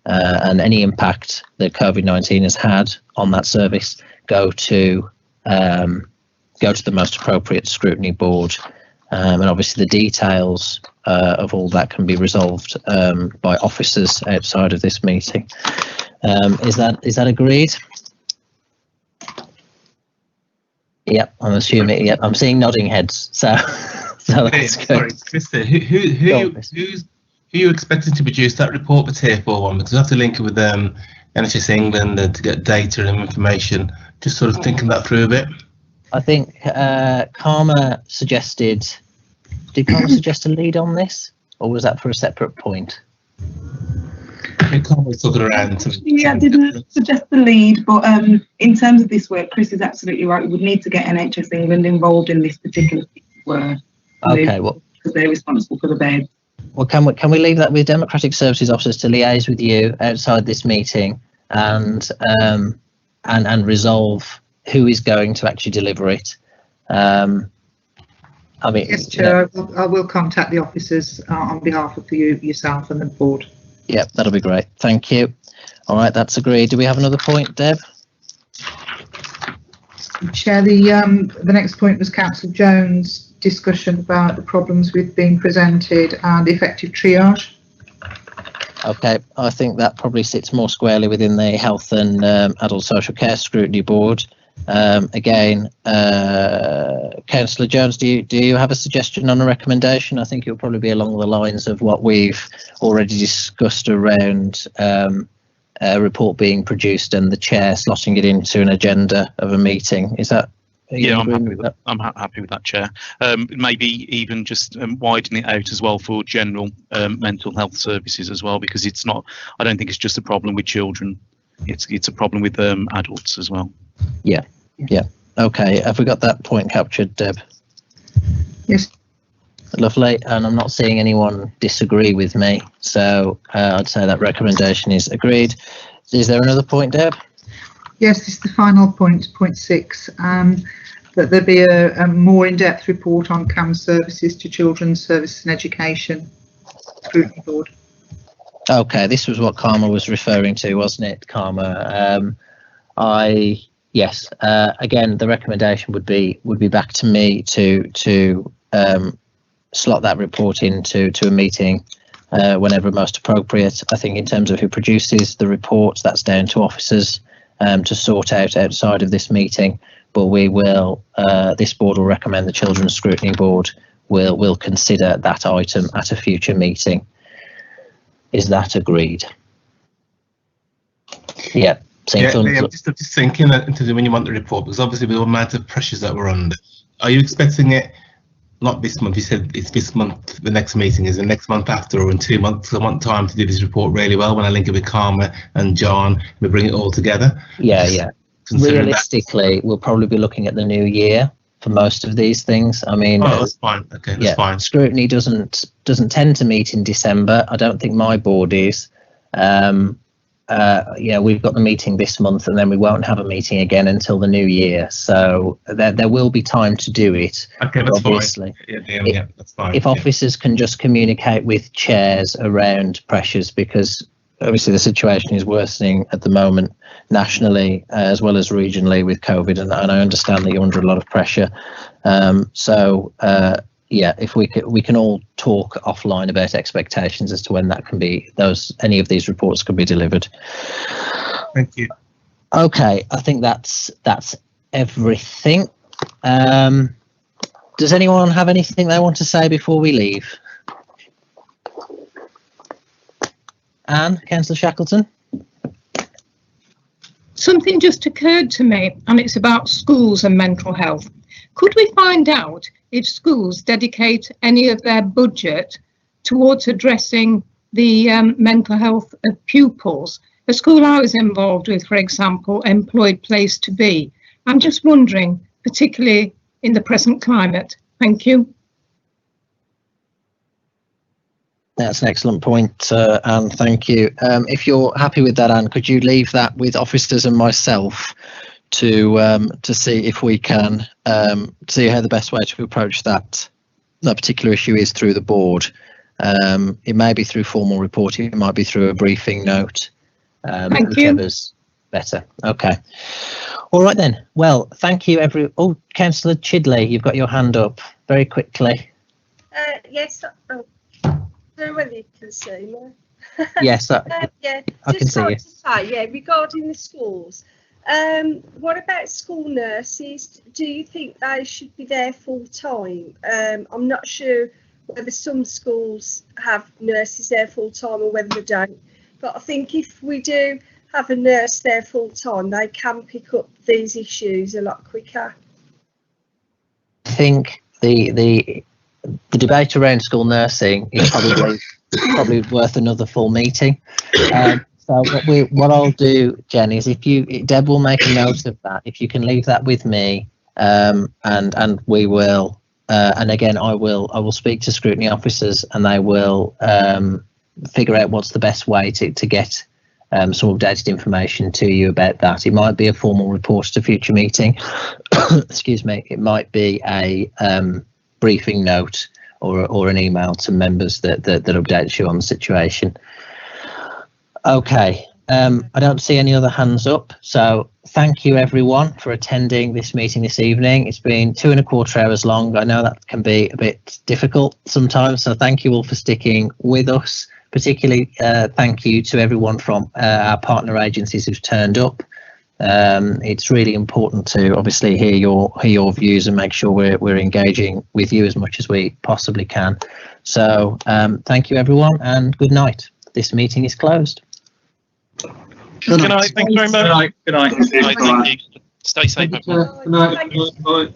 and any impact that COVID-19 has had on that service go to the most appropriate scrutiny board. And obviously the details of all that can be resolved by officers outside of this meeting. Is that agreed? Yep, I'm assuming. Yep, I'm seeing nodding heads. So that's good. Sorry, Krista, who are you expecting to produce that report for Tier 4 one? Because I have to link it with NHS England to get data and information, just sort of thinking that through a bit. I think Karma suggested, did Karma suggest a lead on this, or was that for a separate point? Karma was talking around. Yeah, I didn't suggest the lead, but in terms of this work, Chris is absolutely right. We would need to get NHS England involved in this particular work. Okay, well, because they're responsible for the beds. Well, can we leave that with Democratic Services officers to liaise with you outside this meeting and resolve who is going to actually deliver it? I mean, yes, Chair, I will contact the officers on behalf of yourself and the board. Yeah, that'll be great. Thank you. All right, that's agreed. Do we have another point, Deb? Chair, the next point was Councillor Jones' discussion about the problems with being presented and effective triage. Okay, I think that probably sits more squarely within the Health and Adult Social Care Scrutiny Board. Again, Councillor Jones, do you have a suggestion on a recommendation? I think it'll probably be along the lines of what we've already discussed around a report being produced and the chair slotting it into an agenda of a meeting. Is that? Yeah, I'm happy with that. I'm happy with that, Chair. Maybe even just widen it out as well for general mental health services as well, because it's not. I don't think it's just a problem with children. It's a problem with adults as well. Yeah. Okay. Have we got that point captured, Deb? Yes. Lovely. And I'm not seeing anyone disagree with me, so I'd say that recommendation is agreed. Is there another point, Deb? Yes, this is the final point, point 6. That there be a more in-depth report on CAM services to Children's Services and Education Scrutiny Board. Okay, this was what Karma was referring to, wasn't it, Karma? Yes. Again, the recommendation would be back to me to slot that report into a meeting whenever most appropriate. I think in terms of who produces the reports, that's down to officers to sort out outside of this meeting. But we will, this board will recommend the Children's Scrutiny Board will consider that item at a future meeting. Is that agreed? Yeah. I'm just thinking that into when you want the report, because obviously with the amount of pressures that we're under, are you expecting it not this month? You said it's this month. The next meeting is the next month after, or in 2 months. I want time to do this report really well. When I link it with Karma and John, we bring it all together. Yeah. Realistically, we'll probably be looking at the new year for most of these things. I mean, that's fine. Okay, that's fine. Scrutiny doesn't tend to meet in December. I don't think my board is. We've got the meeting this month, and then we won't have a meeting again until the new year. So there will be time to do it. Okay, that's obviously. Fine. Yeah, that's fine. If officers can just communicate with chairs around pressures, because obviously the situation is worsening at the moment nationally as well as regionally with COVID, and I understand that you're under a lot of pressure. If we can all talk offline about expectations as to when that can be, any of these reports can be delivered. Thank you. Okay, I think that's everything. Does anyone have anything they want to say before we leave? Anne, Councillor Shackleton. Something just occurred to me, and it's about schools and mental health. Could we find out if schools dedicate any of their budget towards addressing the mental health of pupils? The school I was involved with, for example, Employed Place to Be. I'm just wondering, particularly in the present climate. Thank you. That's an excellent point, Anne. Thank you. If you're happy with that, Anne, could you leave that with officers and myself to see if we can see how the best way to approach that particular issue is through the board. It may be through formal reporting, it might be through a briefing note. Whichever's better. Okay. All right then. Well, thank you, Oh, Councillor Chidley, you've got your hand up very quickly. Yes. I don't know whether you can see me. Yes, I can see you. To say, regarding the schools, what about school nurses? Do you think they should be there full time? I'm not sure whether some schools have nurses there full time or whether they don't. But I think if we do have a nurse there full time, they can pick up these issues a lot quicker. I think the debate around school nursing is probably worth another full meeting. So what I'll do, Jen, is Deb will make a note of that. If you can leave that with me, and we will, and again I will speak to scrutiny officers, and they will figure out what's the best way to get some updated information to you about that. It might be a formal report at a future meeting. Excuse me. It might be a briefing note or an email to members that updates you on the situation. Okay. I don't see any other hands up. So thank you everyone for attending this meeting this evening. It's been 2.25 hours long. I know that can be a bit difficult sometimes. So thank you all for sticking with us. Particularly thank you to everyone from our partner agencies who've turned up. It's really important to obviously hear your views and make sure we're engaging with you as much as we possibly can. So thank you everyone, and good night. This meeting is closed. Good night. Thank you very much. Good night. Thank you. Stay safe, everyone. Good night. Bye.